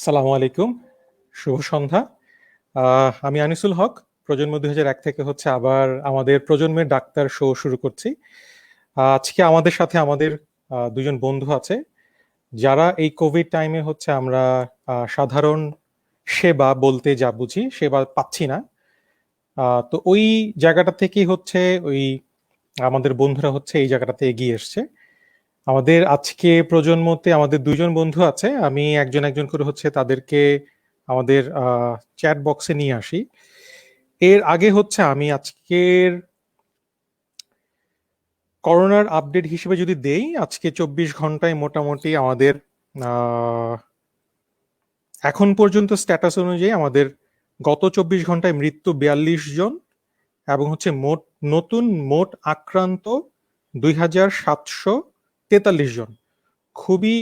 সালামু আলাইকুম, শুভ সন্ধ্যা। আমি আনিসুল হক। প্রজন্ম 2001 থেকে হচ্ছে আবার আমাদের প্রজন্মের ডাক্তার শো শুরু করছি। আজকে আমাদের সাথে আমাদের দুজন বন্ধু আছে যারা এই কোভিড টাইমে হচ্ছে আমরা সাধারণ সেবা বলতে যা বুঝি সেবা পাচ্ছি না। তো ওই জায়গাটা থেকেই হচ্ছে ওই আমাদের বন্ধুরা হচ্ছে এই জায়গাটাতে এগিয়ে এসছে। আমাদের আজকে প্রজন্মতে আমাদের দুইজন বন্ধু আছে, আমি একজন একজন করে হচ্ছে তাদেরকে আমাদের চ্যাট বক্সে নিয়ে আসি। এর আগে হচ্ছে আমি আজকের করোনার আপডেট হিসেবে যদি দেই, আজকে 24 ঘন্টায় মোটামুটি আমাদের এখন পর্যন্ত স্ট্যাটাস অনুযায়ী আমাদের গত 24 ঘন্টায় মৃত্যু 42 জন এবং হচ্ছে মোট আক্রান্ত 2743 জন। খুবই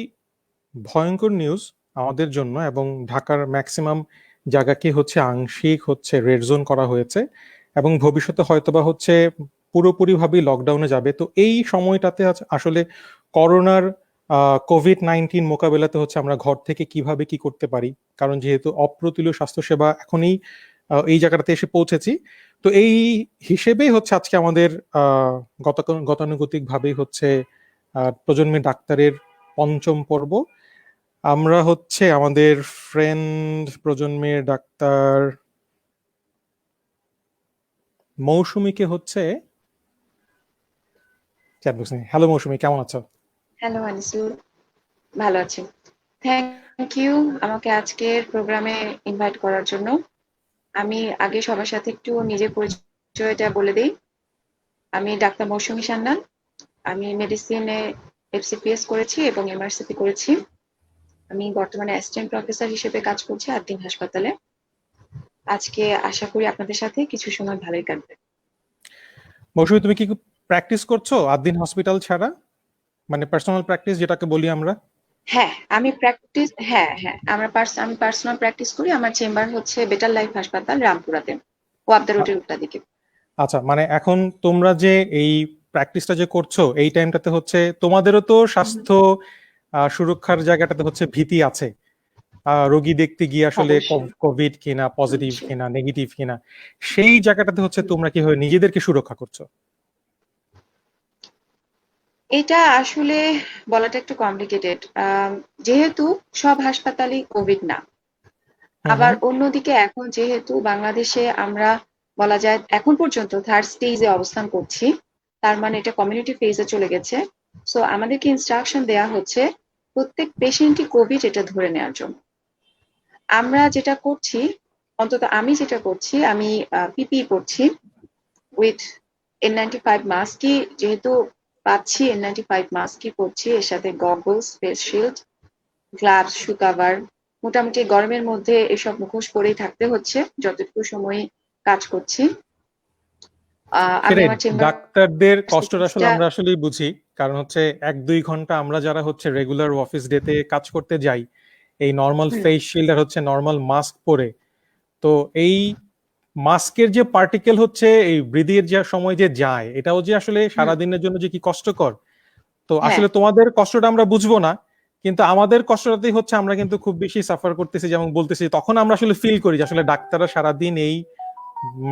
ভয়ঙ্কর নিউজ আমাদের জন্য, এবং ঢাকার ম্যাক্সিমাম জায়গাকে হচ্ছে আংশিক হচ্ছে রেড জোন করা হয়েছে এবং ভবিষ্যতে হয়তোবা হচ্ছে পুরোপুরিভাবেই লকডাউনে যাবে। তো এই সময়টাতে আসলে করোনার কোভিড-19 মোকাবেলাতে হচ্ছে আমরা ঘর থেকে কিভাবে কি করতে পারি, কারণ যেহেতু অপ্রতুল্য স্বাস্থ্যসেবা এখনই এই জায়গাটাতে এসে পৌঁছেছি। তো এই হিসেবেই হচ্ছে আজকে আমাদের গতানুগতিক ভাবেই হচ্ছে প্রজন্মের ডাক্তারের পঞ্চম পর্ব। আমরা হচ্ছে আমাদের ফ্রেন্ড প্রজন্মের ডাক্তার মৌসুমীকে হচ্ছে চ্যাট বক্সে। হ্যালো মৌসুমী, কেমন আছো? হ্যালো আনিসুল, ভালো আছি। থ্যাংক ইউ আমাকে আজকের প্রোগ্রামে ইনভাইট করার জন্য। আমি আগে সবার সাথে একটু নিজের পরিচয়টা বলে দিই। আমি ডাক্তার মৌসুমী সান্যাল। আমি মেডিসিনে এফসিপিএস করেছি এবং এমআরসিপি করেছি। আমি বর্তমানে অ্যাসিস্ট্যান্ট প্রফেসর হিসেবে কাজ করছি আদ্দিন হাসপাতালে। আজকে আশা করি আপনাদের সাথে কিছু সময় ভালোই কাটবে। মৌসুমী, তুমি কি প্র্যাকটিস করছো আদ্দিন হসপিটাল ছাড়া, মানে পার্সোনাল প্র্যাকটিস যেটাকে বলি আমরা? হ্যাঁ, আমি পার্সোনাল প্র্যাকটিস করি। আমার চেম্বার হচ্ছে বেটার লাইফ হাসপাতাল, রামপুরাতে, ওয়াবদা রোডের উল্টা দিকে। আচ্ছা, মানে এখন তোমরা যে এই প্র্যাকটিসটা যে করছো এই টাইমটাতে হচ্ছে তোমাদেরও তো স্বাস্থ্য সুরক্ষার জায়গাটাতে হচ্ছে ভীতি আছে। রোগী দেখতে গিয়ে আসলে অবশ্যই। কোভিড কিনা, পজিটিভ অবশ্যই। কিনা, নেগেটিভ কিনা, সেই জায়গাটাতে হচ্ছে তোমরা কিভাবে নিজেদেরকে সুরক্ষা করছো? এটা আসলে বলাটা একটু কমপ্লিকেটেড। যেহেতু সব হাসপাতালই কোভিড না, হুম আবার হুম। অন্যদিকে এখন যেহেতু বাংলাদেশে আমরা বলা যায় এখন পর্যন্ত থার্ড স্টেজে অবস্থান করছি, তার মানে এটা কমিউনিটি ফেজে চলে গেছে। সো আমাদেরকে ইনস্ট্রাকশন দেয়া হচ্ছে প্রত্যেক পেশেন্টই কোভিড এটা ধরে নেওয়ার জন্য। আমরা যেটা করছি, অন্তত আমি যেটা করছি, আমি পিপিই পরছি উইথ N95 মাস্কই যেহেতু পাচ্ছি, N95 মাস্কই পরছি, এর সাথে গগলস, ফেস শিল্ড, গ্লাভস, শু কাভার। মোটামুটি গরমের মধ্যে এসব মুখোশ পরেই থাকতে হচ্ছে যতটুকু সময় কাজ করছি। আমি সেটাই, আমার চেম্বার ডাক্তারদের কষ্টটা আসলে সিক্সটা। আমরা আসলেই বুঝি। কারণ হচ্ছে 1-2 ঘন্টা আমরা যারা হচ্ছে রেগুলার অফিস ডেতে কাজ করতে যাই এই নর্মাল ফেস শিল্ড আর হচ্ছে নর্মাল মাস্ক পরে, তো এই মাস্কের যে পার্টিকেল হচ্ছে এই ব্রিদির যে সময় যে যায়, এটাও যে আসলে সারাদিনের জন্য যে কি কষ্টকর। তো হ্যাঁ, আসলে তোমাদের কষ্টটা আমরা বুঝবো না, কিন্তু আমাদের কষ্টটাতেই হচ্ছে আমরা কিন্তু খুব বেশি সাফার করতেছি। যেমন বলতেছি, তখন আমরা আসলে ফিল করি যে আসলে ডাক্তাররা সারাদিন এই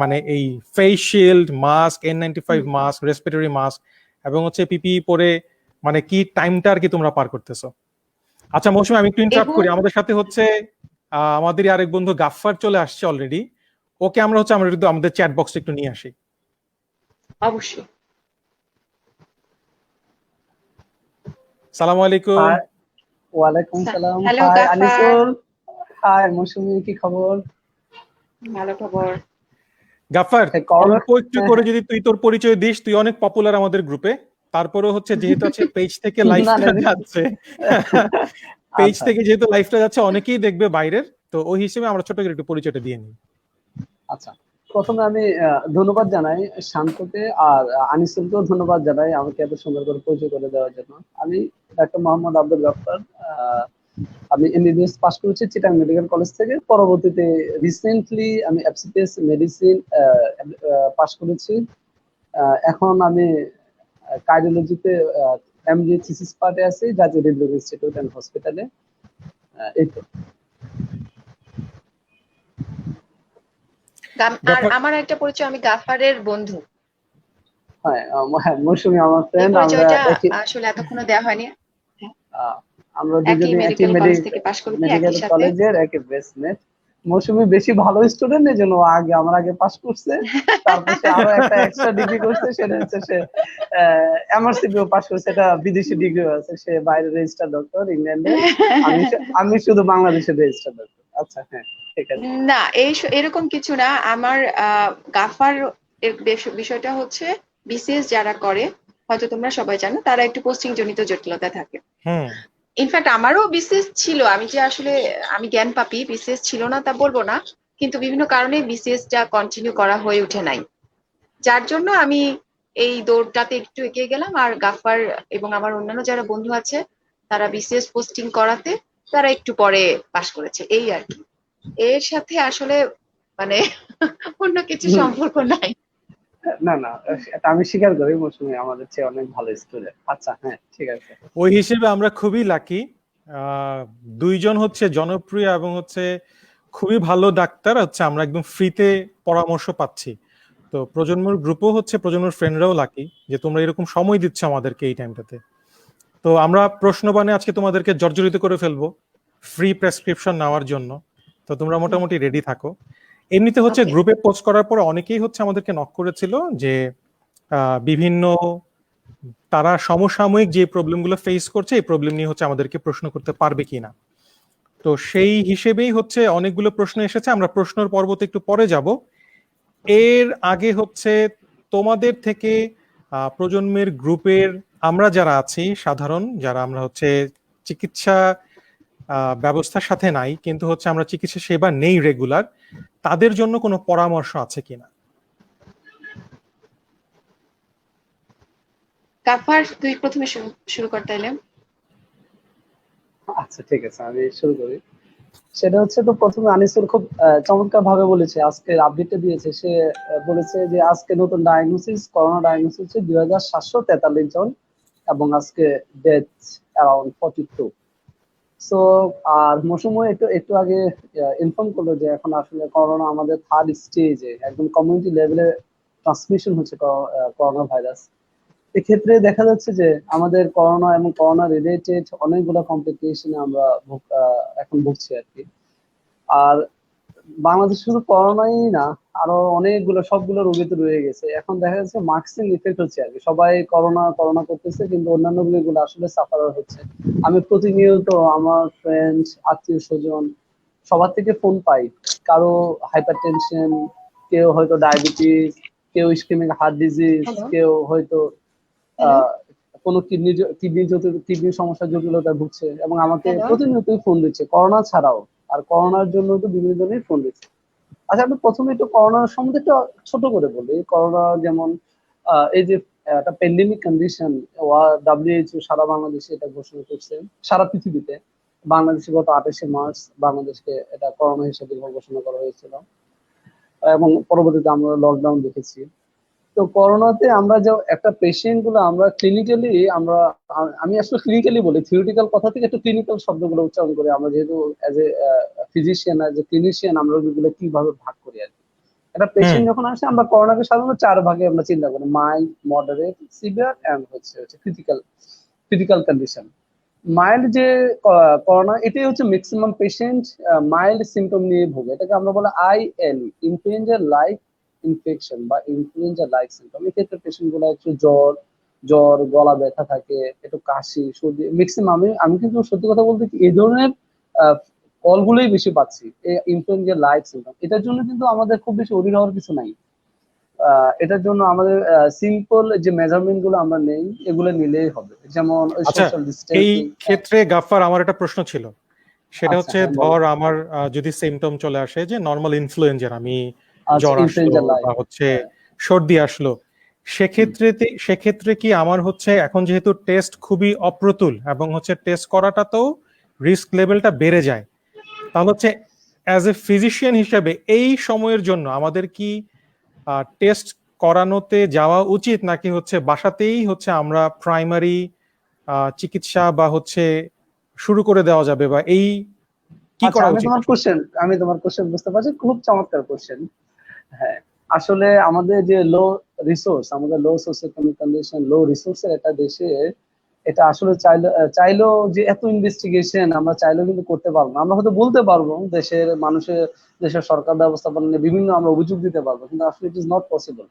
মানে এই face shield, mask, N95 mask, respiratory mask এবং হচ্ছে পিপিই পরে মানে কি টাইমটা আর কি তোমরা পার করতেছো। আচ্ছা মৌসুমী, আমি একটু ইন্টারাপ্ট এবং করি। আমাদের সাথে হচ্ছে আমাদেরই আরেক বন্ধু গাফফার চলে আসছে অলরেডি। ওকে আমরা হচ্ছে আমরা একটু আমাদের চ্যাট বক্সে একটু নিয়ে আসি। অবশ্যই। সালামু আলাইকুম। হাই, ওয়ালাইকুম সালাম। হ্যালো হাই গাফার, আনিসুল, হাই মৌসুমী, কি খবর? ভালো খবর। গাফফার, এই করোনা, অল্প একটু করে যদি তুই তোর পরিচয় দিস, তুই অনেক পপুলার আমাদের গ্রুপে। তারপরেও হচ্ছে যেহেতু আছে পেজ থেকে না লাইভটা না, যাচ্ছে, পেজ আচ্ছা থেকে যেহেতু লাইভটা যাচ্ছে অনেকেই দেখবে বাইরের, তো ওই হিসেবে আমরা ছোট করে একটু পরিচয়টা দিয়ে নিই। আচ্ছা। প্রথমে আমি ধন্যবাদ জানাই শান্তকে, আর আনিসুলকেও ধন্যবাদ জানাই আমাকে এত সুন্দর করে পরিচয় করে দেওয়ার জন্য। আমি ডাক্তার মোহাম্মদ আব্দুল গাফফার। আমি এমবিবিএস পাস করেছি চিটাং মেডিকেল কলেজ থেকে। পরবর্তীতে রিসেন্টলি আমি এফসিপিএস মেডিসিন পাস করেছি। এখন আমি কার্ডিওলজিতে এমডি থিসিস পার্টে আছি জাতীয় হৃদরোগ ইনস্টিটিউট অ্যান্ড হসপিটালে। এই তো। আর গাফার, আমার একটা পরিচয়, আমি গাফারের বন্ধু। হ্যাঁ, হ্যাঁ, মৌসুমী আমার এই ফ্রেন্ড। আমরা পরিচয়টা একই আসলে এতক্ষণে দেওয়া হয়নি। হ্যাঁ, আমরা একই দুজনে একই মেডিকেল কলেজ থেকে পাশ করেছি মেডিকেল একই সাথে। কলেজের একই বেসমেট। মৌসুমী বেশি ভালো স্টুডেন্ট, এই জন্য ও আমার আগে পাস করছে। তারপর সে আরো একটা এক্সট্রা ডিগ্রি করছে, সেটা হচ্ছে সে এমআরসিপিও পাস করছে, এটা বিদেশি ডিগ্রি আছে, সে বাইরে রেজিস্টার ডক্টর ইংল্যান্ডে। আমি শুধু বাংলাদেশের রেজিস্টার ডক্টর। আচ্ছা, হ্যাঁ, ঠিক আছে। না, এরকম কিছু না। আমার গাফার এর বিষয়টা হচ্ছে বিসিএস যারা করে, হয়তো তোমরা সবাই জানো, তারা একটু পোস্টিং জনিত জটিলতা থাকে। হুম, ইনফ্যাক্ট আমারও বিসিএস ছিল, আমি যে আসলে আমি জ্ঞান পাপী, বিসিএস ছিল না তা বলবো না, কিন্তু বিভিন্ন কারণে বিসিএস টা কন্টিনিউ করা হয়ে ওঠে নাই, যার জন্য আমি এই দৌড়টাতে একটু এগিয়ে গেলাম। আর গাফার এবং আমার অন্যান্য যারা বন্ধু আছে, তারা বিসিএস পোস্টিং করাতে তারা একটু পরে পাশ করেছে, এই আর কি। এর সাথে আসলে মানে অন্য কিছু হুম, সম্পর্ক নাই। না, না, এটা আমি স্বীকার করি, মৌসুমী আমাদের চেয়ে অনেক ভালো স্টুডেন্ট। আচ্ছা, হ্যাঁ, ঠিক আছে। ওই হিসেবে আমরা খুবই লাকি। দুইজন হচ্ছে জনপ্রিয় এবং হচ্ছে খুবই ভালো ডাক্তার, হচ্ছে আমরা একদম ফ্রিতে পরামর্শ পাচ্ছি। তো প্রজন্মর গ্রুপও হচ্ছে, প্রজন্মর ফ্রেন্ডরাও লাকি যে তোমরা এরকম সময় দিচ্ছ আমাদেরকে এই টাইমটাতে। তো আমরা প্রশ্নবাণে আজকে তোমাদেরকে জর্জরিত করে ফেলবো ফ্রি প্রেসক্রিপশন নেওয়ার জন্য। তো তোমরা মোটামুটি রেডি থাকো। এমনিতে হচ্ছে ওকে। গ্রুপে পোস্ট করার পর অনেকেই হচ্ছে আমাদেরকে নক করেছিল যে বিভিন্ন তারা সমসাময়িক যে প্রবলেমগুলো ফেস করছে এই প্রবলেম নিয়ে হচ্ছে আমাদেরকে প্রশ্ন করতে পারবে কিনা। তো সেই হিসেবেই হচ্ছে অনেকগুলো প্রশ্ন এসেছে, আমরা প্রশ্নের পর্বতে একটু পরে যাব। এর আগে হচ্ছে তোমাদের থেকে প্রজন্মের গ্রুপের আমরা যারা আছি, সাধারণ যারা আমরা হচ্ছে চিকিৎসা ব্যবস্থার সাথে নাই কিন্তু হচ্ছে আমরা চিকিৎসা সেবা নেই রেগুলার, তাদের জন্য কোনো পরামর্শ আছে কিনা? গাফার, তুই প্রথমে শুরু কর তাইলে। আচ্ছা, ঠিক আছে, আমি শুরু করি। সেটা হচ্ছে, তো প্রথমে আনিসুর খুব চমৎকার ভাবে বলেছে, আজকের আপডেটটা দিয়েছে। সে বলেছে যে আজকে নতুন ডায়াগনোসিস, করোনা ডায়াগনোসিস হচ্ছে 2743 জন, এবং আজকে ডেথ অ্যারাউন্ড 42। সো আর মৌসুমী একটু একটু আগে ইনফর্ম করলো যে এখন আসলে করোনা আমাদের থার্ড স্টেজে, একদম কমিউনিটি লেভেলে ট্রান্সমিশন হচ্ছে করোনা ভাইরাস। এক্ষেত্রে দেখা যাচ্ছে যে আমাদের করোনা এবং করোনা রিলেটেড অনেকগুলো কমপ্লিকেশনে আমরা এখন ভুগছি আর কি। আর বাংলাদেশ শুধু করোনাই না, আরো অনেকগুলো, সবগুলো রোগী তো রয়ে গেছে। এখন দেখা যাচ্ছে মাস্কিং ইফেক্ট হচ্ছে আর কি, সবাই করোনা করোনা করতেছে কিন্তু অন্যান্য রোগীগুলো আসলে সাফার হচ্ছে। আমি প্রতিনিয়ত আমার ফ্রেন্ডস, আত্মীয় স্বজন সবার থেকে ফোন পাই, কারো হাইপার টেনশন, কেউ হয়তো ডায়াবেটিস, কেউ ইসকেমিক হার্ট ডিজিজ, হ্যালো। কেউ হয়তো হ্যালো। আহ কোনো কিডনির সমস্যা জটিলতায় ভুগছে, এবং আমাকে হ্যালো। প্রতিনিয়তই ফোন দিচ্ছে, করোনা ছাড়াও। আর করোনার জন্য তো বিভিন্ন জনের ফোন দিচ্ছে। আচ্ছা, আমি প্রথমে একটু করোনার সম্বন্ধে একটু ছোট করে বলি। করোনা যেমন এই যে একটা প্যান্ডেমিক কন্ডিশন, WHO সারা বাংলাদেশে এটা ঘোষণা করছে, সারা পৃথিবীতে। বাংলাদেশে গত 28শে মার্চ বাংলাদেশকে এটা করোনা হিসেবে ঘোষণা করা হয়েছিল, এবং পরবর্তীতে আমরা লকডাউন দেখেছি। তো করোনাতে আমরা যে একটা পেশেন্ট গুলো আমরা ক্লিনিক্যালি আমরা, আমি আসলে ক্লিনিক্যালি বলি, থিওরিটিক্যাল কথা থেকে একটু ক্লিনিক্যাল শব্দগুলো উচ্চারণ করি আমরা, যেহেতু as a physician, as a clinician আমরা ওইগুলো কিভাবে ভাগ করি আর কি। একটা হুম, পেশেন্ট যখন আসে, আমরা করোনাকে সাধারণত 4 ভাগে আমরা চিন্তা করি: মাইল্ড, মডারেট, সিভিয়ার এন্ড হচ্ছে ক্রিটিক্যাল ক্রিটিক্যাল কন্ডিশন। মাইল্ড যে করোনা, এটাই হচ্ছে ম্যাক্সিমাম পেশেন্ট মাইল্ড সিমটম নিয়ে ভোগে। এটাকে আমরা বলি ILE, ইনফ্লুয়েঞ্জা লাইক ইনফেকশন বা ইনফ্লুয়েঞ্জা লাইক সিমটম। এক্ষেত্রে পেশেন্ট গুলো একটু জ্বর জ্বর গলা ব্যথা থাকে, একটু কাশি, সর্দি। ম্যাক্সিমাম আমি আমি কিন্তু সত্যি কথা বলতে কি, এই ধরনের কলগুলোই বেশি পাচ্ছি, ইনফ্লুয়েঞ্জা লাইক সিমটম। এটার জন্য কিন্তু আমাদের খুব বেশি অধীর হওয়ার কিছু নাই। এটার জন্য আমাদের সিম্পল যে মেজারমেন্ট গুলো আমরা নেই, এগুলো নিলেই হবে, যেমন আচ্ছা, সোশ্যাল এই ডিস্টেন্সিং। ক্ষেত্রে গাফফার আমার একটা প্রশ্ন ছিল। সেটা আচ্ছা, হচ্ছে হ্যাঁ, বলো। ধর আমার যদি সিমটম চলে আসে যে নর্মাল ইনফ্লুয়েঞ্জার, আমি আচ্ছা, জ্বর আসলো ইনফ্লুয়েঞ্জা লাইক। বা হচ্ছে হ্যাঁ। সর্দি আসলো, হুম। সেক্ষেত্রে কি আমার হচ্ছে এখন যেহেতু টেস্ট খুবই অপ্রতুল এবং হচ্ছে টেস্ট করাটাতেও রিস্ক লেভেলটা বেড়ে যায়, তাহলে হচ্ছে অ্যাজ এ ফিজিশিয়ান হিসেবে এই সময়ের জন্য আমাদের কি টেস্ট করানোতে যাওয়া উচিত, নাকি হচ্ছে বাসাতেই হচ্ছে আমরা প্রাইমারি চিকিৎসা বা হচ্ছে শুরু করে দেওয়া যাবে, বা এই কি আচ্ছা, করা আমি উচিত তোমার আসলে? কোশ্চেন আমি তোমার কোশ্চেন বুঝতে পারছি, খুব চমৎকার কোশ্চেন। হ্যাঁ, আসলে আমাদের যে লো রিসোর্স, আমাদের লো সোসিওইকনমিক কন্ডিশন, লো রিসোর্সের একটা দেশে এটা আসলে চাইলেও যে এত ইনভেস্টিগেশন আমরা চাইলেও কিন্তু করতে পারবো না। আমরা হয়তো বলতে পারবো দেশের মানুষের, দেশের সরকার ব্যবস্থাপনা নিয়ে বিভিন্ন আমরা অভিযোগ দিতে পারবো, কিন্তু আসলে ইট ইজ নট পসিবল।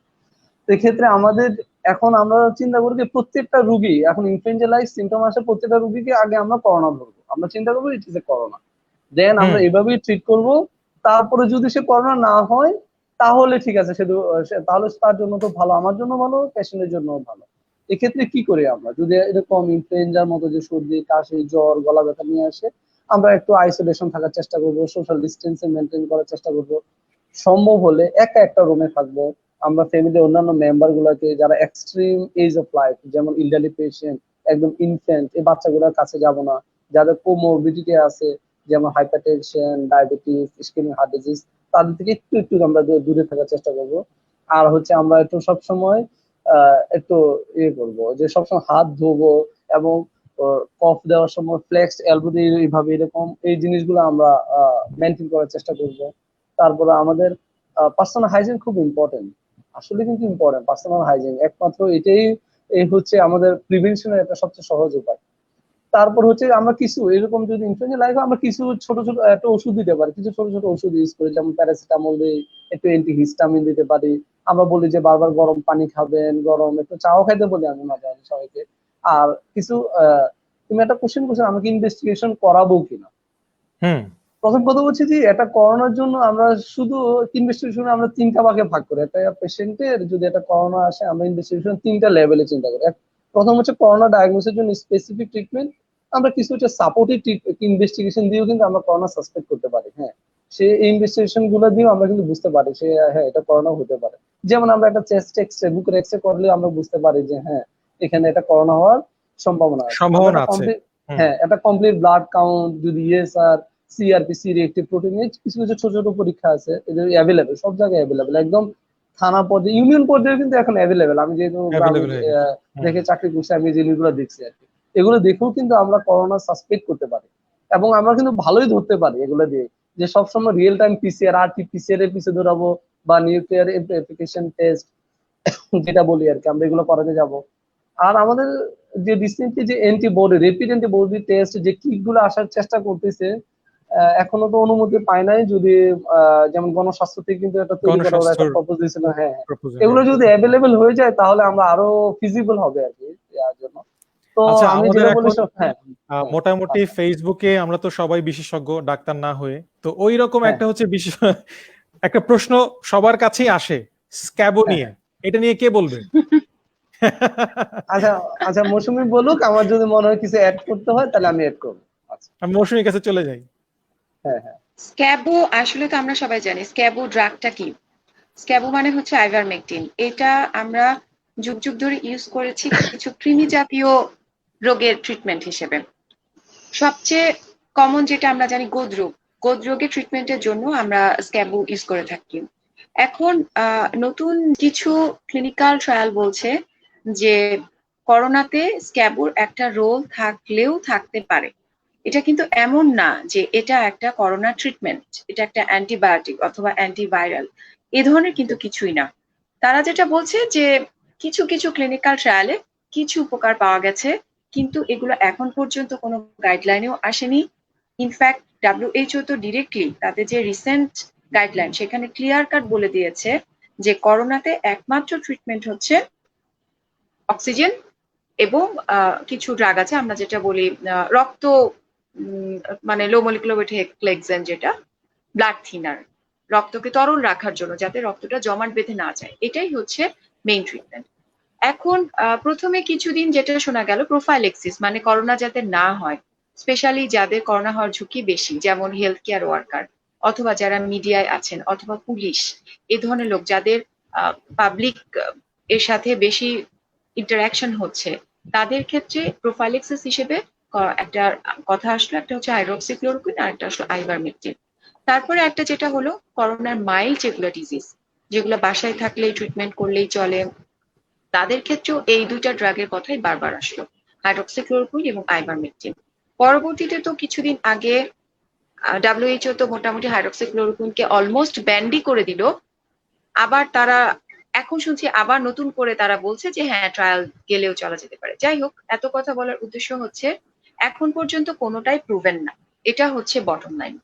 এক্ষেত্রে আমাদের এখন আমরা চিন্তা করি যে প্রত্যেকটা রুগী এখন ইনফ্লুয়েঞ্জা সিমটম আসে, প্রত্যেকটা রুগীকে আগে আমরা করোনা ধরবো, আমরা চিন্তা করবো ইট ইজ এ করোনা, দেন আমরা হুম এভাবেই ট্রিট করব। তারপরে যদি সে করোনা না হয় তাহলে ঠিক আছে, তাহলে তার জন্য তো ভালো, আমার জন্য ভালো, পেশেন্টের জন্য ভালো। এক্ষেত্রে কি করি আমরা, যদি এরকম ইনফ্লুয়েঞ্জার মতো যে সর্দি কাশি জ্বর গলা ব্যথা নিয়ে আসে, আমরা একটু আইসোলেশন থাকার চেষ্টা করব, সোশ্যাল ডিস্টেন্সিং মেনটেন করার চেষ্টা করব, সম্ভব হলে একা একটা রুমে থাকবো। আমরা ফ্যামিলির অন্যান্য মেম্বার গুলাকে যারা এক্সট্রিম এজ অফ লাইফ, যেমন ইল্ডারলি পেশেন্ট, একদম ইনফ্যান্ট, এই বাচ্চাগুলোর কাছে যাব না। যাদের কোমরবিডিটি আছে, যেমন hypertension, diabetes, skin heart disease, তাদের থেকে একটু একটু আমরা দূরে থাকার চেষ্টা করব। আর হচ্ছে আমরা একটু সবসময় একটু ইয়ে করবো যে সবসময় হাত ধোবো, এবং কফ দেওয়ার সময় ফ্লেক্স এলবো দিয়ে এইভাবে এরকম এই জিনিসগুলো আমরা মেনটেন করার চেষ্টা করব। তারপরে আমাদের পার্সোনাল হাইজিন খুব ইম্পর্টেন্ট, আসলে কিন্তু ইম্পর্টেন্ট পার্সোনাল হাইজিন, একমাত্র এটাই এই হচ্ছে আমাদের প্রিভেনশনের একটা সবচেয়ে সহজ উপায়। তারপর হচ্ছে আমরা কিছু এরকম যদি ইনফ্লুয়েঞ্জা লাইফে আমরা কিছু ছোট ছোট একটা ওষুধ দিতে পারি, কিছু ছোট ছোট ওষুধ ইউজ করি, যেমন প্যারাসিটামল দিই, একটু অ্যান্টিহিস্টামিন দিতে পারি। আমরা বলি যে বারবার গরম পানি খাবেন, গরম একটু চাও খাইতে বলি আমি মাঝে মাঝে সবাইকে। আর কিছু তুমি একটা কোশ্চেন করছো আমাকে ইনভেস্টিগেশন করাবো কিনা। হুম প্রথম কথা হচ্ছে যে এটা করোনার জন্য আমরা শুধু ইনভেস্টিগেশন আমরা তিনটা ভাগে ভাগ করি। একটা পেশেন্টের যদি একটা করোনা আসে, আমরা ইনভেস্টিগেশন তিনটা লেভেলে চিন্তা করি। প্রথম হচ্ছে করোনা ডায়াগনোসিসের জন্য স্পেসিফিক ট্রিটমেন্ট, আমরা কিছু হচ্ছে সাপোর্টিভ ইনভেস্টিগেশন দিয়েও কিন্তু আমরা করোনা সাসপেক্ট করতে পারি। হ্যাঁ, সে ইনভেস্টিগেশন গুলো দিয়েও আমরা কিন্তু বুঝতে পারি সে হ্যাঁ এটা করোনা হতে পারে। যেমন আমরা একটা চেস্ট এক্সরে, বুকের এক্সরে করলে আমরা বুঝতে পারি যে হ্যাঁ এখানে এটা করোনা হওয়ার সম্ভাবনা আছে। আমরা সম্ভাবনা একটা আছে। কমপ্লিট, হুম হ্যাঁ একটা কমপ্লিট ব্লাড কাউন্ট যদি ইয়েস আর সিআরপি, সি রিঅ্যাক্টিভ প্রোটিন, কিছু কিছু ছোট ছোট পরীক্ষা আছে, এদের অ্যাভেলেবেল, সব জায়গায় অ্যাভেলেবেল, একদম থানা পর্যায়ে, ইউনিয়ন পর্যায়ে কিন্তু এখন অ্যাভেলেবেল। আমি যেহেতু গ্রামে অ্যাভেলেবেল হয়ে গেছে। হুম দেখে চাকরি করছি, আমি এই জিনিসগুলো দেখছি আর কি। এগুলো দেখেও কিন্তু আমরা করোনা সাসপেক্ট করতে পারি, এবং আমরা কিন্তু ভালোই ধরতে পারি এগুলো দিয়ে। যে সবসময় রিয়েল টাইম পিসিআর আর পিসিআর এর পিছিয়ে দৌড়াবো, বা নিউক্লিয়ার অ্যাপ্লিকেশন টেস্ট যেটা বলি আর কি, আমরা এগুলো করাতে যাব। আর আমাদের যে রিসেন্টলি যে অ্যান্টিবডি, র্যাপিড অ্যান্টিবডি টেস্ট যে কিট গুলো আসার চেষ্টা করতেছে, এখনো তো অনুমতি পায় নাই। যদি যেমন গণস্বাস্থ্য থেকে কিন্তু এটা তৈরি করা ওরা একটা গণস্বাস্থ্যর প্রপোজ দিয়েছিল, হ্যাঁ হ্যাঁ। প্রপোজাল, এগুলো রাইট। যদি অ্যাভেলেবেল হয়ে যায় তাহলে আমরা আরো ফিজিবল হবে আর কি দেওয়ার জন্য। তো আচ্ছা, আমি আমাদের যেটা বলি এখন সব, হ্যাঁ হ্যাঁ মোটামুটি আচ্ছা ফেসবুকে আমরা তো সবাই বিশেষজ্ঞ, ডাক্তার না হয়ে, তো ওই রকম হ্যাঁ একটা হচ্ছে বিশেষ একটা প্রশ্ন সবার কাছেই আসে স্ক্যাবো হ্যাঁ নিয়ে। হ্যাঁ। এটা নিয়ে কে বলবে? আচ্ছা আচ্ছা, মৌসুমী বলুক, আমার যদি মনে হয় কিছু অ্যাড করতে হয় তাহলে আমি অ্যাড করবো। আচ্ছা আমি মৌসুমীর কাছে চলে যাই। হ্যাঁ হ্যাঁ স্ক্যাবো আসলে তো আমরা সবাই জানি স্ক্যাবো ড্রাগটা কি। স্ক্যাবো মানে হচ্ছে আইভারমেকটিন। এটা আমরা যুগ যুগ ধরে ইউজ করেছি কিছু কৃমি জাতীয় রোগের ট্রিটমেন্ট হিসেবে। সবচেয়ে কমন যেটা আমরা জানি গোদরোগ, গোদরোগের ট্রিটমেন্টের জন্য আমরা স্ক্যাবো ইউজ করে থাকি। এখন নতুন কিছু ক্লিনিক্যাল ট্রায়াল বলছে যে করোনাতে স্ক্যাবোর একটা রোল থাকলেও থাকতে পারে। এটা কিন্তু এমন না যে এটা একটা করোনা ট্রিটমেন্ট, এটা একটা অ্যান্টিবায়োটিক অথবা অ্যান্টিভাইরাল, এ ধরনের কিন্তু কিছুই না। তারা যেটা বলছে যে কিছু কিছু ক্লিনিক্যাল ট্রায়ালে কিছু উপকার পাওয়া গেছে, কিন্তু এগুলো এখন পর্যন্ত কোনো গাইডলাইনেও আসেনি। ইনফ্যাক্ট WHO তো ডিরেক্টলি তাদের যে রিসেন্ট গাইডলাইন সেখানে ক্লিয়ার কাট বলে দিয়েছে যে করোনাতে একমাত্র ট্রিটমেন্ট হচ্ছে অক্সিজেন এবং কিছু ড্রাগ আছে আমরা যেটা বলি রক্ত মানে লো মলিকুলার ওয়েট হেক্সেন, যেটা ব্লাড থিনার, রক্তকে তরল রাখার জন্য যাতে রক্তটা জমাট বেঁধে না যায়, এটাই হচ্ছে মেইন ট্রিটমেন্ট। এখন প্রথমে কিছুদিন যেটা শোনা গেল প্রোফাইলেক্সিস, মানে করোনা যাতে না হয়, স্পেশালি যাদের করোনা হওয়ার ঝুঁকি বেশি, যেমন হেলথ কেয়ার ওয়ার্কার অথবা যারা মিডিয়ায় আছেন অথবা পুলিশ, এ ধরনের লোক যাদের পাবলিক এর সাথে বেশি ইন্টারাকশন হচ্ছে, তাদের ক্ষেত্রে প্রোফাইলেক্সিস হিসেবে একটা কথা আসলো, একটা হচ্ছে হাইড্রোক্সিক্লোরোকুইন আর একটা আসলো আইভারমেকটিন। তারপরে একটা যেটা হলো করোনার মাইল্ড যেগুলো ডিজিজ, যেগুলো বাসায় থাকলেই ট্রিটমেন্ট করলেই চলে, তাদের ক্ষেত্রেও এই দুইটা ড্রাগের কথাই বারবার আসলো, হাইড্রোক্সিক্লোরোকুইন এবং আইভারমেকটিন। পরবর্তীতে তো কিছুদিন আগে WHO তো মোটামুটি হাইড্রোক্সিক্লোরোকুইনকে অলমোস্ট ব্যান্ডই করে দিল, আবার তারা এখন শুনছি আবার নতুন করে তারা বলছে যে হ্যাঁ ট্রায়াল গেলেও চলা যেতে পারে। যাই হোক, এত কথা বলার উদ্দেশ্য হচ্ছে এখন পর্যন্ত কোনোটাই প্রুভেন না, এটা হচ্ছে বটম লাইন।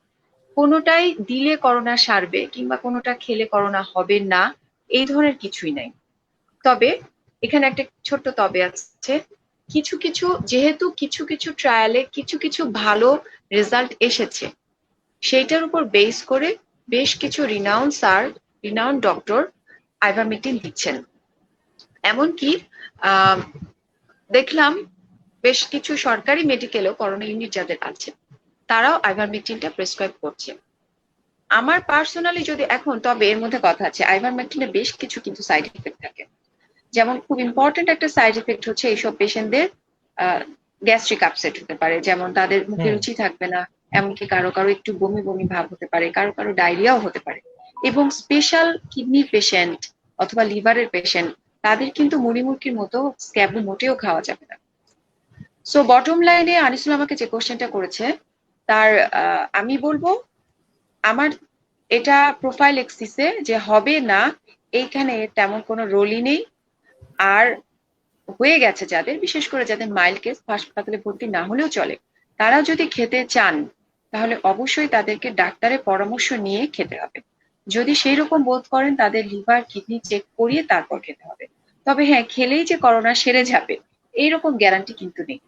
কোনোটাই দিলে করোনা সারবে কিংবা কোনোটা খেলে করোনা হবে না, এই ধরনের কিছুই নাই। তবে এখানে একটা ছোট্ট তবে আছে, কিছু কিছু যেহেতু কিছু কিছু ট্রায়ালে কিছু কিছু ভালো রেজাল্ট এসেছে, সেইটার উপর বেস করে বেশ কিছু রিনাউন্ড ডক্টর আইভারমেকটিন দিচ্ছেন। এমনকি আহ দেখলাম বেশ কিছু সরকারি মেডিকেলেও করোনা ইউনিট যাদের আছে তারাও আইভারমেকটিনটা প্রেসক্রাইব করছে। আমার পার্সোনালি যদি এখন, তবে এর মধ্যে কথা আছে, আইভারমেকটিনের বেশ কিছু কিন্তু সাইড এফেক্ট থাকে। যেমন খুব ইম্পর্টেন্ট একটা সাইড এফেক্ট হচ্ছে এইসব পেশেন্টদের গ্যাস্ট্রিক আপসেট হতে পারে, যেমন তাদের মুখে হুম। রুচি থাকবে না, এমনকি কারো কারো একটু বমি বমি ভাব হতে পারে, কারো কারো ডায়রিয়াও হতে পারে। এবং স্পেশাল কিডনি পেশেন্ট অথবা লিভারের পেশেন্ট, তাদের কিন্তু মুড়ি মুরগির মতো স্ক্যাবু মোটেও খাওয়া যাবে না। সো বটম লাইনে আনিসুল আমাকে যে কোশ্চেনটা করেছে তার আমি বলবো আমার এটা প্রোফাইল এক্সিসে যে হবে না এইখানে তেমন কোনো রোলই নেই। আর হয়ে গেছে যাদের, বিশেষ করে যাদের মাইল্ড কেস, হাসপাতালে ভর্তি না হলেও চলে, তারা যদি খেতে চান তাহলে অবশ্যই তাদেরকে ডাক্তারের পরামর্শ নিয়ে খেতে হবে। যদি সেই রকম বোধ করেন তাদের লিভার কিডনি চেক করিয়ে তারপর খেতে হবে। তবে হ্যাঁ, খেলেই যে করোনা সেরে যাবে এইরকম গ্যারান্টি কিন্তু নেই।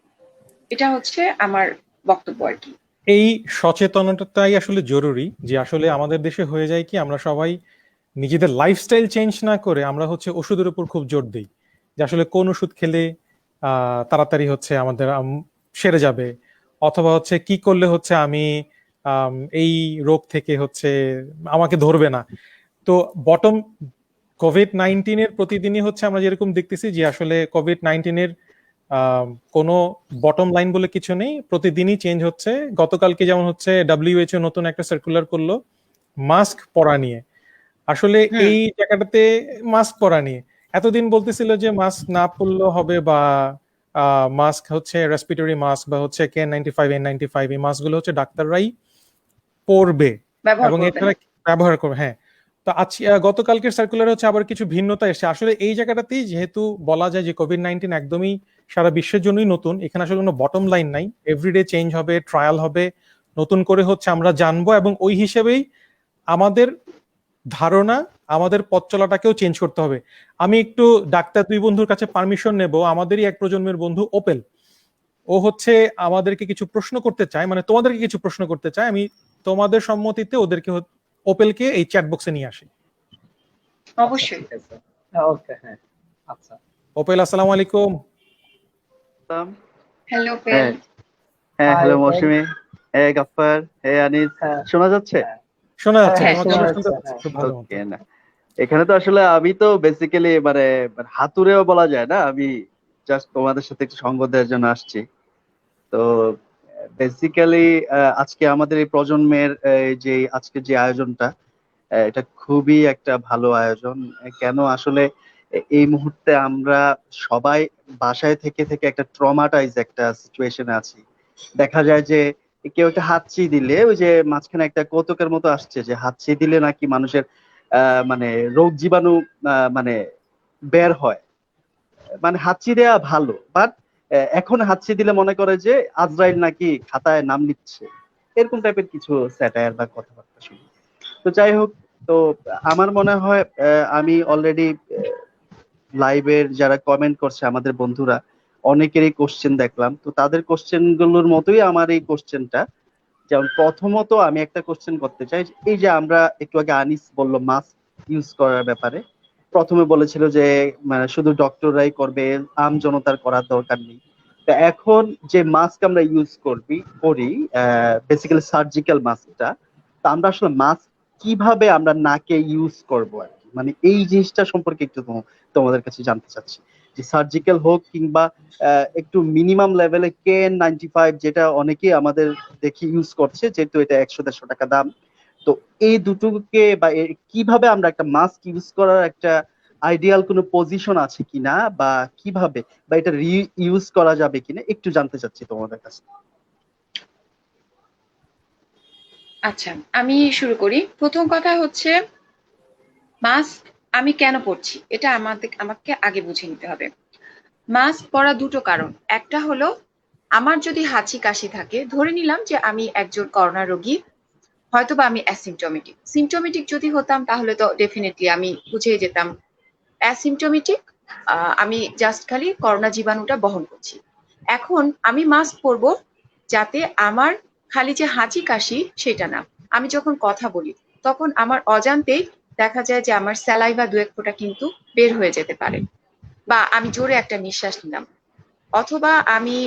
এটা হচ্ছে আমার বক্তব্য আর কি। এই সচেতনতাটাই আসলে জরুরি, যে আসলে আমাদের দেশে হয়ে যায় কি আমরা সবাই নিজেদের লাইফস্টাইল চেঞ্জ না করে আমরা হচ্ছে ওষুধের উপর খুব জোর দিই, যে আসলে কোন ওষুধ খেলে তাড়াতাড়ি হচ্ছে আমাদের সেরে যাবে, অথবা হচ্ছে কি করলে হচ্ছে আমি এই রোগ থেকে হচ্ছে আমাকে ধরবে না। তো বটম কোভিড-19 প্রতিদিনই হচ্ছে আমরা যেরকম দেখতেছি যে আসলে কোভিড-19 কোনো বটম লাইন বলে কিছু নেই, প্রতিদিনই চেঞ্জ হচ্ছে। গতকালকে যেমন হচ্ছে WHO নতুন একটা সার্কুলার করলো মাস্ক পরা নিয়ে। আসলে এই জায়গাটাতে মাস্ক পরা নিয়ে এতদিন বলতেছিল যে মাস্ক না পরলেও হবে, বা মাস্ক হচ্ছে রেসপিরেটরি মাস্ক বা হচ্ছে KN95 N95 এই মাস্ক গুলো হচ্ছে ডাক্তাররাই পরবে এবং এছাড়া ব্যবহার করবে। হ্যাঁ, তো গতকালকের সার্কুলার হচ্ছে আবার কিছু ভিন্নতা এসেছে। আসলে এই জায়গাটাতেই যেহেতু বলা যায় যে কোভিড-19 একদমই সারা বিশ্বের জন্যই নতুন, এখানে আসলে কোনো বটম লাইন নাই, এভরিডে চেঞ্জ হবে, ট্রায়াল হবে, নতুন করে হচ্ছে আমরা জানবো এবং ওই হিসেবেই আমাদের ধারণা, আমাদের পথ চলাটাকেও চেঞ্জ করতে হবে। আমি একটু ডাক্তার দুই বন্ধুর কাছে পারমিশন নেব। আমাদেরই এক প্রজন্মের বন্ধু ওপেল, ও হচ্ছে আমাদেরকে কিছু প্রশ্ন করতে চায়, মানে তোমাদেরকে কিছু প্রশ্ন করতে চায়। আমি তোমাদের সম্মতিতে ওদেরকে ওপেলকে এই চ্যাট বক্সে নিয়ে আসি। অবশ্যই। ওকে, হ্যাঁ, আচ্ছা। ওপেল, আসসালামু আলাইকুম। হ্যালো পেল। হ্যাঁ হ্যাঁ, হ্যালো মৌসুমী, হ্যাঁ গাফফার, হ্যাঁ আনিস, শোনা যাচ্ছে? শোনা যাচ্ছে, হ্যাঁ, তোমাকে শোনা আমরা যাচ্ছে, শুনতে পাচ্ছি খুব ভালো মতো। ওকে না, এখানে তো আসলে আমি তো বেসিক্যালি মানে হাতুড়েও বলা যায় না, আমি জাস্ট তোমাদের সাথে একটু সঙ্গ দেওয়ার জন্য আসছি। তো বেসিক্যালি আজকে আমাদের এই প্রজন্মের যে আজকে যে আয়োজনটা, এটা খুবই একটা ভালো আয়োজন। কেন আসলে এই মুহূর্তে আমরা সবাই বাসায় থেকে থেকে একটা ট্রমাটাইজ একটা সিচুয়েশনে আছি। দেখা যায় যে কেউ একটা হাঁচি দিলে, ওই যে মাঝখানে একটা কৌতুকের মতো আসছে যে হাঁচি দিলে নাকি মানুষের মানে রোগ জীবাণু মানে বের হয়, মানে হাঁচি দেয়া ভালো, বাট এখন হাঁচি দিলে মনে করে যে আজরাইল নাকি খাতায় নাম লিখছে, এরকম টাইপের কিছু স্যাটায়ার বা কথাবার্তা শুনি। তো যাই হোক, তো আমার মনে হয় আমি অলরেডি লাইভের যারা কমেন্ট করছে আমাদের বন্ধুরা, অনেকেরই কোশ্চেন দেখলাম, তো তাদের কোশ্চেন গুলোর মতোই আমার এই কোশ্চেনটা। যেমন প্রথমত আমি একটা কোশ্চেন করতে চাই, এই যে আমরা একটু আগে আনিস বললো মাস্ক ইউজ করার ব্যাপারে, প্রথমে বলেছিল যে মানে শুধু ডক্টররাই করবে, আম জনতার করার দরকার নেই। তো এখন যে মাস্ক আমরা ইউজ করি বেসিক্যালি সার্জিক্যাল মাস্কটা, তা আমরা আসলে মাস্ক কিভাবে আমরা নাকে ইউজ করব আর কি, মানে এই জিনিসটা সম্পর্কে একটু তোমাদের কাছে জানতে চাচ্ছি, যে সার্জিক্যাল হোক কিংবা একটু মিনিমাম লেভেলে KN95, যেটা অনেকেই আমাদের দেখি ইউজ করছে, যেহেতু এটা 100-150 টাকা দাম। তো এই দুটোকে বা কিভাবে আমরা একটা মাস্ক ইউজ করার একটা আইডিয়াল কোনো পজিশন আছে কিনা, বা কিভাবে বা এটা ইউজ করা যাবে কিনা একটু জানতে চাচ্ছি তোমাদের কাছে। আচ্ছা, আমি শুরু করি। প্রথম কথা হচ্ছে মাস্ক আমি কেন পড়ছি এটা আমাকে আগে বুঝে নিতে হবে। মাস্ক পরা দুটো কারণ, একটা হলো আমার যদি হাঁচি কাশি থাকে, ধরে নিলাম যে আমি একজন করোনা রোগী, হয়তোবা আমি অ্যাসিমটোমেটিক। সিমটোমেটিক যদি হতাম তাহলে তো ডেফিনেটলি আমি বুঝেই যেতাম অ্যাসিমটোমেটিক, আমি জাস্ট খালি করোনা জীবাণুটা বহন করছি। এখন আমি মাস্ক পরবো যাতে আমার খালি যে হাঁচি কাশি সেটা না, আমি যখন কথা বলি তখন আমার অজান্তেই দেখা যায় যে আমার স্যালাইভা দু এক ফোঁটা কিন্তু বের হয়ে যেতে পারে, বা আমি জোরে একটা নিঃশ্বাস নিলাম, অথবা আমি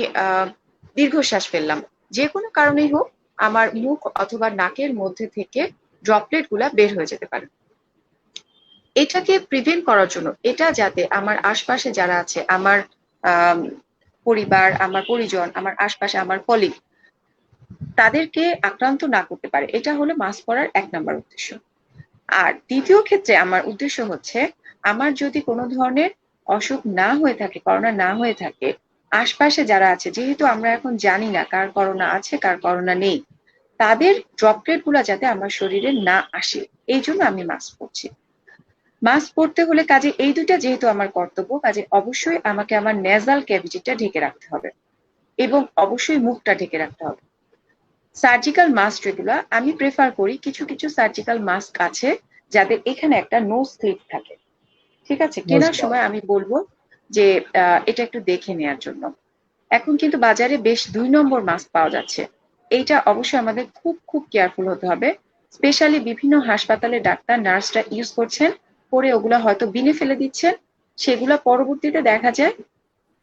দীর্ঘশ্বাস ফেললাম, যে কোনো কারণেই হোক আমার মুখ অথবা নাকের মধ্যে থেকে ড্রপলেট গুলা বের হয়ে যেতে পারে। এটাকে প্রিভেন্ট করার জন্য, এটা যাতে আমার আশপাশে যারা আছে, আমার আহ পরিবার, আমার পরিজন, আমার আশপাশে আমার কলিগ, তাদেরকে আক্রান্ত না করতে পারে, এটা হলো মাস্ক পরার 1 নম্বর উদ্দেশ্য। আর দ্বিতীয় ক্ষেত্রে আমার উদ্দেশ্য হচ্ছে, আমার যদি কোনো ধরনের অসুখ না হয়ে থাকে, করোনা না হয়ে থাকে, আশপাশে যারা আছে, যেহেতু আমরা এখন জানি না কার করোনা আছে কার করোনা নেই, তাদের ড্রপলেট গুলা যাতে আমার শরীরে না আসে, এই জন্য আমি মাস্ক পরছি। মাস্ক পরতে হলে কাজে এই দুইটা যেহেতু আমার কর্তব্য, কাজে অবশ্যই আমাকে আমার নেজাল ক্যাভিটিটা ঢেকে রাখতে হবে এবং অবশ্যই মুখটা ঢেকে রাখতে হবে। সার্জিক্যাল মাস্ক যেগুলো আমি প্রেফার করি, কিছু কিছু সার্জিক্যাল মাস্ক আছে যাদের এখানে একটা নোজ স্লিপ থাকে, ঠিক আছে, কেনার সময় আমি বলবো যে এটা একটু দেখে নেয়ার জন্য। এখন কিন্তু বাজারে বেশ 2 নম্বর মাস্ক পাওয়া যাচ্ছে, এইটা অবশ্যই আমাদের খুব খুব কেয়ারফুল হতে হবে। স্পেশালি বিভিন্ন হাসপাতালে ডাক্তার নার্সরা ইউজ করছেন, পরে ওগুলা হয়তো বিনে ফেলে দিচ্ছেন, সেগুলা পরবর্তীতে দেখা যায়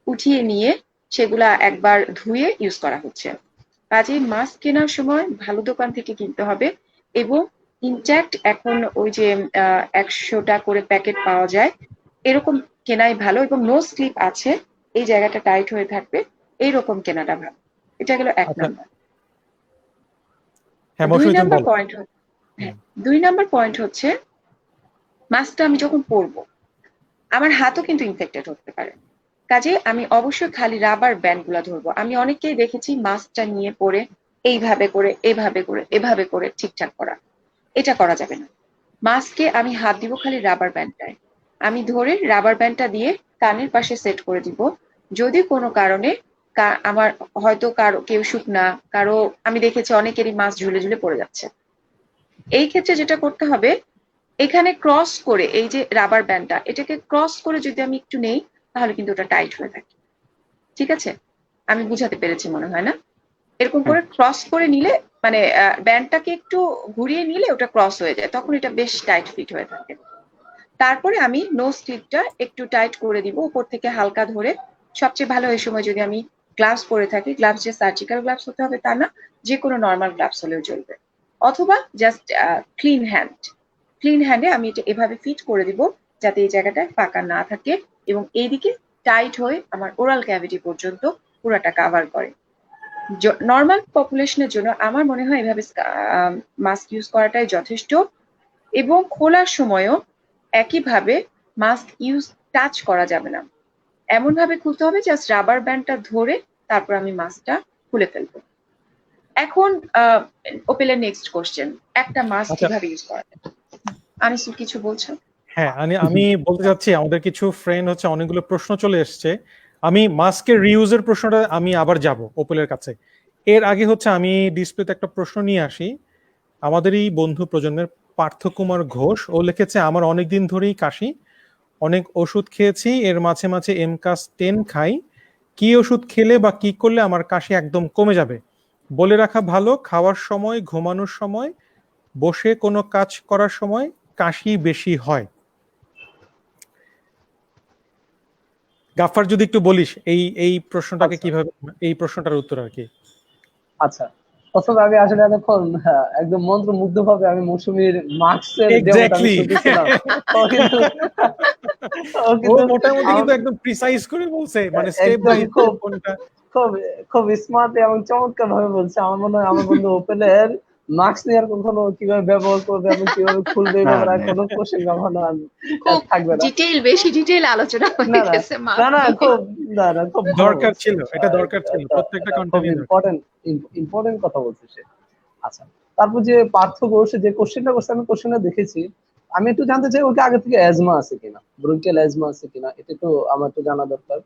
উঠিয়ে নিয়ে সেগুলা একবার ধুয়ে ইউজ করা হচ্ছে। কাজেই মাস্ক কেনার সময় ভালো দোকান থেকে কিনতে হবে, এবং ইনট্যাক্ট এখন ওই যে 100টা করে প্যাকেট পাওয়া যায়, এরকম কেনাই ভালো, এবং নো স্লিপ আছে, এই জায়গাটা টাইট হয়ে থাকবে, এইরকম কেনাটা ভালো। এটা গেল 1 আচ্ছা। নম্বর। হ্যাঁ 2 মৌসুমী তুমি নম্বর বলো। পয়েন্ট, হ্যাঁ 2 নম্বর পয়েন্ট হচ্ছে, মাস্কটা আমি যখন পরবো আমার হাতও কিন্তু ইনফেক্টেড হতে পারে, কাজে আমি অবশ্যই খালি রাবার ব্যান্ড গুলা ধরবো। আমি অনেককেই দেখেছি মাস্কটা নিয়ে পরে এইভাবে করে এভাবে করে এভাবে করে ঠিকঠাক করা, এটা করা যাবে না। মাস্কে আমি হাত দিব খালি রাবার ব্যান্ডটায়, আমি ধরে রাবার ব্যান্ডটা দিয়ে কানের পাশে সেট করে দিব। যদি কোনো কারণে আমার হয়তো কারো কেউ শুকনা, কারো আমি দেখেছি অনেকেরই মাস্ক ঝুলে ঝুলে পড়ে যাচ্ছে, এই ক্ষেত্রে যেটা করতে হবে, এখানে ক্রস করে এই যে রাবার ব্যান্ডটা, এটাকে ক্রস করে যদি আমি একটু নেই তাহলে কিন্তু ওটা টাইট হয়ে থাকে। ঠিক আছে, আমি বুঝাতে পেরেছি মনে হয় না? এরকম করে ক্রস করে নিলে, মানে ব্যান্ডটাকে একটু ঘুরিয়ে নিলে ওটা ক্রস হয়ে যায়, তখন এটা বেশ টাইট ফিট হয়ে থাকে। তারপরে আমি নো স্লিপটা একটু টাইট করে দিব উপর থেকে হালকা ধরে। সবচেয়ে ভালো এই সময় যদি আমি গ্লাভস পরে থাকি, গ্লাভস যে সার্জিক্যাল গ্লাভস হতে হবে তা না, যে কোনো নর্মাল গ্লাভস হলেও চলবে, অথবা জাস্ট ক্লিন হ্যান্ড। ক্লিন হ্যান্ডে আমি এটা এভাবে ফিট করে দিব যাতে এই জায়গাটায় ফাঁকা না থাকে, এবং এইদিকে টাইট হয়ে আমার ওরাল ক্যাভিটি পর্যন্ত পুরাটা কাভার করে। নর্মাল পপুলেশনের জন্য আমার মনে হয় এভাবে মাস্ক ইউজ করাটাই যথেষ্ট, এবং খোলার সময়ও একইভাবে মাস্ক ইউজ টাচ করা যাবে না, এমন ভাবে খুলতে হবে জাস্ট রাবার ব্যান্ডটা ধরে তারপর আমি মাস্কটা খুলে ফেলবো। এখন ওপেলের নেক্সট কোশ্চেন, একটা মাস্ক আচ্ছা। কিভাবে ইউজ করা যায়? আনিসুল কিছু বলছো? হ্যাঁ আমি বলতে চাচ্ছি, আমাদের কিছু ফ্রেন্ড হচ্ছে অনেকগুলো প্রশ্ন চলে এসছে। আমি মাস্কের রিউজের প্রশ্নটা আমি আবার যাব ওপেলের কাছে। এর আগে হচ্ছে আমি ডিসপ্লেতে একটা প্রশ্ন নিয়ে আসি। আমাদেরই বন্ধু প্রজন্মের পার্থ কুমার ঘোষ, ও লিখেছে, আমার অনেকদিন ধরেই কাশি, অনেক ওষুধ খেয়েছি, এর মাঝে মাঝে MCAS10 খাই, কি ওষুধ খেলে বা কি করলে আমার কাশি একদম কমে যাবে? বলে রাখা ভালো, খাওয়ার সময়, ঘুমানোর সময়, বসে কোনো কাজ করার সময় কাশি বেশি হয়। গাফফার যদি একটু বলিস এই প্রশ্নটাকে আচ্ছা। কিভাবে, এই প্রশ্নটার উত্তর আর কি। আচ্ছা, প্রথমে আমি আসলে এতক্ষণ একদম মন্ত্রমুগ্ধ ভাবে আমি মৌসুমীর মার্কসের ডেমোটা আমি এক্স্যাক্টলি শুনতেছিলাম। ও কিন্তু ও ও কিন্তু মোটামুটি কিন্তু একদম প্রিসাইজ করে বলছে, মানে স্টেপ একদম বাই খুব স্টেপ কোনটা। খুব খুব স্মার্ট এবং চমৎকার ভাবে বলছে। আমার মনে হয় আমার বন্ধু ওপেলের মার্কস নেওয়ার কখনো কিভাবে ব্যবহার করবে এবং কিভাবে খুলবে এই না, ব্যাপারে আর না। কোনো কোশ্চেন ভাবনা খুব থাকবে না। বেশি ডিটেইল আলোচনা হয়ে না না গেছে না মাস্ক না নিয়ে। খুব না না খুব ভালো দরকার বলছে। ছিল, এটা দরকার ছিল, প্রত্যেকটা এটা খুব কন্টেন্টই দরকার। ইম্পর্টেন্ট কথা বলছে সে। আচ্ছা, তারপর যে পার্থ ঘোষ যে কোশ্চেনটা করছে, আমি কোশ্চেনটা দেখেছি। আমি একটু জানতে চাই ওকে আগে থেকে অ্যাজমা আছে কিনা, ব্রঙ্কিয়াল অ্যাজমা আছে কিনা, এটা তো আমার একটু জানা দরকার।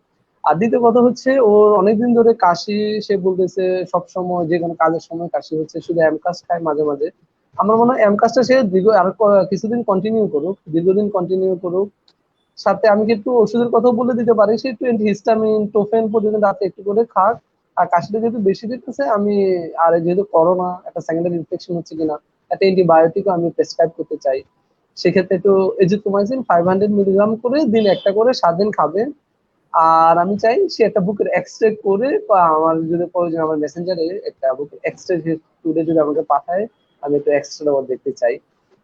আর দ্বিতীয় কথা হচ্ছে ওর অনেকদিন ধরে কাশি, সে বলতেছে সবসময় যে কোনো কাজের সময় কাশি হচ্ছে, শুধু অ্যামকাস খায় মাঝে মাঝে। আমার মনে হয় অ্যামকাসটা সে দীর্ঘ আরো কিছুদিন কন্টিনিউ করুক, দীর্ঘদিন কন্টিনিউ করুক। সাথে আমি কি একটু ওষুধের কথা বলে দিতে পারি, সে একটু হিস্টামিন টোফেন প্রতিদিন রাতে একটু করে খাক। আর কাশিটা যেহেতু বেশি দিতেছে, আমি আর যেহেতু করোনা একটা সেকেন্ডারি ইনফেকশন হচ্ছে কিনা, একটা অ্যান্টিবায়োটিকও আমি প্রেসক্রাইব করতে চাই। সেক্ষেত্রে একটু এজিথ্রোমাইসিন 500 মিলিগ্রাম করে দিন একটা করে 7 দিন খাবে। আর আমি চাই সে একটা বুকের এক্সরে করে, বা আমার যদি প্রয়োজন আমার মেসেঞ্জারে একটা বুকের এক্সরে তুলে যদি আমাকে পাঠায়, আমি একটু এক্সরে দেখতে চাই।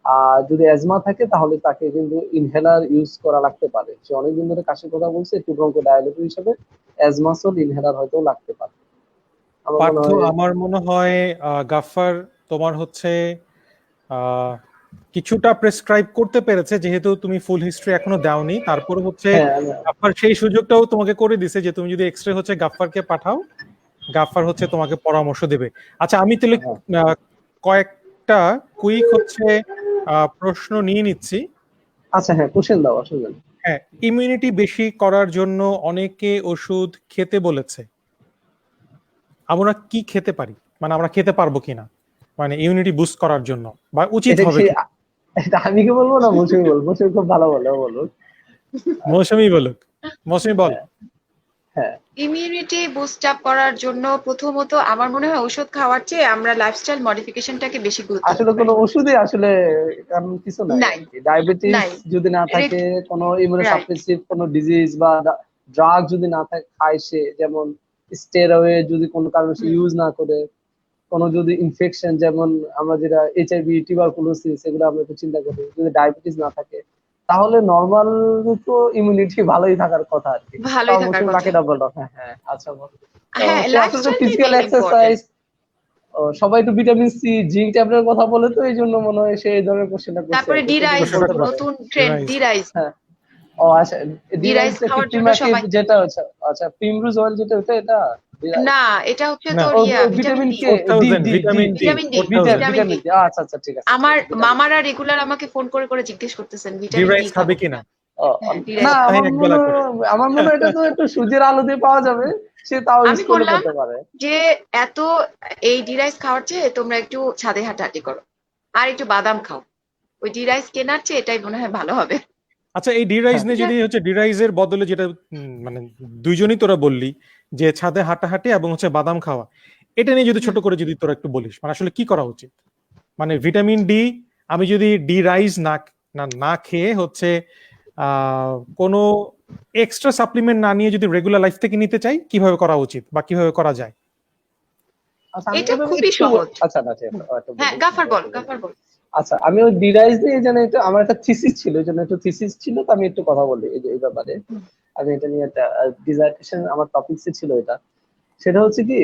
আর যদি অ্যাজমা থাকে তাহলে তাকে কিন্তু ইনহেলার ইউজ করা লাগতে পারে, সে অনেকদিন ধরে কাশির কথা বলছে, একটু ব্রঙ্কো ডায়ালিটিস হিসেবে অ্যাজমাসল ইনহেলার হয়তো লাগতে পারে। আমার মনে পার্থ, হয় আমার মনে হয় গাফফার তোমার হচ্ছে আহ, কিছুটা প্রেসক্রাইব করতে পেরেছে, যেহেতু তুমি ফুল হিস্ট্রি এখনো দাওনি। তারপর হচ্ছে হ্যাঁ গাফফার সেই সুযোগটাও তোমাকে করে দিছে যে তুমি যদি এক্সরে হচ্ছে গাফফারকে পাঠাও, গাফফার হচ্ছে তোমাকে পরামর্শ দেবে। আচ্ছা, আমি তাহলে হ্যাঁ। আহ, কয়েকটা কুইক হচ্ছে প্রশ্ন নিয়ে নিচ্ছি। আচ্ছা, হ্যাঁ, কোশ্চেন দাও, অসুবিধা নেই। হ্যাঁ, ইমিউনিটি বেশি করার জন্য অনেকে ওষুধ খেতে বলেছে। আমরা কি খেতে পারি, মানে আমরা খেতে পারবো কিনা, মানে ইমিউনিটি বুস্ট করার জন্য, বা উচিত এটা হবে কি কি? এটা আমি কি বলবো না মৌসুমি বলবো? মৌসুমি খুব ভালো বলে, ও বলুক। মৌসুমী বলুক, মৌসুমী বল। হ্যাঁ, হ্যাঁ। ইমিউনিটি বুস্ট আপ করার জন্য প্রথমত আমার মনে হয় ওষুধ খাওয়ার চেয়ে আমরা লাইফস্টাইল মডিফিকেশনটাকে বেশি গুরুত্ব আসলে দিতে কোনো পারি। ওষুধই আসলে কারণ কিছু নাই নাই, আর কি। ডায়াবেটিস নাই, যদি না থাকে, কোনো রাইট। ইমিউনোসাপ্রেসিভ কোনো ডিজিজ বা ড্রাগ যদি না থাকে খায় সে, যেমন স্টেরয়েড যদি কোনো কারণে সে ইউজ না করে, কোনো যদি ইনফেকশন যেমন আমরা যেটা এইচআইভি টিউবারকুলোসিস এগুলো আমরা একটু চিন্তা করি, যদি ডায়াবেটিস না থাকে, তাহলে নর্মাল তো ইমিউনিটি ভালোই থাকার কথা আর কি। তাও ভালোই থাকার অবশ্যই কথা। বাকিটা বলো। হ্যাঁ, হ্যাঁ, আচ্ছা বল। তো হ্যাঁ, সে আসলে লাইফস্টাইলটাই ফিজিক্যাল মেইন এক্সারসাইজ, ইম্পর্টেন্ট। সবাই একটু ভিটামিন সি জিঙ্ক ট্যাবলেটের কথা বলে, তো এই জন্য মনে হয় সে এই ধরনের কোশ্চেনটা করছে আর তারপরে কি, ডি সে কিন্তু রাইস, বলতে পারে। নতুন ট্রেন্ড Right. D rice. হ্যাঁ। ও আচ্ছা, ডি রাইস ডিরাইসটা কি খাওয়ার জন্য প্রিমাকিভ সবাই। যেটা হচ্ছে, আচ্ছা প্রিমরোজ অয়েল যেটা, ওটা এটা ডিরাইস। না, এটা হচ্ছে না, তোর ও vitamin vitamin D. K, D 4000 D D vitamin D, vitamin D, 4000। Vitamin D. Vitamin D, আচ্ছা আচ্ছা, ঠিক আছে, ঠিক আমার আছে, ভিটামিন। মামারা রেগুলার আমাকে ফোন করে করে জিজ্ঞেস করতেছেন ভিটামিন ডি ডিরাইস খাবো খাবে কিনা? কিনা। হ্যাঁ, ডি না, রাইস। সপ্তাহে আমার এক মনে বেলা করে। আমার মনে হয় এটা তো একটু সূর্যের আলো দিয়ে পাওয়া যাবে, সে তাও ইউজ আমি করলে বললাম করতে পারে। যে এত এই ডি রাইস খাওয়ার চেয়ে তোমরা একটু ছাদে হাঁটাহাঁটি করো আর একটু বাদাম খাও। ওই ডি রাইস কেনার চেয়ে এটাই মনে হয় ভালো হবে। আচ্ছা, এই ডিরাইস হ্যাঁ, নিয়ে যদি হচ্ছে ডিরাইজের বদলে যেটা মানে দুইজনই তোরা বললি যে ছাদে হাঁটাহাঁটি এবং হচ্ছে বাদাম খাওয়া, এটা নিয়ে যদি ছোট করে যদি তোরা একটু বলিস, মানে আসলে কি করা উচিত? মানে ভিটামিন ডি, আমি যদি ডি রাইস না না না খেয়ে হচ্ছে কোনো এক্সট্রা সাপ্লিমেন্ট না নিয়ে যদি রেগুলার লাইফ থেকে নিতে চাই, কিভাবে করা উচিত বা কিভাবে করা যায়? আচ্ছা আমি এটা এভাবে খুবই একটু, সহজ। আচ্ছা না ঠিক আছে, একটু হ্যাঁ, বলি, গাফার বল, একটু বলি। গাফার বল। আচ্ছা, আমি ওই ডিরাইস দিয়ে এই জন্য এটা আমার একটা থিসিস ছিল, এই জন্য একটু থিসিস ছিল, তো আমি একটু কথা বলি এই ব্যাপারে। আমি এটা নিয়ে একটা ডিজার্টেশন আমার টপিকসে ছিল এটা। সেটা হচ্ছে কি,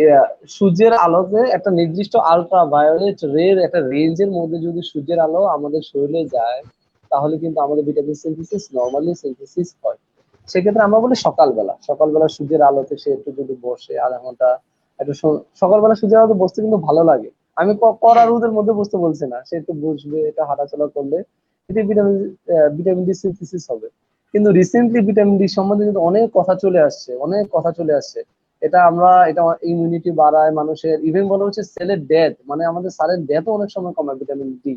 সূর্যের আলোতে একটা নির্দিষ্ট আলট্রা ভায়োলেট রের একটা রেঞ্জের মধ্যে যদি সূর্যের আলো আমাদের শরীরে যায়, তাহলে কিন্তু আমাদের ভিটামিন সিনথেসিস নর্মালি সিনথেসিস হয়। সেক্ষেত্রে আমরা বলি সকালবেলা সূর্যের আলোতে সে একটু যদি বসে আধা ঘন্টা, একটু সকালবেলা সূর্যের আলোতে বসতে কিন্তু ভালো লাগে। আমি কড়া হ্যাঁ, রোদের মধ্যে বসতে বলছি না, সে একটু বসবে, এটা হাঁটাচলা করলে এতে ভিটামিন ডি সিনথেসিস হবে। কিন্তু রিসেন্টলি ভিটামিন ডি সম্বন্ধে কিন্তু অনেক কথা চলে আসছে। এটা ইমিউনিটি বাড়ায় মানুষের, ইভেন বলা হচ্ছে সেলের ডেথ, মানে আমাদের সেলের ডেথও অনেক সময় কমায় ভিটামিন ডি,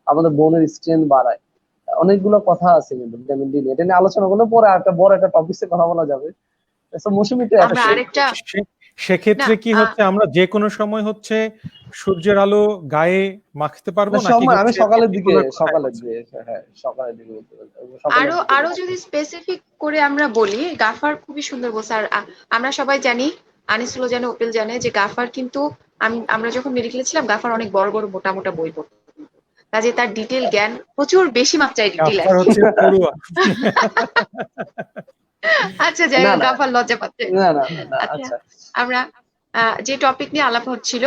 আমাদের বোনের স্ট্রেংথ বাড়ায়। অনেকগুলো কথা আছে কিন্তু ভিটামিন ডি নিয়ে, এটা নিয়ে আলোচনা করলে পরে একটা বড় একটা টপিকে কথা বলা যাবে। মৌসুমী একটু আচ্ছা, আমরা আরেকটা। না, সেক্ষেত্রে কি হচ্ছে আমরা যে কোনো সময় হচ্ছে সূর্যের আলো গায়ে মাখতে পারবো, না, নাকি সময় আমি হচ্ছে সকালের দিকে, particular কোথায় হচ্ছে? হ্যাঁ সকালের দিকে বলতে পারি, সকালের আরো দিকে আরো মাখবো। যদি স্পেসিফিক করে আমরা বলি, গাফার খুবই সুন্দর বলছে। আর আমরা সবাই জানি, আনিসুল জানে, ওপেল জানে যে গাফার কিন্তু, আমরা যখন মেডিকেলে ছিলাম গাফার অনেক বড় বড় মোটা মোটা বই পড়তো। কাজে তার ডিটেল জ্ঞান প্রচুর বেশি মাত্রায় ডিটেল আর আপনার কি। হচ্ছে পড়ুয়া। আচ্ছা, যাই না হোক, না গাফার লজ্জা পাচ্ছে। না না না না, আচ্ছা, আচ্ছা। আমরা যে টপিক নিয়ে আলাপ হচ্ছিল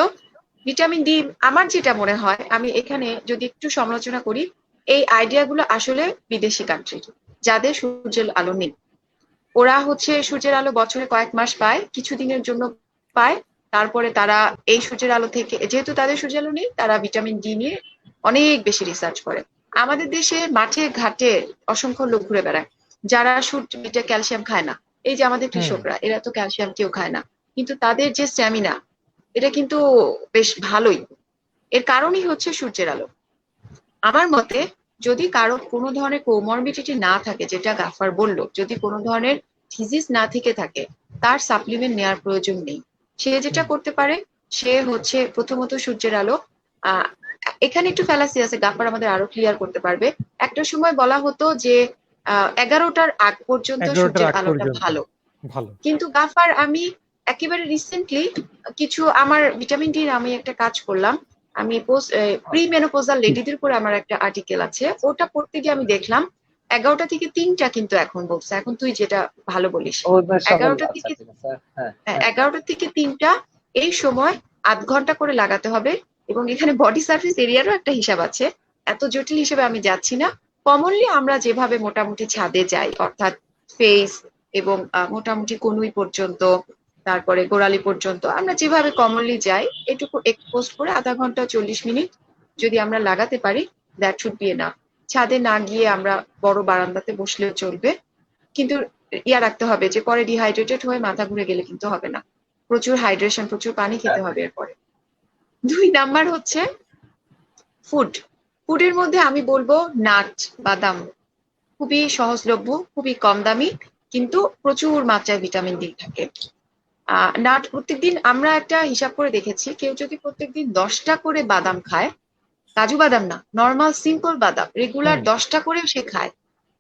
ভিটামিন ডি, আমার যেটা মনে হয়, আমি এখানে যদি একটু সমালোচনা করি, এই আইডিয়া গুলো আসলে বিদেশি কান্ট্রির, যাদের সূর্যের আলো নেই। ওরা হচ্ছে সূর্যের আলো বছরে কয়েক মাস পায়, কিছুদিনের জন্য পায়। তারপরে তারা এই সূর্যের আলো থেকে, যেহেতু তাদের সূর্যের আলো নেই, তারা ভিটামিন ডি নিয়ে অনেক বেশি রিসার্চ করে। আমাদের দেশে মাঠে ঘাটে অসংখ্য লোক ঘুরে বেড়ায় যারা সূর্য ক্যালসিয়াম খায় না। এই যে আমাদের কৃষকরা, এরা তো ক্যালসিয়াম কেউ খায় না, কিন্তু তাদের যে স্ট্যামিনা এটা কিন্তু বেশ ভালোই। এর কারণই হচ্ছে সূর্যের আলো। আমার মতে যদি কারো কোনো ধরনের কোমরবিডিটি না থাকে, যেটা গাফার বলল, যদি কোনো ধরনের ডিজিজ না থেকে থাকে, তার সাপ্লিমেন্ট নেওয়ার প্রয়োজন নেই। সে যেটা করতে পারে সে হচ্ছে প্রথমত সূর্যের আলো। আহ এখানে একটু ফ্যালাসি আছে, গাফার আমাদের আরো ক্লিয়ার করতে পারবে। একটা সময় বলা হতো যে 11টার আগ পর্যন্ত 11টার সূর্যের আগ আলোটা পর্যন্ত ভালো, ভালো। কিন্তু গাফার আমি একেবারে রিসেন্টলি কিছু আমার ভিটামিন ডি আমি একটা কাজ করলাম। আমি প্রি মেনোপজাল লেডিদের উপর আমার একটা আর্টিকেল আছে, ওটা পড়তে গিয়ে আমি দেখলাম 11টা থেকে 3টা কিন্তু এখন বলছে, এখন তুই যেটা ভালো বলিস, সকাল 11টা আচ্ছা থেকে ঠিক আছে হ্যাঁ 11টা থেকে 3টা এই সময় আধ ঘন্টা করে লাগাতে হবে। এবং এখানে বডি সার্ফেস এরিয়ারও একটা হিসাব আছে, এত জটিল হিসেবে আমি যাচ্ছি না। কমনলি আমরা যেভাবে মোটামুটি ছাদে যাই, অর্থাৎ ফেস এবং মোটামুটি কনুই পর্যন্ত, তারপরে গোড়ালি পর্যন্ত আমরা যেভাবে কমনলি যাই, এটুকু এক্সপোজ করে আধা ঘন্টা 40 মিনিট যদি আমরা লাগাতে পারি, দ্যাট শুড বি এনাফ। ছাদে না গিয়ে আমরা বড় বারান্দাতে বসলেও চলবে, কিন্তু ইয়া রাখতে হবে যে পরে ডিহাইড্রেটেড হয়ে মাথা ঘুরে গেলে কিন্তু হবে না। প্রচুর হাইড্রেশন, প্রচুর পানি খেতে হবে এরপরে। 2 নাম্বার হচ্ছে ফুড। ফুডের মধ্যে আমি বলবো নাট, বাদাম খুবই সহজলভ্য, খুবই কম দামি, কিন্তু প্রচুর মাত্রায় ভিটামিন ডি থাকে। নাট প্রত্যেকদিন আমরা একটা হিসাব করে দেখেছি, কেউ যদি প্রত্যেকদিন 10টা করে বাদাম খায়, কাজু বাদাম না, নর্মাল সিম্পল বাদাম রেগুলার 10টা করেও সে খায়,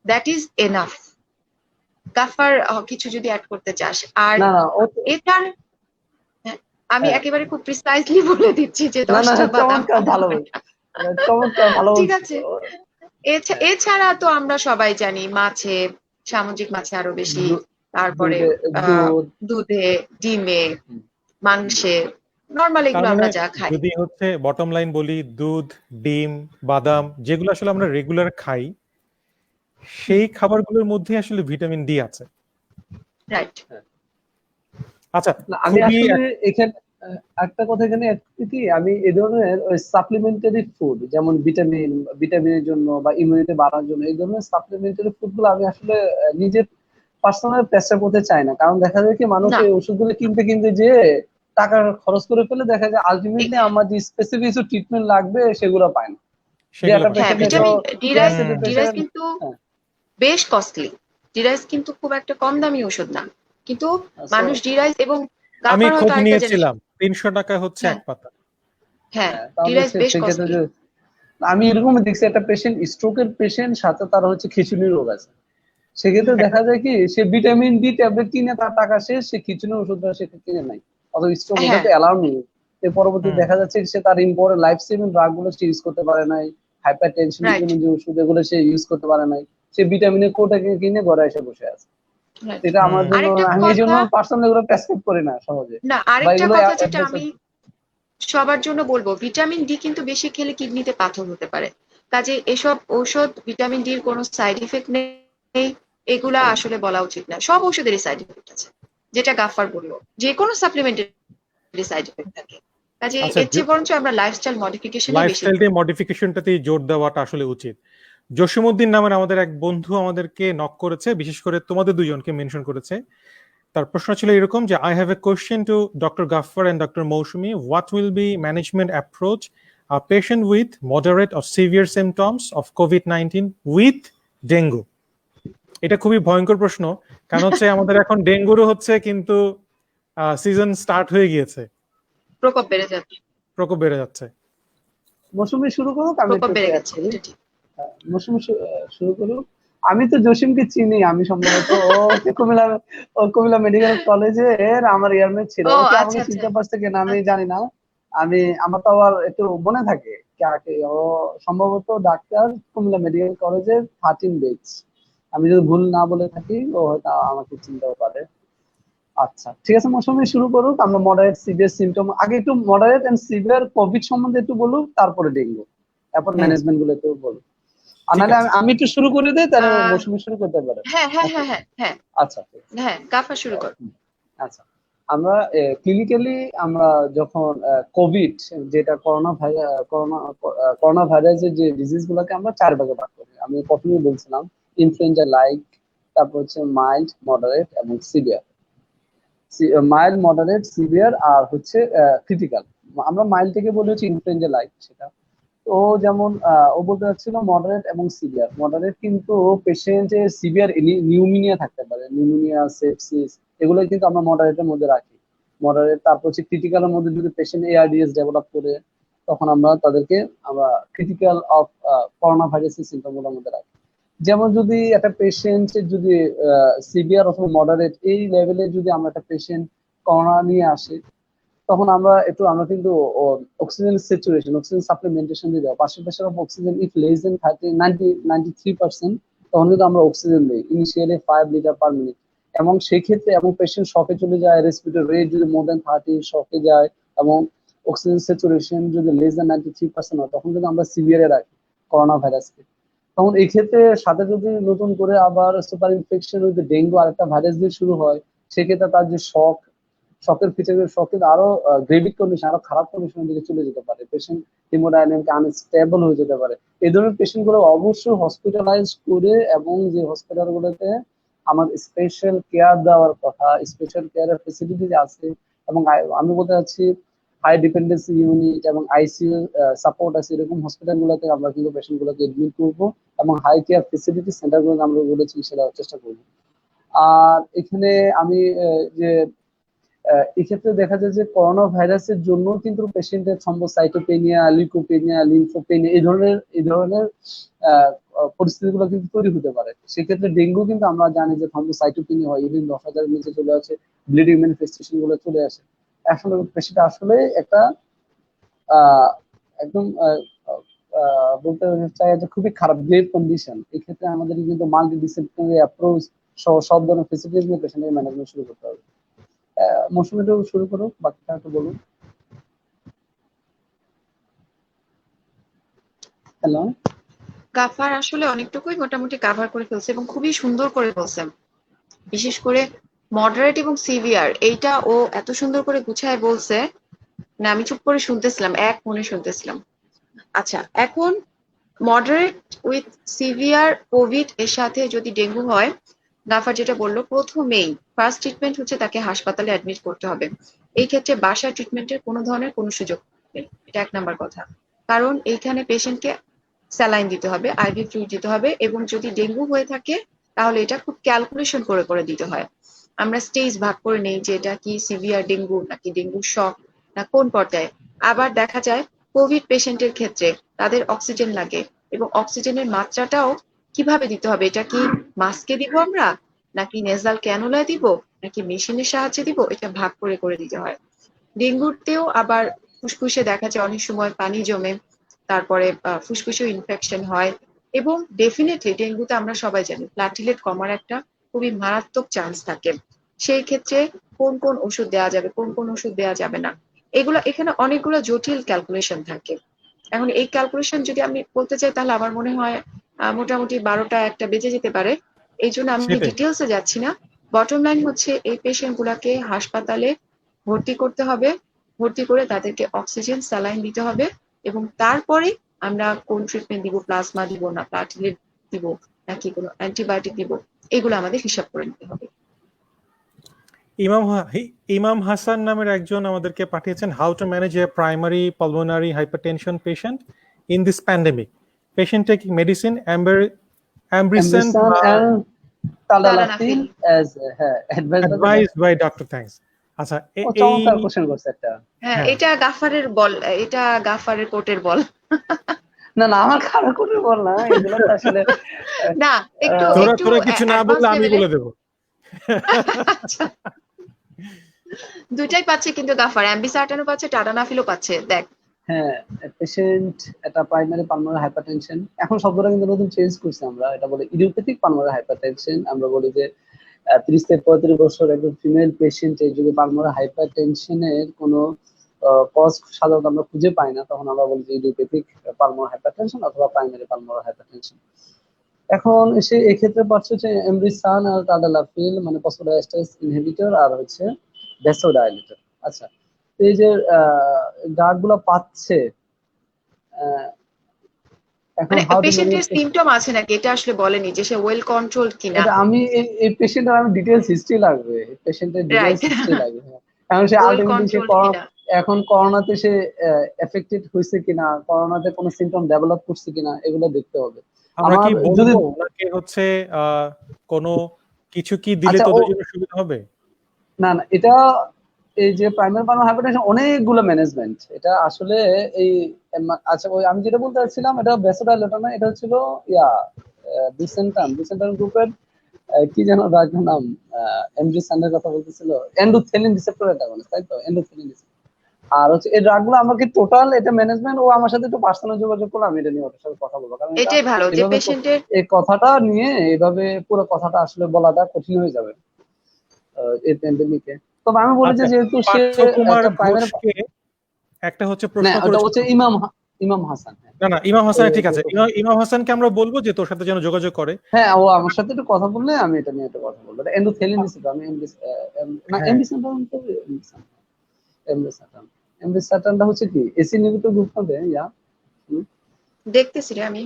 দ্যাট ইজ এনাফ। গাফার কিছু যদি অ্যাড করতে চাস। আর না না ও এটার আমি হ্যাঁ একেবারে খুব প্রিসাইজলি বলে দিচ্ছি যে না না 10টা বাদাম চমৎকার ভালো চমৎকার ভালো ঠিক বলছো আছে। এছাড়া তো আমরা সবাই জানি মাছে, সামুদ্রিক মাছে আরো বেশি, তারপরে দুধ দুধে, ডিমে, মাংসে, নর্মাল তার এগুলো মানে আমরা যা খাই। যদি হচ্ছে বটম লাইন বলি, দুধ, ডিম, বাদাম যেগুলো আসলে আমরা রেগুলার খাই, সেই খাবারগুলোর মধ্যে আসলে ভিটামিন ডি আছে। রাইট। আচ্ছা, না আমি খুবই আসলে এখানে একটা কথা এখানে add করি কি, আমি এই ধরনের ওই সাপ্লিমেন্টারি ফুড যেমন ভিটামিনের জন্য বা ইমিউনিটি বাড়ানোর জন্য এই ধরনের সাপ্লিমেন্টারি ফুড গুলো আমি আসলে নিজে পার্সোনাল প্রেসার করতে চাই না, কারণ দেখা যায় কি মানুষ না এই ওষুধগুলো কিনতে যে টাকা খরচ করে ফেলে, দেখা যায় আলটিমেটলি আমার যে স্পেসিফিক কিছু ট্রিটমেন্ট লাগবে সেগুলো পায় না। যে সেগুলো একটা হ্যাঁ, পেশেন্ট ভিটামিন ডিরাইস ডিরাইস পেশেন্ট কিন্তু বেশ কস্টলি। ডিরাইস কিন্তু খুব একটা কম দামি ওষুধ না, কিন্তু মানুষ ডিরাইস এবং আমি গাফার খোঁজ হয়তো আরেকটা জিনিস। নিয়েছিলাম, 300 টাকা হচ্ছে হ্যাঁ এক পাতা। হ্যাঁ, তাহলে ডিরাইস বেশ সেক্ষেত্রে কস্টলি। আমি এরকম দেখছি একটা পেশেন্ট স্ট্রোকের পেশেন্ট, সাথে তার হচ্ছে খিঁচুনি রোগ আছে, সেক্ষেত্রে দেখা যায় কি সে ভিটামিন ডি ট্যাবলেট কিনে তার টাকা শেষ, সে খিঁচুনির ওষুধটা সে কিনে নাই, অথবা স্ট্রোক ওটা হ্যাঁ তো অ্যালাউ নেই। এর পরবর্তী দেখা যাচ্ছে সে তার ইম্পর্টেন্ট লাইফ সেভিং ড্রাগ গুলো সে ইউজ করতে পারে নাই, হাইপার টেনশনের রাইট জন্য যে ওষুধ এগুলো সে ইউজ করতে পারে নাই, সে ভিটামিনের কোটা কিনে ঘরে এসে বসে আছে। রাইট। এটা আমার জন্য, আরেকটা আমি এই জন্য কথা, পার্সোনালি এগুলো প্রেসক্রাইব করি না সহজে, না বা আরেকটা এগুলো কথা যেটা আমি সবার জন্য বলবো, ভিটামিন ডি কিন্তু বেশি খেলে কিডনিতে পাথর হতে পারে। কাজে এসব ঔষধ ভিটামিন ডির কোনো সাইড ইফেক্ট নেই, এগুলা আসলে বলা উচিত না। সব ওষুধেরই সাইড ইফেক্ট আছে, যেটা গাফার বললো, যে কোনো সাপ্লিমেন্টের সাইড ইফেক্ট থাকে। কাজে এর চেয়ে বরঞ্চ আমরা লাইফস্টাইল মডিফিকেশনে বেশি লাইফস্টাইলটি মডিফিকেশনটাতেই জোর দেওয়াটা আসলে উচিত। জসিমউদ্দিন নামের আমাদের এক বন্ধু আমাদেরকে নক করেছে, বিশেষ করে তোমাদের দুজনকে মেনশন করেছে। তার প্রশ্ন ছিল এরকম যে, I have a question to doctor Gaffar and doctor Mousumi, what will be management approach a patient with moderate or severe symptoms of COVID-19 with dengue? এটা খুবই ভয়ঙ্কর প্রশ্ন, কারণ হচ্ছে আমাদের এখন ডেঙ্গুরও হচ্ছে কিন্তু সিজন স্টার্ট হয়ে গিয়েছে, প্রকোপ বেড়ে যাচ্ছে। প্রকোপ বেড়ে যাচ্ছে। মৌসুমী শুরু করুক, আমি প্রকোপ একটু বেড়ে add গেছে, করি। এটা ঠিক। মৌসুমী শুরু করুক। আমি তো জসিমকে চিনি, আমি সম্ভবত কুমিল্লা মেডিকেল কলেজে আমার ইয়ারমেট ছিল, ও ওকে আচ্ছা আমাকে আচ্ছা চিনতে পারছে কিনা আমি জানি না। আমার তো আবার একটু মনে থাকে কাকে, ও সম্ভবত ডাক্তার, কুমিল্লা মেডিকেল কলেজের 13 ব্যাচ, আমি যদি ভুল না বলে থাকি ও হয়তো আমাকে চিনতেও পারে। আচ্ছা ঠিক আছে, মৌসুমী শুরু করুক। আমরা মডারেট সিভিয়ার সিমটম, আগে একটু মডারেট এন্ড সিভিয়ার কোভিড সম্বন্ধে একটু বলুক, তারপরে ডেঙ্গু, তারপর ম্যানেজমেন্ট গুলো একটু বলুক। আর নাহলে আমি একটু শুরু করে দিই, তাহলে মৌসুমী শুরু করতে পারে। হ্যাঁ হ্যাঁ হ্যাঁ হ্যাঁ হ্যাঁ আচ্ছা হ্যাঁ, গাফা শুরু কর। আচ্ছা আমরা ক্লিনিক্যালি আমরা যখন কোভিড, যেটা করোনা ভাইরাসের যে ডিজিজ গুলোকে আমরা 4 ভাগে ভাগ করি। আমি প্রথমেই বলছিলাম ইনফ্লুয়েঞ্জা লাইক, তারপর হচ্ছে মাইল্ড, মডারেট এবং সিভিয়ার। মাইল্ড, মডারেট, সিভিয়ার আর হচ্ছে ক্রিটিক্যাল। আমরা মাইল্ড থেকে বলি হচ্ছে ইনফ্লুয়েঞ্জা লাইক সেটা। ও যেমন ও বলতে চাচ্ছিল মডারেট এবং সিভিয়ার। মডারেট কিন্তু পেশেন্টের সিভিয়ার নিউমোনিয়া থাকতে পারে, নিউমোনিয়া, সেপসিস, এগুলো কিন্তু আমরা মডারেটের মধ্যে রাখি। মডারেট, তারপর হচ্ছে ক্রিটিক্যালের মধ্যে যদি পেশেন্ট এআরডিএস ডেভেলপ করে, তখন আমরা তাদেরকে আমরা ক্রিটিক্যাল অফ করোনা ভাইরাসের সিম্পটমগুলোর মধ্যে রাখি। যেমন যদি একটা পেশেন্ট যদি সিভিয়ার অথবা মডারেট এই লেভেলে যদি আমরা একটা পেশেন্ট করোনা নিয়ে আসি, তখন আমরা কিন্তু অক্সিজেন স্যাচুরেশন, অক্সিজেন সাপ্লিমেন্টেশন দিয়ে দেওয়া, percentage of oxygen if less than 93%, তখন কিন্তু আমরা অক্সিজেন দিই ইনিশিয়ালি 5 লিটার পার মিনিট। এবং সেই ক্ষেত্রে এবং পেশেন্ট শকে চলে যায়, রেসপিরেটরি রেট যদি মোর দেন 30 শকে যায়, এবং অক্সিজেন স্যাচুরেশন যদি লেস দেন 93% হয়, তখন কিন্তু আমরা সিভিয়ারে রাখি করোনা ভাইরাসকে। তখন এই ক্ষেত্রে সাথে যদি নতুন করে আবার সুপার ইনফেকশন উইথ ডেঙ্গু আরেকটা ভাইরাস দিয়ে শুরু হয়, সেক্ষেত্রে তার যে শকের ফিচার, শকের আরো গ্রেভিক কন্ডিশন, আরো খারাপ কন্ডিশনের দিকে চলে যেতে পারে, পেশেন্ট হিমোডাইনামিক আনস্টেবল হয়ে যেতে পারে। এই ধরনের পেশেন্ট গুলো অবশ্যই হসপিটালাইজ করে, এবং যে হসপিটাল গুলোতে আমার স্পেশাল কেয়ার দেওয়ার কথা, স্পেশাল কেয়ারের ফেসিলিটি আছে, এবং আমি বলতে চাচ্ছি হাই ডিপেন্ডেন্সি ইউনিট এবং আইসিইউ সাপোর্ট আছে, এরকম হসপিটাল গুলোতে আমরা কিন্তু পেশেন্ট গুলোকে এডমিট করবো, এবং হাই কেয়ার ফেসিলিটি সেন্টার গুলোকে আমরা বলেছি সেটা চেষ্টা করবো। আর এখানে আমি যে এক্ষেত্রে দেখা যায় যে করোনা ভাইরাসের জন্য কিন্তু পেশেন্টের থ্রম্বোসাইটোপেনিয়া, লিউকোপেনিয়া, লিম্ফোপেনিয়া এই ধরনের পরিস্থিতিগুলো কিন্তু তৈরি হতে পারে। সেক্ষেত্রে ডেঙ্গু কিন্তু আমরা জানি যে থ্রম্বোসাইটোপেনিয়া হয়, ইউরিন 10,000 নিচে চলে আসে, ব্লিডিং ম্যানিফেস্টেশন গুলো চলে আসে। আসলে পেশেন্ট আসলে একটা আহ একদম বলতে চাই যে খুবই খারাপ গ্রেভ কন্ডিশন। এক্ষেত্রে আমাদের কিন্তু মাল্টি ডিসিপ্লিনারি অ্যাপ্রোচ সহ সব ধরনের ফেসিলিটিস নিয়ে পেশেন্টের ম্যানেজমেন্ট শুরু করতে হবে। মৌসুমীটাও শুরু করো, বাকিটা একটু বলুন। হ্যালো। গাফার আসলে অনেকটুকুই মোটামুটি কাভার করে ফেলছে এবং খুবই সুন্দর করে বলছে। বিশেষ করে মডারেট এবং সিভিয়ার, এইটা ও এত সুন্দর করে গুছায় বলছে না, আমি চুপ করে শুনতেছিলাম, এক মনে শুনতেছিলাম। আচ্ছা, এখন মডারেট উইথ সিভিয়ার কোভিড এর সাথে যদি ডেঙ্গু হয়, গাফার যেটা বললো, প্রথমেই ফার্স্ট ট্রিটমেন্ট হচ্ছে তাকে হাসপাতালে অ্যাডমিট করতে হবে। এই ক্ষেত্রে বাসার ট্রিটমেন্টের কোনো ধরনের কোনো সুযোগ নেই, এটা 1 নাম্বার কথা। কারণ এইখানে পেশেন্টকে স্যালাইন দিতে হবে, আইভি ফ্লুইড দিতে হবে, এবং যদি ডেঙ্গু হয়ে থাকে তাহলে এটা খুব ক্যালকুলেশন করে করে দিতে হয়। আমরা স্টেজ ভাগ করে নেই যে এটা কি সিভিয়ার ডেঙ্গু নাকি ডেঙ্গু শক না কোন পর্যায়ে। আবার দেখা যায় কোভিড পেশেন্টের ক্ষেত্রে তাদের অক্সিজেন লাগে, এবং অক্সিজেনের মাত্রাটাও কিভাবে দিতে হবে, এটা কি মাস্কে দিব আমরা, নাকি নেজাল ক্যানুলায় দিব, নাকি মেশিনের সাহায্যে দিব, এটা ভাগ করে করে দিতে হয়। ডেঙ্গুতেও আবার ফুসফুসে দেখা যায় অনেক সময় পানি জমে, তারপরে ফুসফুসেও ইনফেকশন হয়, এবং ডেফিনেটলি ডেঙ্গুতে আমরা সবাই জানি প্লাটিলেট কমার একটা খুবই মারাত্মক চান্স থাকে। সেই ক্ষেত্রে কোন কোন ওষুধ দেওয়া যাবে, কোন কোন ওষুধ দেওয়া যাবে না, এগুলো এখানে অনেকগুলো জটিল ক্যালকুলেশন থাকে। এখন এই ক্যালকুলেশন যদি আমি বলতে চাই তাহলে আমার মনে হয় মোটামুটি 12টা 1টা বেজে যেতে পারে। এই জন্য আমি সেটাই। ডিটেলসে যাচ্ছি না। বটম লাইন হচ্ছে এই পেশেন্ট গুলাকে হাসপাতালে ভর্তি করতে হবে, ভর্তি করে তাদেরকে অক্সিজেন স্যালাইন দিতে হবে, এবং তারপরে আমরা কোন ট্রিটমেন্ট দিব, প্লাজমা দিব না প্লাটিলেট দিব নাকি কোনো অ্যান্টিবায়োটিক দিব, এগুলো আমাদের হিসাব করে নিতে হবে। ইমাম হাসান নামের একজন আমাদেরকে পাঠিয়েছেন, how to manage a primary pulmonary hypertension patient in this pandemic, patient taking medicine ambrisentan tadalafil as advised by Dr. Thanks. আচ্ছা, চমৎকার কোশ্চেন করছে একটা। হ্যাঁ, এটা গাফারের বল, এটা গাফারের কোটের বল। না না, আমার খারাপ করে বল না, এগুলো তো আসলে না, একটু তোরা কিছু না বললে আমি বলে দেবো। আচ্ছা, দুইটাই পাচ্ছে কিন্তু গাফার, অ্যাম্বিসার্টানও পাচ্ছে, টাডানাফিলও পাচ্ছে। দেখ, হ্যাঁ, পেশেন্ট এটা প্রাইমারি পালমোনারি হাইপারটেনশন, এখন শব্দটা কিন্তু নতুন চেঞ্জ করছি আমরা, এটা বলে ইডিওপ্যাথিক পালমোনারি হাইপারটেনশন। আমরা বলি যে 30 থেকে 35 বছর একজন ফিমেল পেশেন্টের যদি পালমোনারি হাইপারটেনশনের কোনো কজ সাধারণত আমরা খুঁজে পাই না, তখন আমরা বলি যে ইডিওপ্যাথিক পালমোনারি হাইপারটেনশন অথবা প্রাইমারি পালমোনারি হাইপারটেনশন। এখন এই ক্ষেত্রে পাচ্ছে হচ্ছে এমব্রিসান আর টাডালাফিল, মানে ফসফোডাইএস্টারেজ ইনহিবিটর, আর হচ্ছে ভ্যাসোডাইলেটর। আচ্ছা, তো এই যে ড্রাগগুলো পাচ্ছে, আহ, এখন মানে হাউ টু পেশেন্টের ম্যানেজ। সিমটম আছে নাকি এটা আসলে বলেনি যে সে ওয়েল কন্ট্রোলড কিনা। এটা আমি এই পেশেন্টের আমি ডিটেলস হিস্ট্রি লাগবে, পেশেন্টের ডিটেলস রাইট। হিস্ট্রি লাগবে। হ্যাঁ, এখন সে ওয়েল আলটিমেটলি সে কন্ট্রোলড কিনা। এখন করোনাতে সে এফেক্টেড হয়েছে কিনা, করোনাতে কোনো সিমটম ডেভেলপ করছে কিনা, এগুলো দেখতে হবে। আমরা আমার কি যদি বলবো ওনাকে হচ্ছে কোনো কিছু কি দিলে আচ্ছা তোদের জন্য সুবিধা হবে? না না, এটা এই যে প্রাইমারি পালমোনারি হাইপারটেনশন অনেকগুলো ম্যানেজমেন্ট, এটা আসলে এই আচ্ছা ওই আমি যেটা বলতে চাচ্ছিলাম, এটা ভ্যাসোডাইলেটর না, এটা হচ্ছিল ইয়া বিসেন্টাম গ্রুপের কি যেন ড্রাগের নাম, এমজি সানের কথা বলতেছিল, এন্ডোথেলিন রিসেপ্টর অ্যাটাগনিস্ট, তাই তো, এন্ডোথেলিন রিসেপ্টর। আর হচ্ছে এই ড্রাগগুলো আমাকে টোটাল এটা ম্যানেজমেন্ট, ও আমার সাথে একটু পার্সোনাল যোগাযোগ করলে আমি এটা নিয়ে ওর সাথে কথা বলবো, কারণ এটা এটাই ভালো যে এভাবে পেশেন্টের এই কথাটা নিয়ে এইভাবে পুরো কথাটা আসলে বলাটা কঠিন হয়ে যাবে এই প্যান্ডেমিকে। তবে আমি বলি যে আচ্ছা, যেহেতু সে পার্থ কুমার একটা প্রাইমারি, ঘোষকে একটা হচ্ছে না প্রশ্ন ওটা করেছিল। হচ্ছে ইমাম হাসান। হ্যাঁ, না না, ইমাম হাসান ঠিক আছে, যে ইমাম হাসানকে আমরা বলবো যে তোর সাথে যেন যোগাযোগ করে। হ্যাঁ, ও আমার সাথে একটু কথা বললে আমি এটা নিয়ে একটু কথা বলবো। এটা এন্ডোথেলিন রিসেপ্টর, আমি না হ্যাঁ, এমবি সেন্টার তো এমবি সেন্টার, এমবি সেন্টারটা হচ্ছে কি এসি নিউক্লিক গ্রুপ হবে ইয়া। হুম, দেখতেছি রে আমি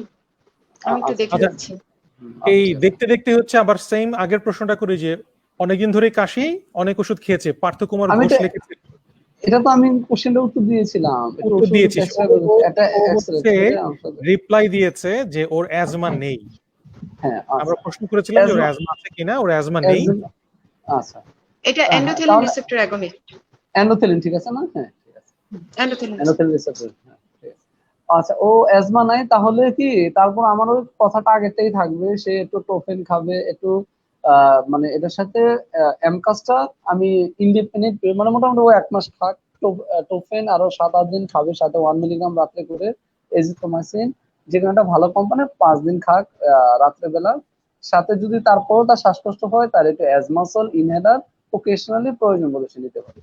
আমি একটু আচ্ছা দেখে ঠিক আচ্ছা, আছে। দিচ্ছি। এই ঠিক আছে। দেখতে দেখতে হচ্ছে আবার সেম আগের প্রশ্নটা করি যে অনেকদিন ধরে কাশি, অনেক ওষুধ খেয়েছে, পার্থ কুমার আমি ঘোষ এটা লিখেছে। এটা তো আমি কোশ্চেনটা উত্তর দিয়েছিলাম, একটু উত্তর ওষুধ দিয়েছিস, চেষ্টা করেছি, একটা ও এক্সরে হচ্ছে করে আমার সাথে। রিপ্লাই দিয়েছে যে ওর অ্যাজমা নেই। হ্যাঁ আমরা আচ্ছা, প্রশ্ন করেছিলাম যে ওর অ্যাজমা আছে কিনা, ওর অ্যাজমা নেই। আচ্ছা এটা এন্ডোথেলিন তাহলে রিসেপ্টর অ্যাগনিস্ট। এন্ডোথেলিন ঠিক আছে না? হ্যাঁ ঠিক আছে, এন্ডোথেলিন এন্ডোথেলিন রিসেপ্টর। হ্যাঁ ঠিক আছে। আচ্ছা, ও অ্যাজমা নাই তাহলে কি, তারপর আমার ওই কথাটা আগেরটাই থাকবে, সে একটু টোফেন খাবে, একটু মানে এটার সাথে এমকাসটা আমি ইন্ডিপেন্ডেন্ট, মানে মোটামুটি ও 1 মাস খাক, টোফেন আরো 7-8 দিন খাবে, সাথে 1 মিলিগ্রাম রাত্রে করে এজিথ্রোমাইসিন, যে কোনো একটা ভালো কোম্পানির 5 দিন খাক রাত্রে বেলা। সাথে যদি তারপরও তার শ্বাসকষ্ট হয়, তার একটু অ্যাজমাসল ইনহেলার ওকেশনালি প্রয়োজন বলে সে নিতে পারে।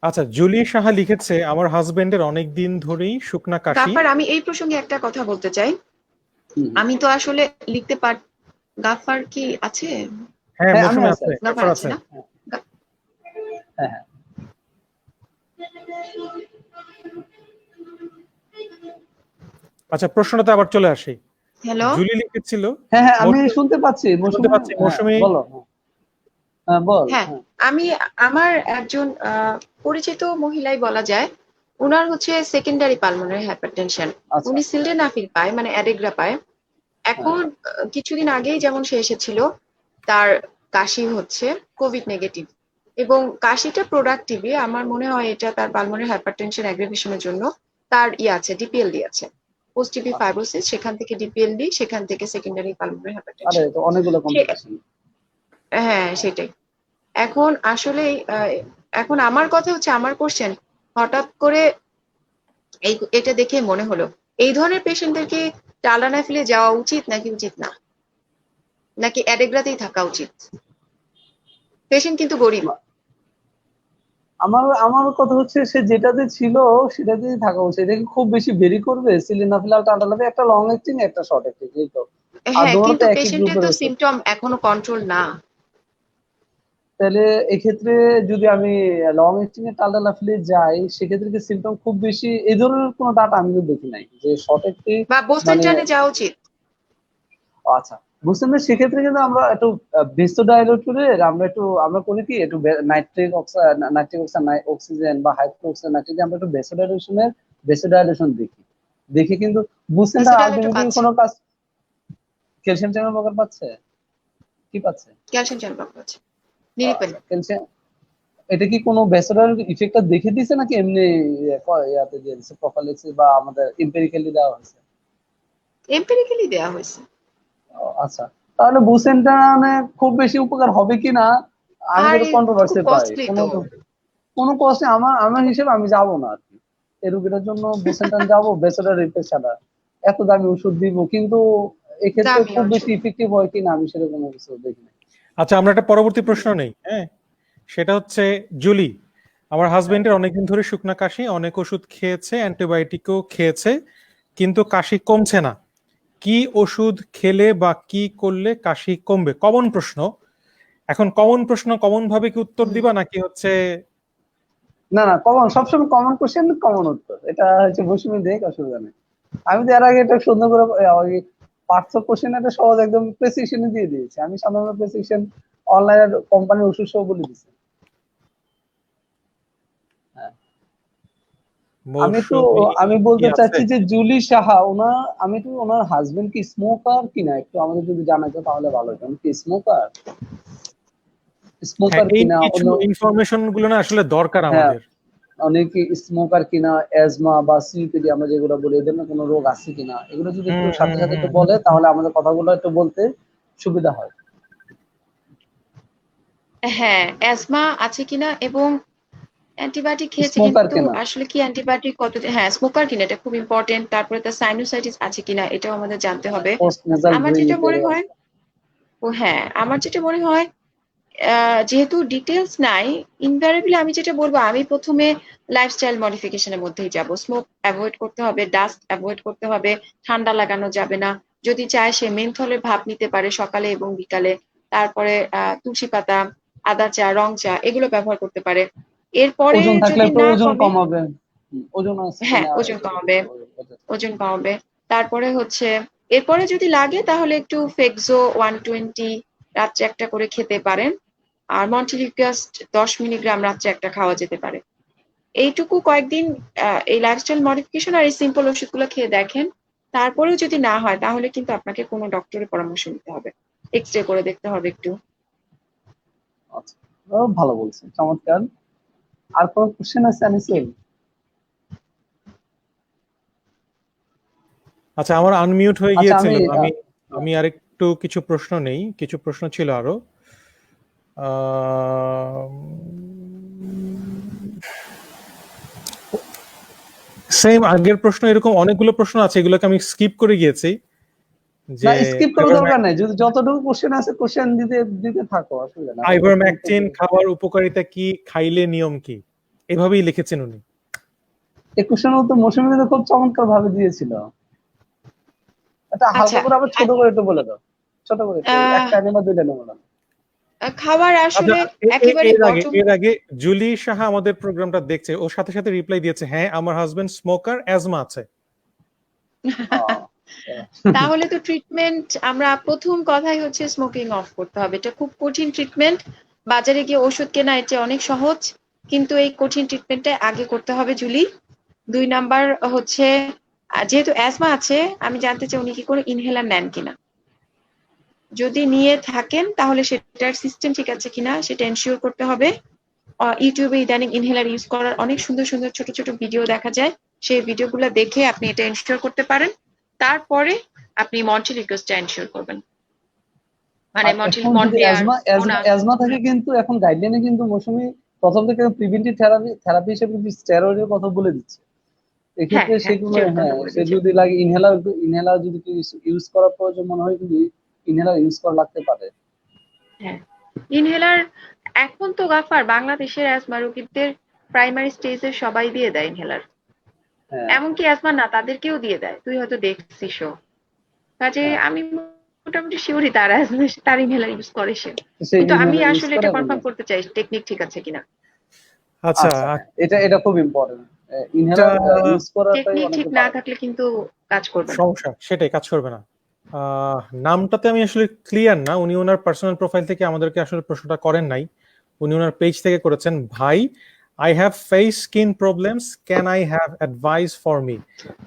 আচ্ছা, জুলি সাহা লিখেছে আমার হাজবেন্ডের অনেক দিন ধরেই শুকনা কাশি। গাফার আমি এই প্রসঙ্গে একটা কথা বলতে চাই। আমি তো আসলে লিখতে পার, গাফার কি আছে? হ্যাঁ, হ্যাঁ আমি মৌসুমে আছি আছে, আছি। গাফার ব্যাপার আছে আছে। না? হ্যাঁ হ্যাঁ, আচ্ছা, প্রশ্নটাতে আবার চলে আসি। হ্যালো। জুলি লিখেছিল, হ্যাঁ হ্যাঁ আমি মৌসুমী শুনতে পাচ্ছি, শুনতে মৌসুমী। পাচ্ছি, হ্যাঁ মৌসুমী বলো। হ্যাঁ বল। হ্যাঁ, হ্যাঁ আমি আমার একজন পরিচিত মহিলাই বলা যায়, উনার হচ্ছে সেকেন্ডারি পালমোনারি হাইপারটেনশন। আচ্ছা। উনি সিলডেনাফিল পায়, মানে অ্যাডেগ্রা পায়। এখন কিছুদিন আগেই যেমন সে এসেছিল, তার কাশি হচ্ছে কোভিড নেগেটিভ, এবং কাশিটা প্রোডাক্টিভই। আমার মনে হয় এটা তার পালমোনারি হাইপারটেনশন অ্যাগ্রিভেশনের জন্য তার আছে, ডিপিএলডি আছে, পোস্ট টিবি আচ্ছা, ফাইব্রোসিস, সেখান থেকে ডিপিএলডি, সেখান থেকে সেকেন্ডারি পালমোনারি আরে হাইপারটেনশন। তো অনেকগুলো কমপ্লিকেশন। হ্যাঁ সেটাই। এখন আসলে এখন আমার কথা হচ্ছে, আমার কোশ্চেন হঠাৎ করে এটা দেখে মনে হলো, এই ধরনের পেশেন্টদেরকে টালানাফিলে যাওয়া উচিত নাকি উচিত না, নাকি অ্যাডেগ্রাতেই থাকা উচিত? পেশেন্ট কিন্তু গরিব। আমার আমার কথা হচ্ছে সে যেটাতে ছিল সেটাতেই থাকা উচিত। এটা কি খুব বেশি ভেরি করবে? সিলিনাফিল আর টান্টালাফিল, একটা লং অ্যাক্টিং একটা শর্ট অ্যাক্টিং, এই তো। আর হ্যাঁ, দুটো তো কিন্তু একই পেশেন্টের গ্রুপের তো ওষুধ। সিমটম এখনো কন্ট্রোল না। তাহলে এক্ষেত্রে যদি আমি লং অ্যাক্টিং এর টাল্টালাফিলে যাই, সেক্ষেত্রে কি সিমটম খুব বেশি, এই ধরনের কোনো ডাটা আমি তো দেখি নাই যে শর্ট অ্যাক্টিং বা মানে। বোস্টেনটানে যাওয়া উচিত। আচ্ছা, বুঝছেন না, সেক্ষেত্রে কিন্তু আমরা একটু ভেসোডাইলেটরের আমরা করি কি, একটু নাইট্রিক অক্সাইড, অক্সিজেন বা হাইড্রোক্সাইড নাইট্রিক, আমরা একটু ভেসোডাইলেশন দেখি কিন্তু বুঝছেনটা ভেসোডাইলেটর আলটিমেটলি পাচ্ছে, কোনো কাজ। ক্যালসিয়াম চ্যানেল ব্লকার পাচ্ছে, কি পাচ্ছে? ক্যালসিয়াম চ্যানেল ব্লক পাচ্ছে, নিরিপেন। আচ্ছা, ক্যালসিয়াম, এটা কি কোনো ভেসোডাইলেটর ইফেক্টটা দেখে দিছে নাকি এমনি ইয়াতে দিয়ে দিছে, প্রোফাইলিক্স বা আমাদের এমপিরিক্যালি দেওয়া হয়েছে? এম্পিরিক্যালি দেওয়া হয়েছে। আচ্ছা, তাহলে বুসেনটা খুব বেশি উপকার হবে কিনা আমি আর যেটা খুব কন্ট্রোভার্সি পাই, কস্টলি তো। কোনো কষ্টে আমার আমার হিসেবে আমি যাব না আর কি এই রোগীটার জন্য। বুসেনটান যাবো বেসোডার রিপ্লেস ছাড়া, এত দামি ওষুধ দিব, কিন্তু এক্ষেত্রে দামি খুব বেশি ওষুধ। ইফেক্টিভ হয় কিনা আমি সেরকম কিছু দেখি না। আচ্ছা, আমরা একটা পরবর্তী প্রশ্ন নেই। হ্যাঁ, সেটা হচ্ছে জুলি, আমার হাজবেন্ডের অনেকদিন ধরে শুকনা কাশি, অনেক ওষুধ খেয়েছে, অ্যান্টিবায়োটিকও খেয়েছে, কিন্তু কাশি কমছে না। কি ওষুধ খেলে বা কি করলে কাশি কমবে? কমন প্রশ্ন। এখন কমন প্রশ্ন কমন ভাবে কি উত্তর দিবা নাকি হচ্ছে না না, কমন, সবসময় কমন কোশ্চেন কমন উত্তর, এটা হচ্ছে মৌসুমী দেখ, অসুবিধা নেই। আমি তো এর আগে এটা সুন্দর করে পার্টস অফ কোশ্চেন একটা সহজ একদম প্রেসিশনে দিয়ে দিয়েছি। আমি সাধারণত প্রেসিশন অনলাইনের কোম্পানির ওষুধ সহ বলে দিচ্ছি। আমি তো মৌসুমী আমি কি বলতে আছে? চাচ্ছি যে জুলি সাহা আমি তো ওনার হাজবেন্ড কি স্মোকার কিনা একটু আমাদের যদি জানাতো তাহলে ভালো হতো। উনি কি স্মোকার হ্যাঁ, এই কিনা কিছু অন্য, ইনফরমেশন গুলো না আসলে দরকার হ্যাঁ আমাদের। অনেকে স্মোকার কিনা, অ্যাজমা বা সিপিডি আমরা যেগুলো বলি, এদের না কোনো রোগ আছে কিনা, এগুলো যদি একটু সাথে সাথে একটু বলে তাহলে আমাদের কথাগুলো একটু বলতে সুবিধা হয়। হ্যাঁ, অ্যাজমা আছে কিনা এবং অ্যান্টিবায়োটিক খেয়েছে, স্মোকার কিন্তু কিনা, আসলে কি অ্যান্টিবায়োটিক কত, হ্যাঁ স্মোকার কিনা এটা খুব ইম্পর্টেন্ট। তারপরে তার সাইনোসাইটিস আছে কিনা এটাও আমাদের জানতে হবে। পোস্ট নেজাল আমার যেটা ব্রিথ, মনে হয়, হ্যাঁ আমার যেটা মনে হয়, যেহেতু ডিটেলস নাই, ইনভ্যারিয়েবলি আমি যেটা বলবো, আমি প্রথমে লাইফস্টাইল মডিফিকেশনের মধ্যেই যাব। স্মোক অ্যাভয়েড করতে হবে, ডাস্ট অ্যাভয়েড করতে হবে, ঠান্ডা লাগানো যাবে না। যদি চায় সে মেন্থলের ভাপ নিতে পারে সকালে এবং বিকালে। তারপরে তুলসী পাতা, আদা চা, রং চা এগুলো ব্যবহার করতে পারে। এরপরে ওজন থাকলে যদি একটু না ওজন কমে, কমাবে, ওজন আছে হ্যাঁ কিনা ওজন একটু কমাবে, ওজন কমাবে। তারপরে হচ্ছে এরপরে যদি লাগে তাহলে একটু ফেক্সো 120 রাত্রে একটা করে খেতে পারেন। আর মন্টিলিউকাস্ট 10 মিলিগ্রাম রাত্রে একটা খাওয়া যেতে পারে। এইটুকু কয়েকদিন এই লাইফস্টাইল মডিফিকেশন আর এই সিম্পল ওষুধগুলো খেয়ে দেখেন। তারপরেও যদি না হয় তাহলে কিন্তু আপনাকে কোনো ডক্টরের পরামর্শ নিতে হবে, এক্স রে করে দেখতে হবে একটু। আচ্ছা, ভালো বলছেন, চমৎকার। আর কোন কোশ্চেন আছে আনিসুল? আচ্ছা, আমার আনমিউট হয়ে আচ্ছা, গিয়েছিল। আমি আমি আরেকটু কিছু প্রশ্ন নেই, কিছু প্রশ্ন ছিল আরো। সেম আগের প্রশ্ন, এরকম অনেকগুলো প্রশ্ন আছে, এগুলোকে আমি স্কিপ করে গিয়েছি। না, যে স্কিপ করার দরকার নাই, যদি যতটুকু কোশ্চেন আছে কোশ্চেন দিতে দিতে থাকো, অসুবিধা নাই। আইভারমেকটিন খাওয়ার উপকারিতা কি, খাইলে নিয়ম কি, এভাবেই লিখেছেন উনি। এই কোশ্চেন তো মৌসুমী কিন্তু খুব চমৎকার ভাবে দিয়েছিল। এটা হালকা আচ্ছা, করে আবার ছোট করে একটু বলে দাও, ছোট করে একটু, আহ একটা লাইন বা দুই লাইনে বলো। খাবার আচ্ছা, আসলে একেবারে বটম। এর আগে জুলি সাহা আমাদের প্রোগ্রামটা দেখছে, ওর সাথে সাথে রিপ্লাই দিয়েছে, হ্যাঁ আমার হাজবেন্ড স্মোকার, অ্যাজমা আছে। তাহলে তো ট্রিটমেন্ট, আমরা প্রথম কথাই হচ্ছে স্মোকিং অফ করতে হবে। এটা খুব কঠিন ট্রিটমেন্ট, বাজারে গিয়ে ওষুধ কেনা এটা অনেক সহজ, কিন্তু এই কঠিন ট্রিটমেন্টটা আগে করতে হবে জুলি। 2 নাম্বার হচ্ছে, যেহেতু অ্যাজমা আছে, আমি জানতে চাই উনি কি করে ইনহেলার নেন কিনা। যদি নিয়ে থাকেন তাহলে সেটার সিস্টেম ঠিক আছে কিনা সেটা এনশিওর করতে হবে। ইউটিউবে ইদানিং ইনহেলার ইউজ করার অনেক সুন্দর সুন্দর ছোট ছোট ভিডিও দেখা যায়, সেই ভিডিওগুলো দেখে আপনি এটা এনশিওর করতে পারেন। তারপরে আপনি মন্টিলিউকাসটা এনশিওর করবেন, মানে আর এখন যদি মন্টিয়ার অ্যাজমা মোনাস। অ্যাজমা থাকে, কিন্তু এখন গাইডলাইনে কিন্তু মৌসুমী প্রথম থেকে প্রিভেন্টিভ থেরাপি হিসেবে কিন্তু স্টেরয়েডের কথা বলে দিচ্ছে। হ্যাঁ এক্ষেত্রে হ্যাঁ, সেগুলো, স্টেরয়েড হ্যাঁ কথা বলে সে দিয়েছে। যদি লাগে ইনহেলার যদি ইউজ করার প্রয়োজন মনে হয়, কিন্তু ইনহেলার ইউজ করা লাগতে পারে। হ্যাঁ, ইনহেলার এখন তো গাফার বাংলাদেশের অ্যাজমা রোগীদের প্রাইমারি স্টেজে সবাই দিয়ে দেয় ইনহেলার। হ্যাঁ এমনকি অ্যাজমা না তাদেরকেও দিয়ে দেয়, তুই হয়তো দেখছিস। কাজে হ্যাঁ, আমি মোটামুটি শিওরই তার ইনহেলার ইউজ করে সে। সে কিন্তু আমি ইনহেলার ইউজ আসলে করে এটা এবং কনফার্ম করতে চাই টেকনিক ঠিক আছে কিনা। আচ্ছা, আচ্ছা, হ্যাঁ, এটা খুব ইম্পর্টেন্ট। একটা ইনহেলার ইউজ করাটাই টেকনিক ঠিক অনেকে না পারে না। থাকলে কিন্তু কাজ করবে না। সমস্যা, সেটাই কাজ করবে না। নামটাতে আমি আসলে ক্লিয়ার না, উনি ওনার পার্সোনাল প্রোফাইল থেকে আমাদেরকে আসলে প্রশ্নটা করেন নাই, উনি ওনার পেজ থেকে করেছেন। ভাই, I have face skin problems, can I have advice for me?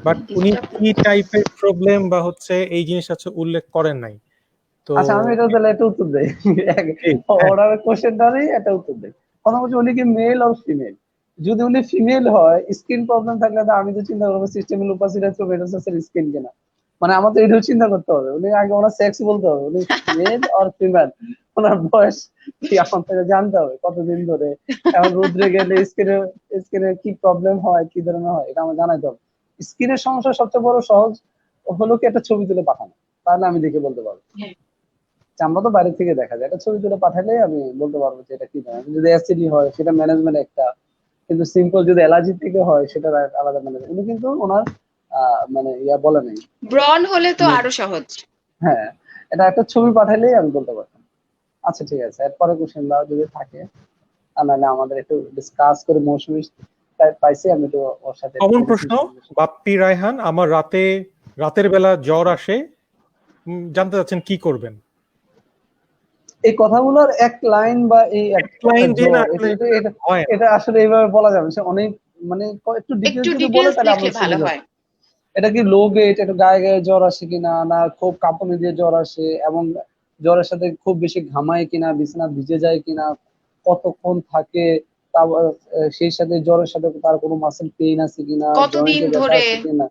But উনি কি টাইপের প্রবলেম বা হচ্ছে এই জিনিসটা হচ্ছে উল্লেখ করেন নাই। তো আচ্ছা, আমি এটা তাহলে একটা উত্তর দেই। হ্যাঁ, ওনার কোশ্চেনটারই একটা উত্তর দেই। কথা বলছি, উনি কি মেল আর ফিমেল? যদি উনি ফিমেল হয়, স্কিন প্রবলেম থাকলে তো আমি তো চিন্তা করবো সিস্টেমের লুপাসিটাস টোমেটোসাসের স্কিন কিনা। মানে আমার তো এটাও চিন্তা করতে হবে, উনি আগে ওনার সেক্স বলতে হবে, উনি মেল আর ফিমেল, ওনার বয়স কি আমার থেকে জানতে হবে, কতদিন ধরে, এখন রোদ্রে গেলে স্কিনের কি প্রবলেম হয়, কি ধরনের হয়, এটা আমার জানাইতে হবে। স্কিনের সমস্যা সবচেয়ে বড় সহজ হলো কি একটা ছবি তুলে পাঠানো, তাহলে আমি দেখে বলতে পারবো। চামড়া তো বাইরে থেকে দেখা যায়, একটা ছবি তুলে পাঠালে আমি বলতে পারবো যে এটা কি ধরনের। যদি অ্যাসিডি হয় সেটা ম্যানেজমেন্ট একটা, কিন্তু সিম্পল যদি অ্যালার্জি থেকে হয় সেটা আলাদা ম্যানেজমেন্ট। উনি কিন্তু ওনার মানে বলে নাই। ব্রন হলে তো আরো সহজ। হ্যাঁ, এটা একটা ছবি পাঠালেই আমি বলতে পারতাম। আচ্ছা ঠিক আছে, এরপরে কোশ্চেন দাও যদি থাকে, আর নাহলে আমাদের একটু ডিসকাস করে মৌসুমী পাইছি, আমি তো ওর সাথে কমন প্রশ্ন, বাপ্পি রায়হান, আমার রাতের বেলা জ্বর আসে, জানতে চাচ্ছেন কি করবেন? এই কথাগুলোর এক লাইন বা এই এক লাইন দিয়ে না এটা আসলে এটা এটা হয় না। এটা আসলে এইভাবে বলা যাবে না, অনেক মানে একটু ডিটেইলস একটু যদি বলে ডিটেলস তাহলে আমরা লিখলে ভালো সুবিধা হয়। হয়। এটা কি লো গেট, এটা গায়ে গায়ে জ্বর আসে কিনা, না খুব কাঁপুনি দিয়ে জ্বর আসে, এবং জ্বরের সাথে খুব বেশি ঘামায় কিনা, বিছানা ভিজে যায় কিনা, কতক্ষণ থাকে, তারপর সেই সাথে জ্বরের সাথে তার কোনো মাসেল পেইন আছে কিনা, কতদিন জয়েন্টে ব্যথা ধরে? আছে কিনা।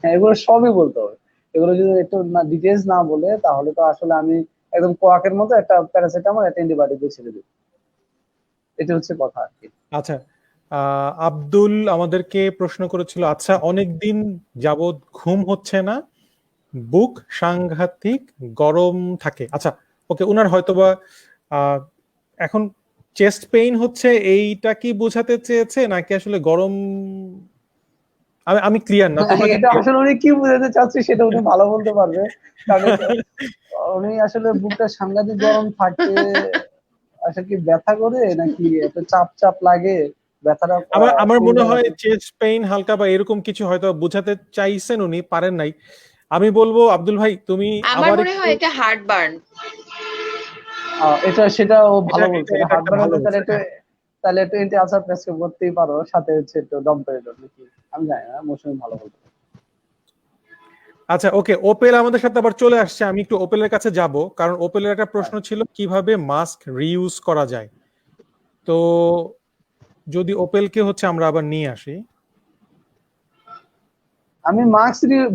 হ্যাঁ, এগুলো সবই বলতে হবে। এগুলো যদি একটু না ডিটেলস না বলে তাহলে তো আসলে আমি একদম কোয়াকের মতো একটা প্যারাসিটামল একটা অ্যান্টিবায়োটিক দিয়ে ছেড়ে দিই। এটা হচ্ছে কথা আর কি। আচ্ছা, আব্দুল আমাদেরকে প্রশ্ন করেছিল, আচ্ছা অনেকদিন যাবৎ ঘুম হচ্ছে না, বুক সাংঘাতিক গরম থাকে। আচ্ছা, ওকে, উনার হয়তোবা আহ, এখন চেস্ট পেইন হচ্ছে, এইটা কি বোঝাতে চেয়েছে নাকি আসলে গরম? আমি ক্লিয়ার না, তোমরা কি এটা clear? আসলে উনি কি বোঝাতে চাচ্ছে সেটা উনি ভালো বলতে পারবে, কারণ উনি আসলে বুকটা সাংঘাতিক গরম থাকে, আসলে কি ব্যথা করে নাকি একটা চাপ চাপ লাগে, ব্যথাটা আমার কোন মনে হয় জায়গাতে। চেস্ট পেইন হালকা বা এরকম কিছু হয়তো বোঝাতে চাইছেন, উনি পারেন নাই। আমি বলবো আব্দুল ভাই তুমি আমার আবার মনে একটু, হয় এটা হার্ট বার্ন। এটা সেটা ও এটা ভালো এটা বলছে, এটা এটা একটা হার্টবার্ন ভালো হলে তাহলে বলছে, একটু, হ্যাঁ। তাহলে একটু এন্টি আলসার প্রেসক্রাইব করতেই পারো, সাথে হচ্ছে একটু ডমপেরিডন নাকি, আমি জানি না, মৌসুমী ভালো বলতে পারে। আচ্ছা ওকে, ওপেল আমাদের সাথে আবার চলে আসছে, আমি একটু ওপেলের কাছে যাব, কারণ ওপেলের একটা প্রশ্ন ছিল কিভাবে মাস্ক রিইউজ করা যায়। তো যদি ওপেলকে হচ্ছে আমরা আবার নিয়ে আসি। আমি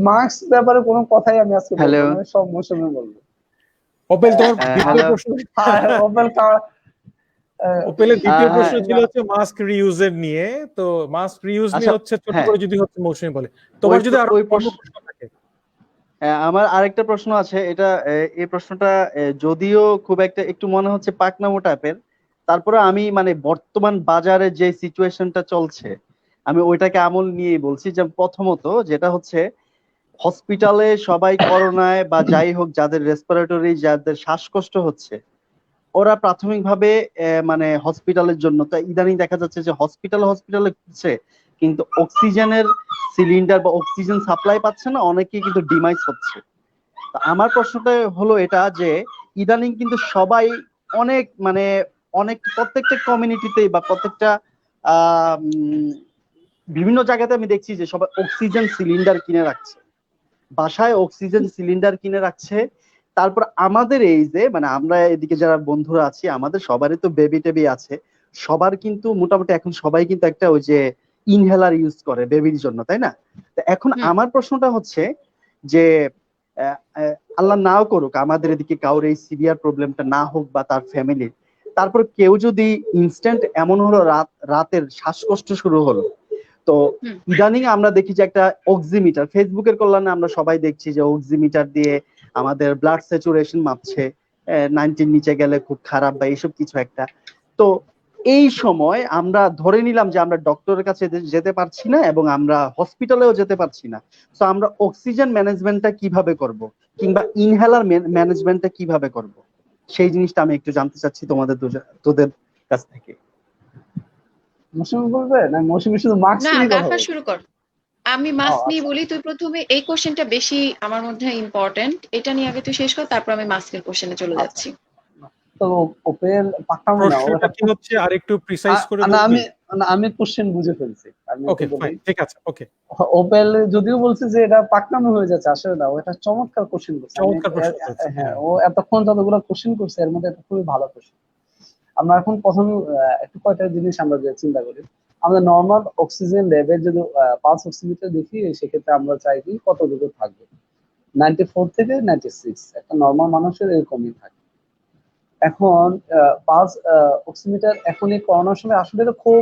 মার্কস ব্যাপারে কোনো কথাই আমি আজকে বলবো হ্যালো। না, আমি সব মৌসুমে বলবো। ওপেল তোমার দ্বিতীয় হ্যালো। প্রশ্ন, হ্যাঁ, ওপেল ওপেলের দ্বিতীয় হ্যাঁ। প্রশ্ন ছিল হচ্ছে মাস্ক রিইউজের নিয়ে। তো মাস্ক রিইউজ আচ্ছা। নিয়ে হচ্ছে ছোট হ্যাঁ, করে যদি হচ্ছে মৌসুমী বলে, তোমার যদি আরো ওই অন্য প্রশ্ন, প্রশ্ন থাকে। আমার আরেকটা প্রশ্ন আছে। এটা এই প্রশ্নটা যদিও খুব একটা একটু মনে হচ্ছে পাকনামো টাইপের, তারপরে আমি মানে বর্তমান বাজারে যে সিচুয়েশনটা চলছে আমি ওইটাকে আমল নিয়েই বলছি। যে প্রথমত যেটা হচ্ছে, হসপিটালে সবাই করোনায় বা যাই হোক, যাদের রেসপিরেটরি, যাদের শ্বাসকষ্ট হচ্ছে, ওরা প্রাথমিকভাবে মানে হসপিটালের জন্য, তো ইদানিং দেখা যাচ্ছে যে হসপিটালে হচ্ছে, কিন্তু অক্সিজেনের সিলিন্ডার বা অক্সিজেন সাপ্লাই পাচ্ছে না, অনেকেই কিন্তু ডিমাইস হচ্ছে। তো আমার প্রশ্নটা হলো এটা যে ইদানিং কিন্তু সবাই অনেক মানে অনেক প্রত্যেকটা কমিউনিটিতেই বা প্রত্যেকটা আহ উম, বিভিন্ন জায়গাতে আমি দেখছি যে সবাই অক্সিজেন সিলিন্ডার কিনে রাখছে, বাসায় অক্সিজেন সিলিন্ডার কিনে রাখছে। তারপর আমাদের এই যে মানে আমরা এদিকে যারা বন্ধুরা আছি, আমাদের সবারই তো বেবি টেবি আছে, সবার কিন্তু মোটামুটি এখন সবাই কিন্তু একটা ওই যে ইনহেলার ইউজ করে বেবির জন্য, তাই না? তো এখন হুম। আমার প্রশ্নটা হচ্ছে যে আল্লাহ নাও করুক আমাদের এদিকে কাউর এই সিভিয়ার প্রবলেমটা না হোক বা তার ফ্যামিলির, তারপর কেউ যদি ইনস্ট্যান্ট এমন হলো রাতের শ্বাসকষ্ট শুরু হলো, তো হুম। ইদানিং আমরা দেখি যে একটা অক্সিমিটার, ফেসবুকের কল্যাণে আমরা সবাই দেখছি যে অক্সিমিটার দিয়ে আমাদের ব্লাড স্যাচুরেশন মাপছে, 90 নিচে গেলে খুব খারাপ বা এইসব কিছু একটা। তো এই সময় আমরা ধরে নিলাম যে আমরা ডক্টরের কাছে যেতে পারছি না এবং আমরা হসপিটালেও যেতে পারছি না, তো আমরা অক্সিজেন ম্যানেজমেন্টটা কিভাবে করব, কিংবা ইনহেলার ম্যানেজমেন্টটা কিভাবে করব, সেই জিনিসটা আমি একটু জানতে চাচ্ছি তোদের কাছ থেকে। মৌসুমী বলবে না, মৌসুমী শুধু মার্কস না, নিয়ে কথা গাফার বলবে। শুরু কর। আমি ও মাস্ক নিয়ে আচ্ছা, বলি, তুই প্রথমে এই কোশ্চেনটা বেশি আমার মধ্যে ইম্পর্টেন্ট, এটা নিয়ে আগে তুই শেষ কর, তারপর আমি মাস্কের কোশ্চেনে চলে আচ্ছা। যাচ্ছি। তো ওপেন পাকামো না, ও প্রশ্নটা এটা কি হচ্ছে আর একটু প্রিসাইজ করে না বলবি? আমি, না আমি কোশ্চেন বুঝে ফেলছি, আমি একটু ওকে বলি। ফাইন, ঠিক আছে, ওকে। ওপেল যদিও বলছে যে এটা পাকনামি হয়ে যাচ্ছে, আসলে না, ও এটা চমৎকার কোশ্চেন করছে। আমি চমৎকার প্রশ্ন করেছে, হ্যাঁ, হ্যাঁ। ও এতক্ষণ যতগুলো কোশ্চেন করছে এর মধ্যে একটা খুবই ভালো কোশ্চেন। আমরা এখন প্রথম একটু কয়টা জিনিস আমরা যে চিন্তা করি, আমাদের নর্মাল অক্সিজেন লেভেল যদি পালস অক্সিমিটার দেখি, সেক্ষেত্রে আমরা চাই কি কতটুকু থাকবে, 94 থেকে 96, একটা নর্মাল মানুষের এরকমই থাকে। এখন পালস অক্সিমিটার এখন এই করোনার সময় আসলে এটা খুব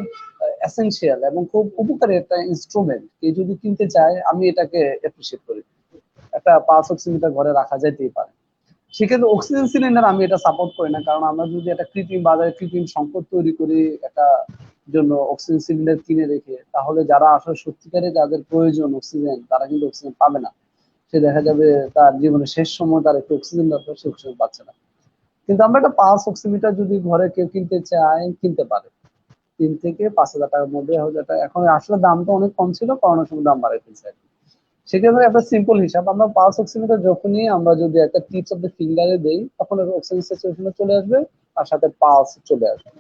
এসেনশিয়াল এবং খুব উপকারী একটা ইনস্ট্রুমেন্ট, কেউ যদি কিনতে চায় আমি এটাকে অ্যাপ্রিসিয়েট করি, একটা পালস অক্সিমিটার ঘরে রাখা যেতেই পারে। সেক্ষেত্রে অক্সিজেন সিলিন্ডার আমি এটা সাপোর্ট করি না, কারণ আমরা যদি একটা কৃত্রিম বাজারে কৃত্রিম সংকট তৈরি করি একটা জন্য অক্সিজেন সিলিন্ডার কিনে রেখে, তাহলে যারা আসলে সত্যিকারে যাদের প্রয়োজন অক্সিজেন, তারা কিন্তু অক্সিজেন পাবে না। সে দেখা যাবে তার জীবনের শেষ সময় তার একটু অক্সিজেন দরকার, সে অক্সিজেন পাচ্ছে না। কিন্তু আমরা একটা পালস অক্সিমিটার যদি ঘরে কেউ কিনতে চায় কিনতে পারে, 3 থেকে 5,000 টাকার মধ্যে হয়ে যায়। এখন আসলে দামটা অনেক কম ছিল, করোনার সময় দাম বাড়াই ফেলছে আর কি। সেক্ষেত্রে একটা সিম্পল হিসাব, আমরা পালস অক্সিমিটার যখনই আমরা যদি একটা টিপস অফ দ্য ফিঙ্গারে দেই, তখন অক্সিজেন স্যাচুরেশনে চলে আসবে, তার সাথে পালস চলে আসবে।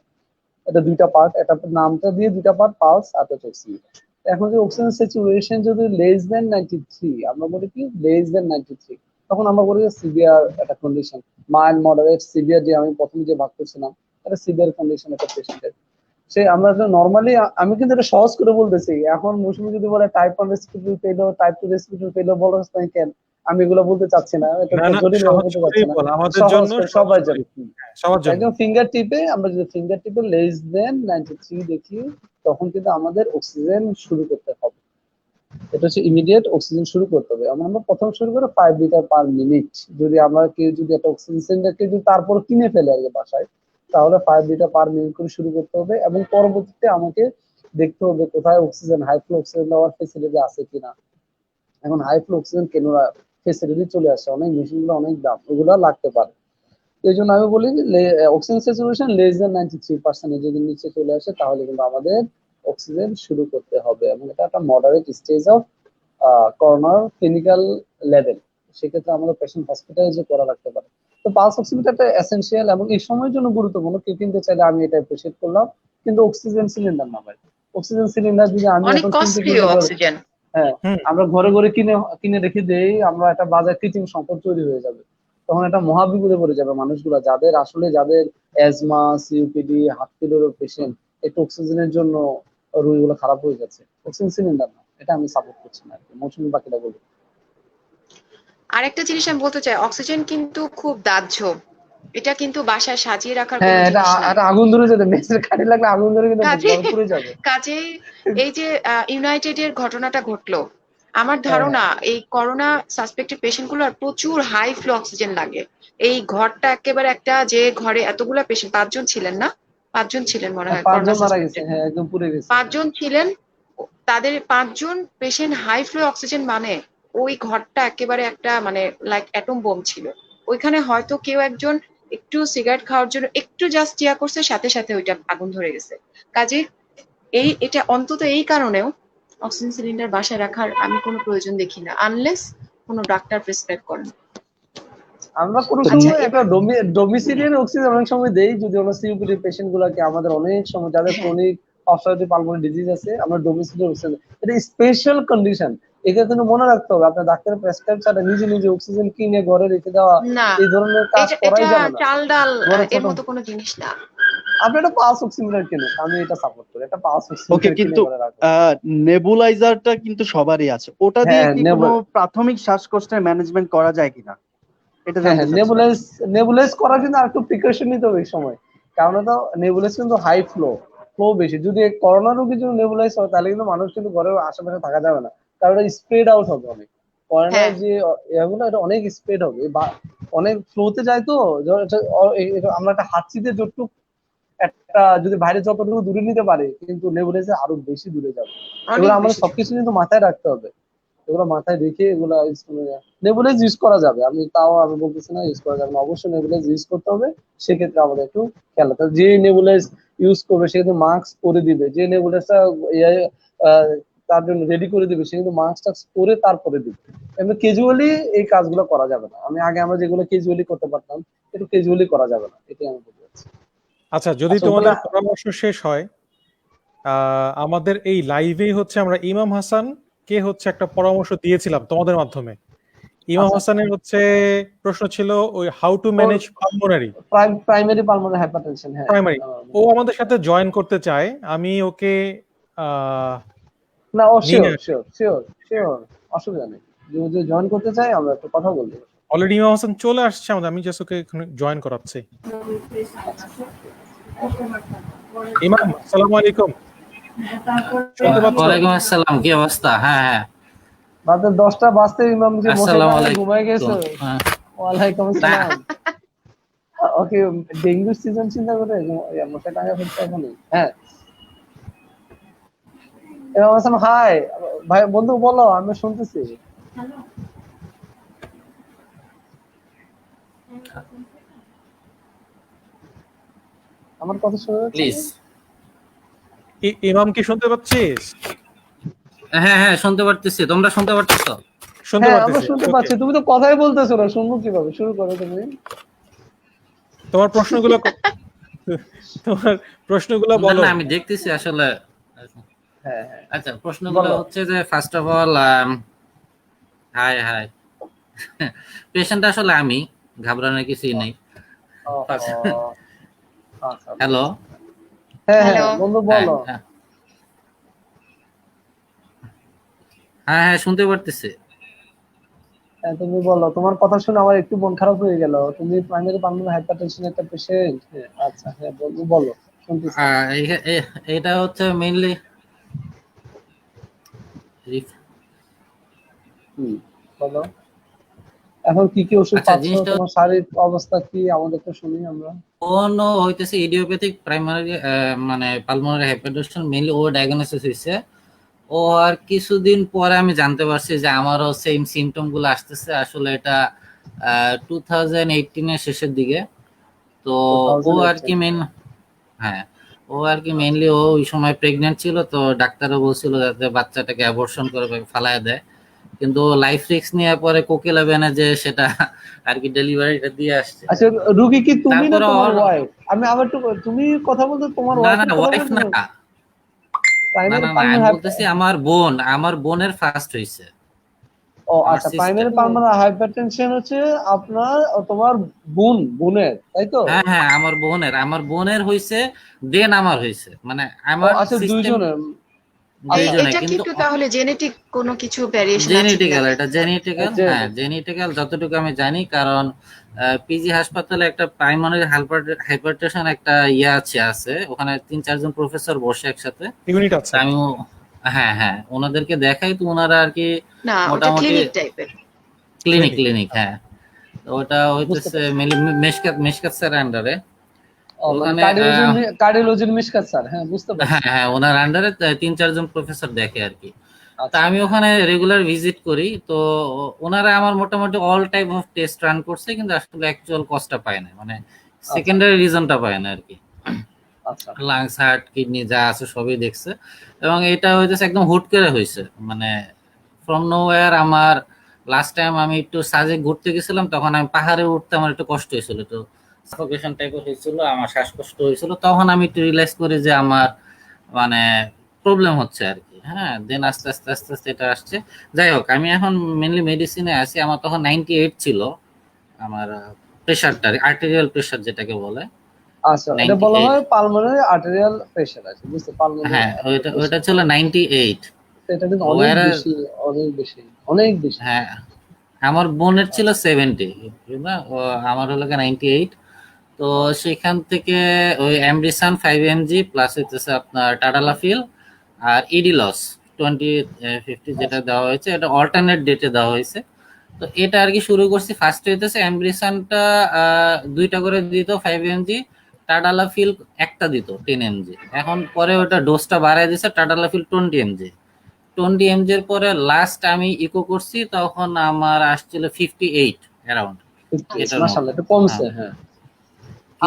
এটা দুইটা পার্ট, এটা নামটা দিয়ে দুইটা পার্ট, পালস আর অক্সিমিটার। এখন যে অক্সিজেন স্যাচুরেশন যদি লেস দেন 93, আমরা বলি কি লেস দেন 93, তখন আমরা বলি সিভিয়ার একটা কন্ডিশন। মাইল্ড, মডারেট, সিভিয়ার যে আমি প্রথমে যে ভাগ করছিলাম, এটা সিভিয়ার কন্ডিশন একটা পেশেন্টের। সে আমরা নরমালি, আমি কিন্তু এটা সহজ করে বলতেছি। এখন মৌসুমী যদি বলে টাইপ 1 রেসপিরেটরি ফেলো, টাইপ 2 রেসপিরেটরি ফেলো, বলো তাই কেন, আমি এগুলো বলতে চাচ্ছি না, এটা না না, জটিল সহজ বলতে করেই চাচ্ছি না, বল, আমাদের সহজ জন্য করে সহজ সবার করে। জন্য। হ্যাঁ, সবার জন্য। একদম ফিঙ্গার টিপে, আমরা যদি ফিঙ্গার টিপে লেস দেন 93 দেখি, তখন কিন্তু আমাদের অক্সিজেন শুরু করতে হবে। এটা হচ্ছে ইমিডিয়েট অক্সিজেন শুরু করতে হবে। আমরা প্রথম শুরু করে 5 লিটার পার মিনিট। যদি আমরা কেউ যদি একটা অক্সিজেন সিলিন্ডার যদি তারপর কিনে ফেলে আর কি বাসায়, তাহলে 5 লিটার পার মিনিট করে শুরু করতে হবে, এবং পরবর্তীতে আমাকে দেখতে হবে কোথায় অক্সিজেন, হাই ফ্লো অক্সিজেন দেওয়ার ফেসিলিটি আছে কিনা। এখন হাই ফ্লো অক্সিজেন কেন ফেসিলিটি চলে আসছে, অনেক মেশিনগুলো অনেক দাম, ওগুলো লাগতে পারে। এই জন্য আমি বলি অক্সিজেন স্যাচুরেশন লেস দেন 93% যদি নিচে চলে আসে, তাহলে কিন্তু আমাদের অক্সিজেন শুরু করতে হবে, এবং এটা একটা মডারেট স্টেজ অফ করোনার ক্লিনিক্যাল লেভেল। সেক্ষেত্রে আমাদের পেশেন্ট হসপিটালাইজও করা রাখতে পারে। তো পালস অক্সিমিটারটা এসেনশিয়াল এবং এই সময়ের জন্য গুরুত্বপূর্ণ। কেউ কিনতে চাইলে আমি এটা অ্যাপ্রিশিয়েট করলাম, কিন্তু অক্সিজেন সিলিন্ডার না ভাই। অক্সিজেন সিলিন্ডার যদি আমি অনেক এখন কিনতে কস্টলি কিনে অক্সিজেন। হ্যাঁ, হুম। আমরা ঘরে ঘরে কিনে কিনে রেখে দেই, আমরা একটা বাজার কৃত্রিম সম্পদ তৈরি হয়ে যাবে। তখন একটা মহাবিপদে পড়ে যাবে মানুষগুলা, যাদের আসলে যাদের asthma, COPD, heart failure patient, একটু অক্সিজেনের জন্য রোগীগুলো খারাপ হয়ে যাচ্ছে। অক্সিজেন সিলিন্ডার না, এটা আমি সাপোর্ট করছি না আর কি। মৌসুমী বাকিটা বলি। আরেকটা জিনিস আমি বলতে চাই, অক্সিজেন কিন্তু খুব দাহ্য, এটা কিন্তু বাসায় সাজিয়ে রাখার কোনো হ্যাঁ, এটা জিনিস না। এটা আগুন ধরে যেতে, মেসের কাঠি লাগলে আগুন ধরে কিন্তু কাজে ঘর পুড়ে যাবে। কাজে এই যে ইউনাইটেড এর ঘটনাটা ঘটলো, আমার হ্যাঁ, ধারণা হ্যাঁ, এই করোনা সাসপেক্টেড পেশেন্ট গুলোর প্রচুর হাই ফ্লো অক্সিজেন লাগে। এই ঘরটা একেবারে একটা, যে ঘরে এতগুলা পেশেন্ট, 5 জন ছিলেন না, 5 জন ছিলেন মনে হ্যাঁ, হয় করোনা 5 জন মারা গেছে, সাসপেক্টেড, হ্যাঁ একদম পুড়ে গেছে। 5 জন ছিলেন। তাদের 5 জন পেশেন্ট হাই ফ্লো অক্সিজেন, মানে ওই ঘরটা একেবারে একটা মানে লাইক অ্যাটম বোম ছিল। ওইখানে হয়তো কেউ একজন একটু সিগারেট খাওয়ার জন্য একটু জাস্ট ইয়া করছে, সাথে সাথে ওইটা আগুন ধরে গেছে। কাজে এটা অন্তত এই কারণেও অক্সিজেন সিলিন্ডার বাসায় রাখার আমি কোনো প্রয়োজন দেখি না, আনলেস কোনো ডাক্তার প্রেসক্রাইব করেন। আমরা কোনো আচ্ছা, সময় একটা এবার ডোমিসিলিয়ারি অক্সিজেন অনেক সময় দেই, যদি আমরা সিওপিডি পেশেন্ট গুলাকে, আমাদের অনেক সময় যাদের হ্যাঁ, ক্রনিক অবস্ট্রাকটিভ পালমোনারি ডিজিজ আছে, আমরা ডোমিসিলিয়ারি অক্সিজেন, এটা স্পেশাল কন্ডিশন। এটা কিন্তু মনে রাখতে হবে, আপনার ডাক্তারের প্রেসক্রাইব ছাড়া নিজে নিজে অক্সিজেন কিনে ঘরে রেখে দেওয়া, না, এই ধরনের কাজ এটা করাই এটা যাবে না। চাল ডাল ঘরে এর ছোট, মতো কোনো জিনিস না। আপনি একটা পালস অক্সিমিটার কিনুন, আমি এটা সাপোর্ট করি, একটা পালস ওকে, অক্সিমিটার কিনে কিন্তু ঘরে রাখুন। নেবুলাইজারটা কিন্তু সবারই আছে, ওটা দিয়ে হ্যাঁ, কি কোনো প্রাথমিক শ্বাসকষ্টের ম্যানেজমেন্ট করা যায় কিনা, এটা হ্যাঁ, জানতে হ্যাঁ, চাচ্ছিলাম। নেবুলাইজ করার কিন্তু আরেকটু প্রিকশন নিতে হবে এই সময়। কারণ তো নেবুলাইজ কিন্তু হাই ফ্লো, ফ্লো বেশি। যদি করোনা রোগীর জন্য নেবুলাইজ হয়, তাহলে কিন্তু মানুষ কিন্তু ঘরের আশেপাশে থাকা যাবে না, কারণ এটা স্প্রেড আউট হবে অনেক। করোনার হ্যাঁ, যে এগুলো, এটা অনেক স্প্রেড হবে, অনেক ফ্লোতে যায় তো। আমরা একটা হাঁচিতে যতটুকু একটা যদি বাইরে যতটুকু দূরে নিতে পারে, কিন্তু নেবুলাইজে আরো বেশি দূরে যাবে। এগুলো অনেক আমাদের বেশি। সবকিছু কিন্তু মাথায় রাখতে হবে। এগুলো মাথায় রেখে এগুলো নেবুলাইজ ইউজ করা যাবে, আমি বলতেছি না ইউজ করা যাবে না, অবশ্যই নেবুলাইজ ইউজ করতে হবে। সেক্ষেত্রে আমাদের একটু খেয়াল রাখতে হবে, যে নেবুলাইজ ইউজ করবে সে কিন্তু মাস্ক পরে দিবে, যে নেবুলাইজটা তার জন্য রেডি করে দিবে সে কিন্তু মাস্কটা পরে তারপরে দিবে। এমনি ক্যাজুয়ালি এই কাজগুলো করা যাবে না। আমরা যেগুলো ক্যাজুয়ালি করতে পারতাম, একটু ক্যাজুয়ালি করা যাবে না, এটাই আমি বলতে চাচ্ছি। আচ্ছা, যদি আচ্ছা, তোমাদের ওখানে পরামর্শ শেষ হয়, আমাদের এই লাইভেই হচ্ছে আমরা ইমাম হাসান কে হচ্ছে একটা পরামর্শ দিয়েছিলাম তোমাদের মাধ্যমে। ইমাম আচ্ছা, হাসানের হচ্ছে প্রশ্ন ছিল ওই how to manage pulmonary primary pulmonary hypertension, হ্যাঁ। প্রাইমারি। ও আমাদের সাথে জয়েন করতে চায়, আমি ওকে আহ, না, ও নিয়ে শিওর শিওর শিওর শিওর, অসুবিধা নেই। যদি জয়েন করতে চাই, আমরা একটু কথা বলবো। অলরেডি ইমাম হাসান চলে আসছে আমাদের, আমি জাস্ট ওকে জয়েন করাচ্ছি। ইমাম, আসসালামু আলাইকুম, শুনতে পাচ্ছ? ওয়ালাইকুম আসসালাম, কি অবস্থা? হ্যাঁ হ্যাঁ, রাতে 10টা বাজতে ইমাম যে মশাই আসসালামু টাঙায় আলাইকুম। ঘুমায় গেছে। হ্যাঁ। ওয়ালাইকুম না, আসসালাম। ওকে, ডেঙ্গু সিজন চিন্তা করে মশাই টাঙায় ফেলছে এখনই। হ্যাঁ, ইমাম হাসান হাই। ভাই, বন্ধু বলো, আমি শুনতেছি। আমার কথা শোনা যাচ্ছে? প্লিজ। ইমাম কি শুনতে পাচ্ছিস? হ্যাঁ হ্যাঁ শুনতে পারতেছি, তোমরা শুনতে পারতেছো? শুনতে হ্যাঁ, আমরা পারতেছি। শুনতে Okay. পাচ্ছি, তুমি তো কথাই বলতেছো না, শুনবো কিভাবে? শুরু করো তুমি। তোমার প্রশ্নগুলো তোমার প্রশ্নগুলো না বলো। না আমি দেখতেছি আসলে। হ্যাঁ হ্যাঁ, আচ্ছা প্রশ্নগুলো বলো। হচ্ছে যে first of all hi high patient আসলে আমি, ঘাবড়ানোর কিছুই নেই। ওহো, আচ্ছা হ্যালো। বুঝছি। হ্যাঁ হ্যাঁ হ্যালো। বন্ধু হ্যাঁ বলো। হ্যাঁ হ্যাঁ হ্যাঁ শুনতে পারতেছি। হ্যাঁ তুমি বলো, তোমার কথা শুনে আমার একটু মন খারাপ হয়ে গেল। তুমি প্রাইমারি পালমোনারি হাইপারটেনশন একটা পেশেন্ট? হ্যাঁ আচ্ছা, হ্যাঁ বন্ধু বলো, শুনতেছি। এটা হচ্ছে মেইনলি হুম, বলো। এখন কি কি ওষুধ আচ্ছা পাচ্ছো, জিনিসটা তোমার শারীরিক অবস্থা কি আমাদের তো শুনি আমরা। কোন হইতেছে ইডিওপ্যাথিক প্রাইমারি মানে পালমোনারি হাইপারটেনশন মেইনলি ও ডায়াগনোসিস হয়েছে। ও আর কিছুদিন পরে আমি জানতে পারছি যে আমারও সেম সিমটম গুলো আসতেছে। আসলে এটা 2018 এর শেষের দিকে। তো ও আর 2018? কি মেন, হ্যাঁ ও আর কি মেইনলি ও ওই সময় প্রেগনেন্ট ছিল, তো ডাক্তারও বলছিল যাতে বাচ্চাটাকে অ্যাবর্শন করে ফালায় দেয়, কিন্তু লাইফ রিস্ক নিয়ে পরে কোকিলা বেনে যে সেটা আর কি ডেলিভারিটা দিয়ে আসছে। আচ্ছা, রুগী কি তুমি না তারপরে তোমার ওর ওয়াইফ? আমি আবার একটু, তুমি কথা বলতে তোমার না না ওয়াইফের কথা ওয়াইফ বলতে না, তুমি না প্রাইমারি না না আমি পালমোনারি। বলতেছি আমার বোন, আমার বোনের ফার্স্ট হয়েছে, ও আমার আচ্ছা, সিস্টার। প্রাইমারি পালমোনারি হাইপারটেনশন হচ্ছে আপনার তোমার বোনের, তাই তো? হ্যাঁ হ্যাঁ আমার বোনের হয়েছে, দেন আমার হয়েছে, মানে ও আমার আচ্ছা, সিস্টেম দুইজনের। আচ্ছা দুইজনে এটা কি কিন্তু একটু তাহলে জেনেটিক কোনো কিছু ভ্যারিয়েশন আছে কিনা জেনেটিক্যাল, এটা দেখতে হবে। জেনেটিক্যাল, যে হ্যাঁ জেনেটিক্যাল যতটুকু আমি জানি। কারণ পিজি হাসপাতালে একটা প্রাইমারি হাইপারটেনশন একটা আছে ওখানে 3-4 জন প্রফেসর বসে একসাথে। ইউনিট তা আছে। আমি হ্যাঁ হ্যাঁ ওনাদেরকে দেখাই, তো ওনারা আর কি না, ওটা মোটামুটি ক্লিনিক টাইপের। Clinic clinic. ক্লিনিক হ্যাঁ। তো ওটা বুঝতে হইতেছে পারছি। মেশকাত মেশকাত স্যার আন্ডারে। ও মানে ওখানে কার্ডিওলজির মিশকাত স্যার, হ্যাঁ বুঝতে পারছি। হ্যাঁ হ্যাঁ ওনার আন্ডারে 3-4 জন প্রফেসর দেখে আর কি। তা আচ্ছা আমি ওখানে রেগুলার ভিজিট করি। তো ওনারা আমার মোটামুটি all type of test run করছে, কিন্তু আসলে অ্যাকচুয়াল কজটা পায় না, মানে আচ্ছা সেকেন্ডারি রিজনটা পায় না আর কি। আচ্ছা লাংস হার্ট কিডনি যা আছে সবই দেখছে, এবং এটা হইতেছে একদম হুট করে হয়েছে, মানে ফ্রম নোওয়্যার। আমার লাস্ট টাইম আমি একটু সাজে ঘুরতে গেছিলাম, তখন আমি পাহাড়ে উঠতে আমার একটু কষ্ট হয়েছিল, একটু সাফোকেশন টাইপের হয়েছিল, আমার শ্বাসকষ্ট হয়েছিল, তখন আমি একটু রিয়েলাইজ করি যে আমার মানে প্রবলেম হচ্ছে আর কি। হ্যাঁ দেন আস্তে আচ্ছা আস্তে আস্তে আস্তে এটা আসছে। যাই হোক আমি এখন মেনলি মেডিসিনে আছি। আমার তখন 98 ছিল আমার প্রেশারটা, আর্টেরিয়াল প্রেশার যেটাকে বলে আচ্ছা, এটা নাইনটি বলা এইট হয় পালমোনারি আর্টেরিয়াল প্রেশার আছে, বুঝতে পালমোনারি হ্যাঁ ওইটা আর্টেরিয়াল ওইটা প্রেশার। ছিল 98। এটা কিন্তু ও অনেক এরা বেশি, অনেক বেশি, অনেক বেশি। হ্যাঁ আমার বোনের ছিল 70, ও আমার হলো 98। তো সেখান থেকে ওই অ্যামরিসান 5 mg প্লাস হইতেছে আপনার টাডালাফিল আর ইডিলস 2050 যেটা আচ্ছা দেওয়া হয়েছে, এটা অল্টারনেট ডেটে দেওয়া হয়েছে। তো এটা আর কি শুরু করছি। ফার্স্ট হইতেছে অ্যামরিসানটা 2টা করে দিত 5 mg, টাডালাফিল একটা দিত 10 mg। এখন পরে ওটা ডোজটা বাড়ায় দিছে, টাডালাফিল 20 mg। 20 mg এর পরে লাস্ট আমি ইকো করছি, তখন আমার আসছিল 58 অ্যারাউন্ড এটার মতো। মাশাআল্লাহ, এটা হ্যাঁ কমছে, হ্যাঁ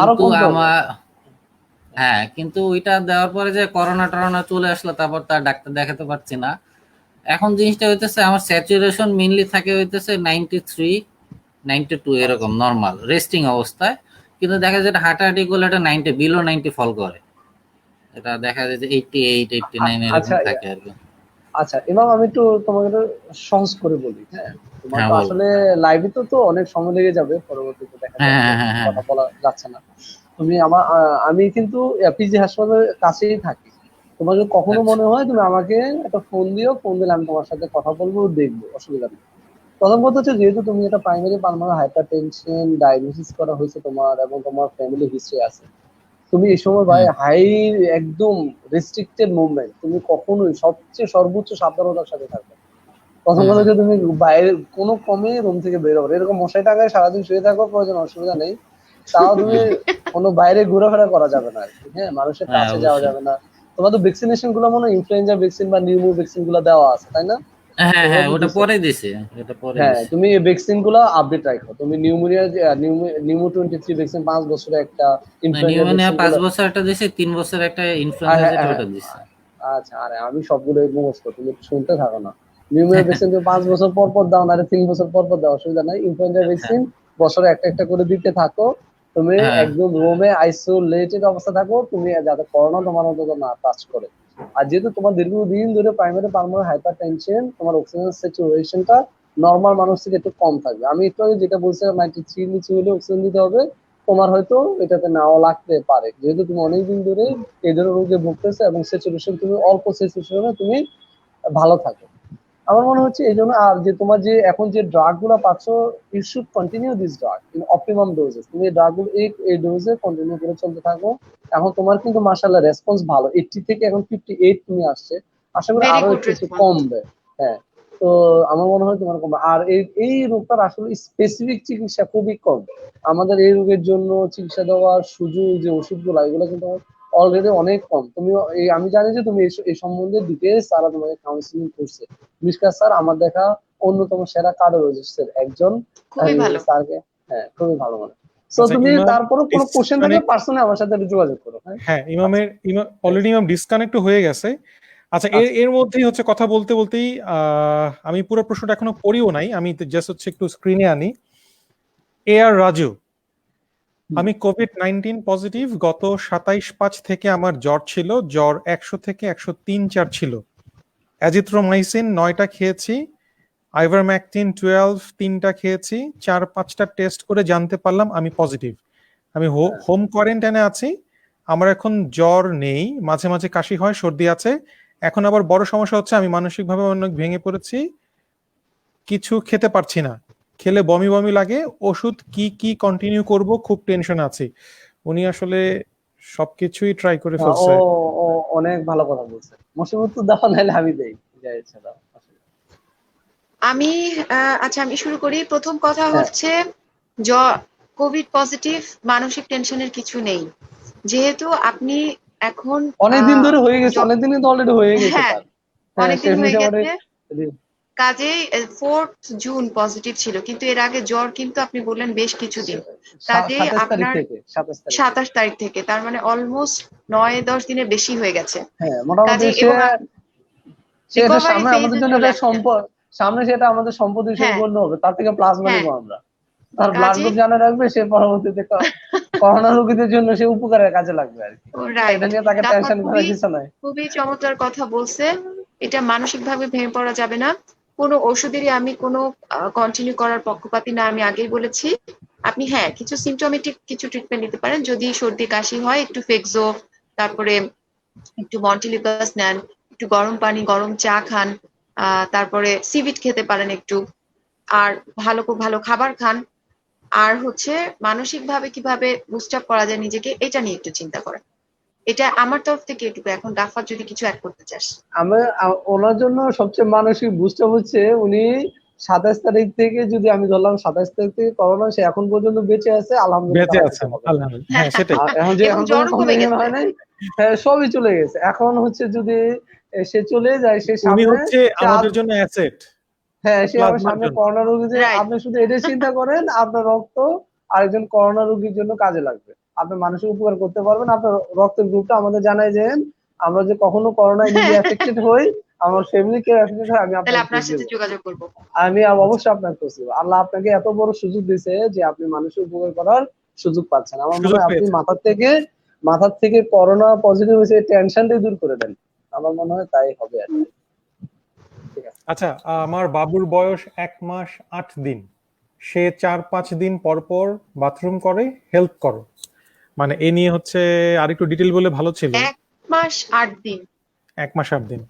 আরো কিন্তু কমতে হবে। আমার হ্যাঁ কিন্তু ওইটা দেওয়ার পরে যে করোনা টরোনা চলে আসলো, তারপর তার ডাক্তার দেখাতে পারছি না। এখন জিনিসটা হইতেছে আমার স্যাচুরেশন মেইনলি থাকে হইতেছে 93 92 আচ্ছা এরকম নর্মাল রেস্টিং অবস্থায়, কিন্তু দেখা যায় এটা হাঁটাহাঁটি করলে এটা 90 বিলো 90 ফল করে। এটা দেখা যায় যে 88 89 এরকম আচ্ছা থাকে আর কি। আচ্ছা এবার আমি একটু তোমাকে একটু সহজ করে বলি। হ্যাঁ, তোমার হ্যাঁ তো বলো। আসলে লাইভে তো অনেক সময় লেগে যাবে, পরবর্তীতে দেখা হ্যাঁ যাবে যে হ্যাঁ হ্যাঁ হ্যাঁ কথা বলা যাচ্ছে না। তুমি আমি কিন্তু পিজি হাসপাতালের কাছেই থাকি। তোমাকে কখনো আচ্ছা মনে হয় তুমি আমাকে একটা ফোন দিও, ফোন দিলে আমি তোমার সাথে কথা বলবো, দেখবো, অসুবিধা নেই। প্রথম কথা হচ্ছে, যেহেতু তুমি এটা প্রাইমারি পালমোনারি হাইপারটেনশন ডায়াগনোসিস করা হয়েছে তোমার, এবং তোমার ফ্যামিলি হিস্ট্রি আছে, তুমি এই সময় ভাই হুম হাই একদম রেস্ট্রিক্টেড মুভমেন্ট, তুমি কখনোই সবচেয়ে সর্বোচ্চ সাবধানতার সাথে থাকবে। প্রথম হুম কথা হুম হচ্ছে, তুমি বাইরে কোনো ক্রমে রুম থেকে বের হবে, এরকম মশাই টাঙায় সারাদিন শুয়ে থাকো, প্রয়োজন, অসুবিধা নেই। তাও তুমি হুম। কোনো বাইরে ঘোরাফেরা করা যাবে না আর কি। হ্যাঁ, মানুষের হ্যাঁ কাছে যাওয়া অবশ্যই। যাবে না। তোমার তো ভ্যাকসিনেশন গুলো মনে হয় ইনফ্লুয়েঞ্জা ভ্যাকসিন বা নিউমো ভ্যাকসিন গুলো দেওয়া আছে, তাই না? হ্যাঁ হ্যাঁ, ওটা বুঝছো? পরে দিছে, এটা পরে হ্যাঁ, দিছে। তুমি এই ভ্যাকসিন গুলো আপডেট রাখো। তুমি নিউমোনিয়া, নিউমো 23 ভ্যাকসিন 5 বছরে একটা, ইনফ্লুয়েঞ্জা নিউমোনিয়া ভ্যাকসিন 5 গুলো। বছর একটা দিছে, 3 বছর একটা হ্যাঁ ইনফ্লুয়েঞ্জা হ্যাঁ যেটা হ্যাঁ, ওটা দিছে। আচ্ছা, আরে আমি সবগুলো মুখস্থ, তুমি শুনতে থাকো না। নিউমোনিয়া ভ্যাকসিন তুমি 5 বছর পর পর দাও, না 3 বছর পর পর দাও, অসুবিধা নাই। ইনফ্লুয়েঞ্জা হ্যাঁ ভ্যাকসিন বছরে একটা একটা করে দিতে থাকো। তুমি হ্যাঁ একদম রুমে আইসোলেটেড অবস্থা থাকো, তুমি যাতে করোনা তোমার অন্তত না টাচ করে। আর যেহেতু তোমার দীর্ঘদিন ধরে প্রাইমারি পালমোনারি হাইপার টেনশন, তোমার অক্সিজেন স্যাচুরেশনটা নর্মাল মানুষ থেকে একটু কম থাকবে। আমি একটু আগে যেটা বলছিলাম 93 নিচে হলে অক্সিজেন দিতে হবে, তোমার হয়তো এটাতে নাও লাগতে পারে, যেহেতু তুমি অনেকদিন ধরে এই ধরনের রোগে ভুগতেছো এবং স্যাচুরেশন তুমি অল্প স্যাচুরেশনে তুমি ভালো থাকো। আমার মনে হচ্ছে এই জন্য। আর যে তোমার যে এখন যে ড্রাগ গুলো পাচ্ছ, you should continue this drug in optimum doses. তুমি এই ড্রাগ গুলো এই ডোজে কন্টিনিউ করে চলতে থাকো। এখন তোমার কিন্তু মাশাআল্লাহ রেসপন্স ভালো, 80 থেকে এখন 58 তুমি আসছে। আশা করি ভেরি আরো গুড একটু একটু রেসপন্স। কমবে। হ্যাঁ, তো আমার মনে হয় তোমার কমবে। আর এই রোগটার আসলে স্পেসিফিক চিকিৎসা খুবই কম। আমাদের এই রোগের জন্য চিকিৎসা দেওয়ার সুযোগ, যে ওষুধগুলো, এগুলো কিন্তু অলরেডি অনেক কম। তুমি আমি জানি যে তুমি এই সম্বন্ধে ডিটেলস তারা তোমাকে কাউন্সিলিং করছে। মিশকা স্যার আমার দেখা অন্যতম সেরা কার্ডিওলজিস্টের একজন। খুবই আমি ভালো। স্যারকে, হ্যাঁ, খুবই ভালো মনে। সো আচ্ছা, তুমি ইমাম তারপরে কোনো কোশ্চেন থাকলে ডিসকানেক্ট, পার্সোনালি আমার সাথে একটু যোগাযোগ করো। হ্যাঁ, হ্যাঁ আচ্ছা, ইমাম yes, অলরেডি ইমাম ডিসকানেক্ট হয়ে গেছে। আচ্ছা, এর আচ্ছা, এর মধ্যেই হচ্ছে কথা বলতে বলতেই আমি পুরো প্রশ্নটা এখনো পড়িও নাই, আমি জাস্ট হচ্ছে একটু স্ক্রিনে আনি। এ আর রাজু, হুম, আমি কোভিড-19 পজিটিভ। গত 27/5 থেকে আমার জ্বর ছিল, জ্বর 100 থেকে 103/4 ছিল। অ্যাজিথ্রোমাইসিন 9টা খেয়েছি, আইভারম্যাকটিন 12 3টা খেয়েছি। 4-5টা টেস্ট করে জানতে পারলাম আমি পজিটিভ। আমি হ্যাঁ, হোম কোয়ারেন্টাইনে আছি। আমার এখন জ্বর নেই, মাঝে মাঝে কাশি হয়, সর্দি আছে। এখন আবার বড় সমস্যা হচ্ছে আমি মানসিকভাবে অনেক ভেঙে পড়েছি, কিছু খেতে পারছি না, খেলে বমি বমি লাগে। ওষুধ কি কি কন্টিনিউ করব, খুব টেনশন আছি। উনি আসলে সবকিছুই ট্রাই করে ও ফেলছে। ও অনেক ভালো কথা বলছে। মুসিবত তো দাও, নাহলে আমি দেই, যাই ইচ্ছা দাও। আমি আচ্ছা, আমি শুরু করি। প্রথম কথা হ্যাঁ, হচ্ছে, জ কোভিড পজিটিভ, মানসিক টেনশনের কিছু নেই। যেহেতু আপনি এখন অনেকদিন ধরে হয়ে গেছে, জ- অনেকদিন তো অলরেডি হয়ে গেছে হ্যাঁ, তার। হ্যাঁ, সে অনেকদিন হয়ে মোটামুটি গেছে। কাজেই 4th জুন পজিটিভ ছিল, কিন্তু এর আগে জ্বর কিন্তু আপনি বললেন বেশ কিছুদিন। কাজেই 27 তারিখ আপনার থেকে, 27 তারিখ থেকে। 27 তারিখ থেকে, তার মানে অলমোস্ট 9-10 দিনের বেশি হয়ে গেছে। হ্যাঁ, মোটামুটি কাজেই সে এবং সে এটা রিকভারি সামনে আমাদের ফেজে জন্য চলে একটা আসছে। সম্পদ, সামনে সেটা আমাদের সম্পদ হিসেবে হ্যাঁ গণ্য হবে। তার থেকে প্লাজমা হ্যাঁ, নিবো আমরা। তার ব্লাড কাজেই গ্রুপ জানা রাখবে, সে পরবর্তীতে করোনা রোগীদের জন্য সে উপকারের কাজে লাগবে আর কি। এটা রাইট। নিয়ে তাকে ডাক্তার টেনশন করার খুবই কিছু নাই। খুবই চমৎকার কথা বলছে। এটা মানসিকভাবে ভেঙে পড়া যাবে না। কোনো ওষুধেরই আমি কোনো কন্টিনিউ করার পক্ষপাতী না, আমি আগেই বলেছি। আপনি হ্যাঁ, কিছু সিমটোমেটিক কিছু ট্রিটমেন্ট নিতে পারেন। যদি সর্দি কাশি হয়, একটু ফেক্সো, তারপরে একটু মন্টিলিভাস নেন, একটু গরম পানি গরম চা খান, তারপরে সিভিট খেতে পারেন একটু, আর খুব ভালো খাবার খান। আর হচ্ছে মানসিকভাবে কিভাবে বুস্ট আপ করা যায় নিজেকে, এটা নিয়ে একটু চিন্তা করেন। এটা আমার তরফ থেকে এটুকু। এখন গাফার যদি কিছু অ্যাড করতে চাস। আমি ওনার জন্য সবচেয়ে মানসিক বুস্টার হচ্ছে উনি 27 তারিখ থেকে, যদি আমি ধরলাম 27 তারিখ থেকে করোনা, সে এখন পর্যন্ত বেঁচে আছে, আলহামদুলিল্লাহ বেঁচে তার আর কিছু আছেন হবে না। আল্লাহ, হ্যাঁ সেটাই। আর এখন যে এবং এখন কোনো জ্বরও কমে কমপ্লিকেশন গেছে। হয় নাই। হ্যাঁ, সবই চলে গেছে। এখন হচ্ছে যদি সে চলে যায়, সে উনি সামনে, হচ্ছে সে আমাদের জন্য অ্যাসেট, হ্যাঁ, সে আবার প্লাজমার সামনে জন্য। করোনা রোগী যে, রাইট। আপনি শুধু এটা চিন্তা করেন, আপনার রক্ত আরেকজন করোনা রোগীর জন্য কাজে লাগবে। আপনি মানুষের উপকার করতে পারবেন। আপনার রক্তের গ্রুপটা আমাদের জানাই যে, আমরা যে কখনো করোনায় নিজে এফেক্টেড হই, আমার ফ্যামিলি কেউ এফেক্টেড হয়, আমি তাহলে আপনাকে খোঁজ আপনার সাথে দেবো। যোগাযোগ করবো। আমি আচ্ছা অবশ্যই আপনাকে খোঁজ দেবো। আল্লাহ আপনাকে এত বড় সুযোগ দিয়েছে যে আপনি মানুষের উপকার করার সুযোগ পাচ্ছেন। আমার মনে সুযোগ হয় আপনি পেয়েছেন। মাথার থেকে করোনা পজিটিভ হয়েছে টেনশনটাই দূর করে দেন। আমার মনে হয় তাই হবে আর কি। ঠিক আছে। আচ্ছা, আমার বাবুর বয়স 1 মাস 8 দিন। সে 4-5 দিন পর পর বাথরুম করে, হেল্প করো। মানে এ নিয়ে হচ্ছে আরেকটু ডিটেল বলে ভালো ছিল। 1 মাস 8 দিন। 1 মাস 8 দিন,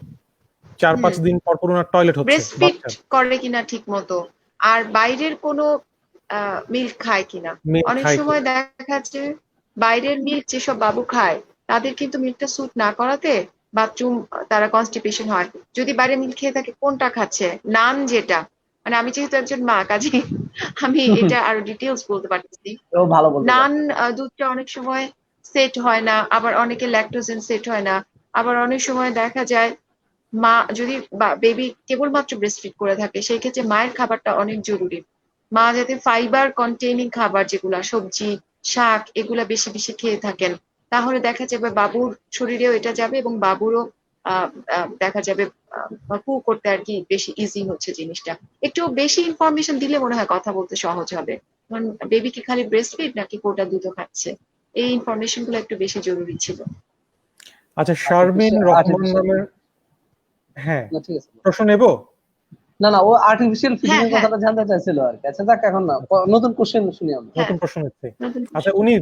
4-5 হুম। দিন পর পর ওনার টয়লেট হচ্ছে ব্রেস্ট ফিড বাচ্চার। করে কিনা ঠিক মতো, আর বাইরের কোনো মিল্ক খায় কিনা। মেয়ে অনেক খায় সময় কিনা। দেখা যাচ্ছে বাইরের মিল্ক যেসব বাবু খায়, তাদের কিন্তু মিল্কটা স্যুট না করাতে বাথরুম, তারা কনস্টিপেশন হয়। যদি বাইরের মিল্ক খেয়ে থাকে, কোনটা খাচ্ছে, নান যেটা, মানে আমি যেহেতু একজন মা, কাজে আমি এটা আরো ডিটেলস বলতে পারতেছি। ও ভালো বলতে নান পারছে। দুধটা অনেক সময় সেট হয় না, আবার অনেকে ল্যাকটোজেন সেট হয় না, আবার অনেক সময় দেখা যায় মা যদি বেবি কেবলমাত্র ব্রেস্টফিড করে থাকে সেই ক্ষেত্রে মায়ের খাবারটা অনেক জরুরি। মা যাতে ফাইবার কন্টেইনিং খাবার যেগুলা সবজি শাক এগুলা বেশি বেশি খেয়ে থাকেন, তাহলে দেখা যাবে বাবুর শরীরেও এটা যাবে এবং বাবুরও দেখা যাবে পু করতে আর কি বেশি ইজি হচ্ছে জিনিসটা। একটু বেশি ইনফরমেশন দিলে মনে হয় কথা বলতে সহজ হবে। কারণ বেবি কি খালি ব্রেস্টফিড নাকি কোটা দুধও খাচ্ছে, এই ইনফরমেশন গুলো একটু বেশি জরুরি ছিল। আচ্ছা, শারমিন রহমান Artificial- নামের, হ্যাঁ না, ঠিক আছে। প্রশ্ন নেব। না না, ও আর্টিফিশিয়াল ফিডিং এর হ্যাঁ। কথাটা জানতে চাইছিল আর কি। আচ্ছা যাক, এখন না নতুন কোশ্চেন শুনি আমরা। নতুন প্রশ্ন নিচ্ছি। নতুন আচ্ছা, উনি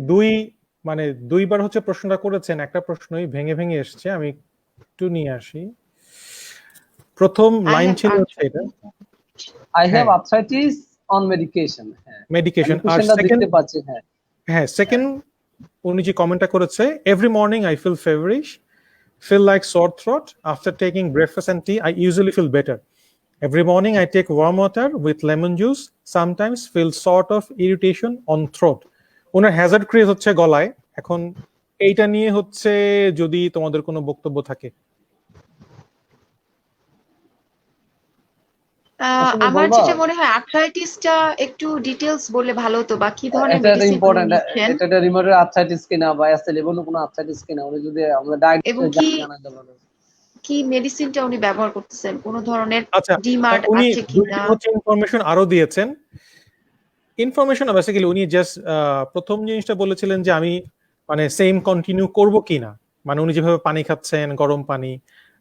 দুইবার হচ্ছে প্রশ্নটা করেছেন, একটা প্রশ্নই ভেঙে ভেঙে এসছে, আমি একটু নিয়ে আসি। প্রথম লাইন ছিল হচ্ছে এটা, আই হ্যাভ হ্যাঁ। Arthritis on medication. হ্যাঁ, মেডিকেশন। আর কোশ্চেনটা সেকেন্ড, দেখতে পাচ্ছি। হ্যাঁ হ্যাঁ সেকেন্ড উনি যে কমেন্টটা করেছে, every morning I feel feverish, feel like sore throat after taking breakfast and tea. I usually feel better. Every morning I take warm water with lemon juice. Sometimes feel sort of irritation on throat. ওনার হ্যাজার্ড ক্রিজ হচ্ছে গলায়। এখন এইটা নিয়ে হচ্ছে যদি তোমাদের কোনো বক্তব্য থাকে। আসলে আমার বলবা? যেটা মনে হয় আর্থ্রাইটিসটা একটু ডিটেইলস বললে ভালো হতো, বা কি ধরনের এটা মেডিসিন ইম্পর্টেন্ট। নিচ্ছেন এটা রিমোটের আর্থ্রাইটিস কিনা বা অ্যাসেলেবল কোনো আর্থ্রাইটিস কিনা, উনি যদি আমরা ডাইরেক্ট এবং কি জানাই দিল। কি মেডিসিনটা উনি ব্যবহার করতেছেন, কোন ধরনের আচ্ছা, ডিমার্ট উনি আছে দুইটা কিনা। হচ্ছে ইনফরমেশন আরো দিয়েছেন। ইনফরমেশন বেসিক্যালি উনি জাস্ট প্রথম জিনিসটা বলেছিলেন যে আমি মানে সেম কন্টিনিউ করব কিনা, মানে উনি যেভাবে পানি খাচ্ছেন গরম পানি,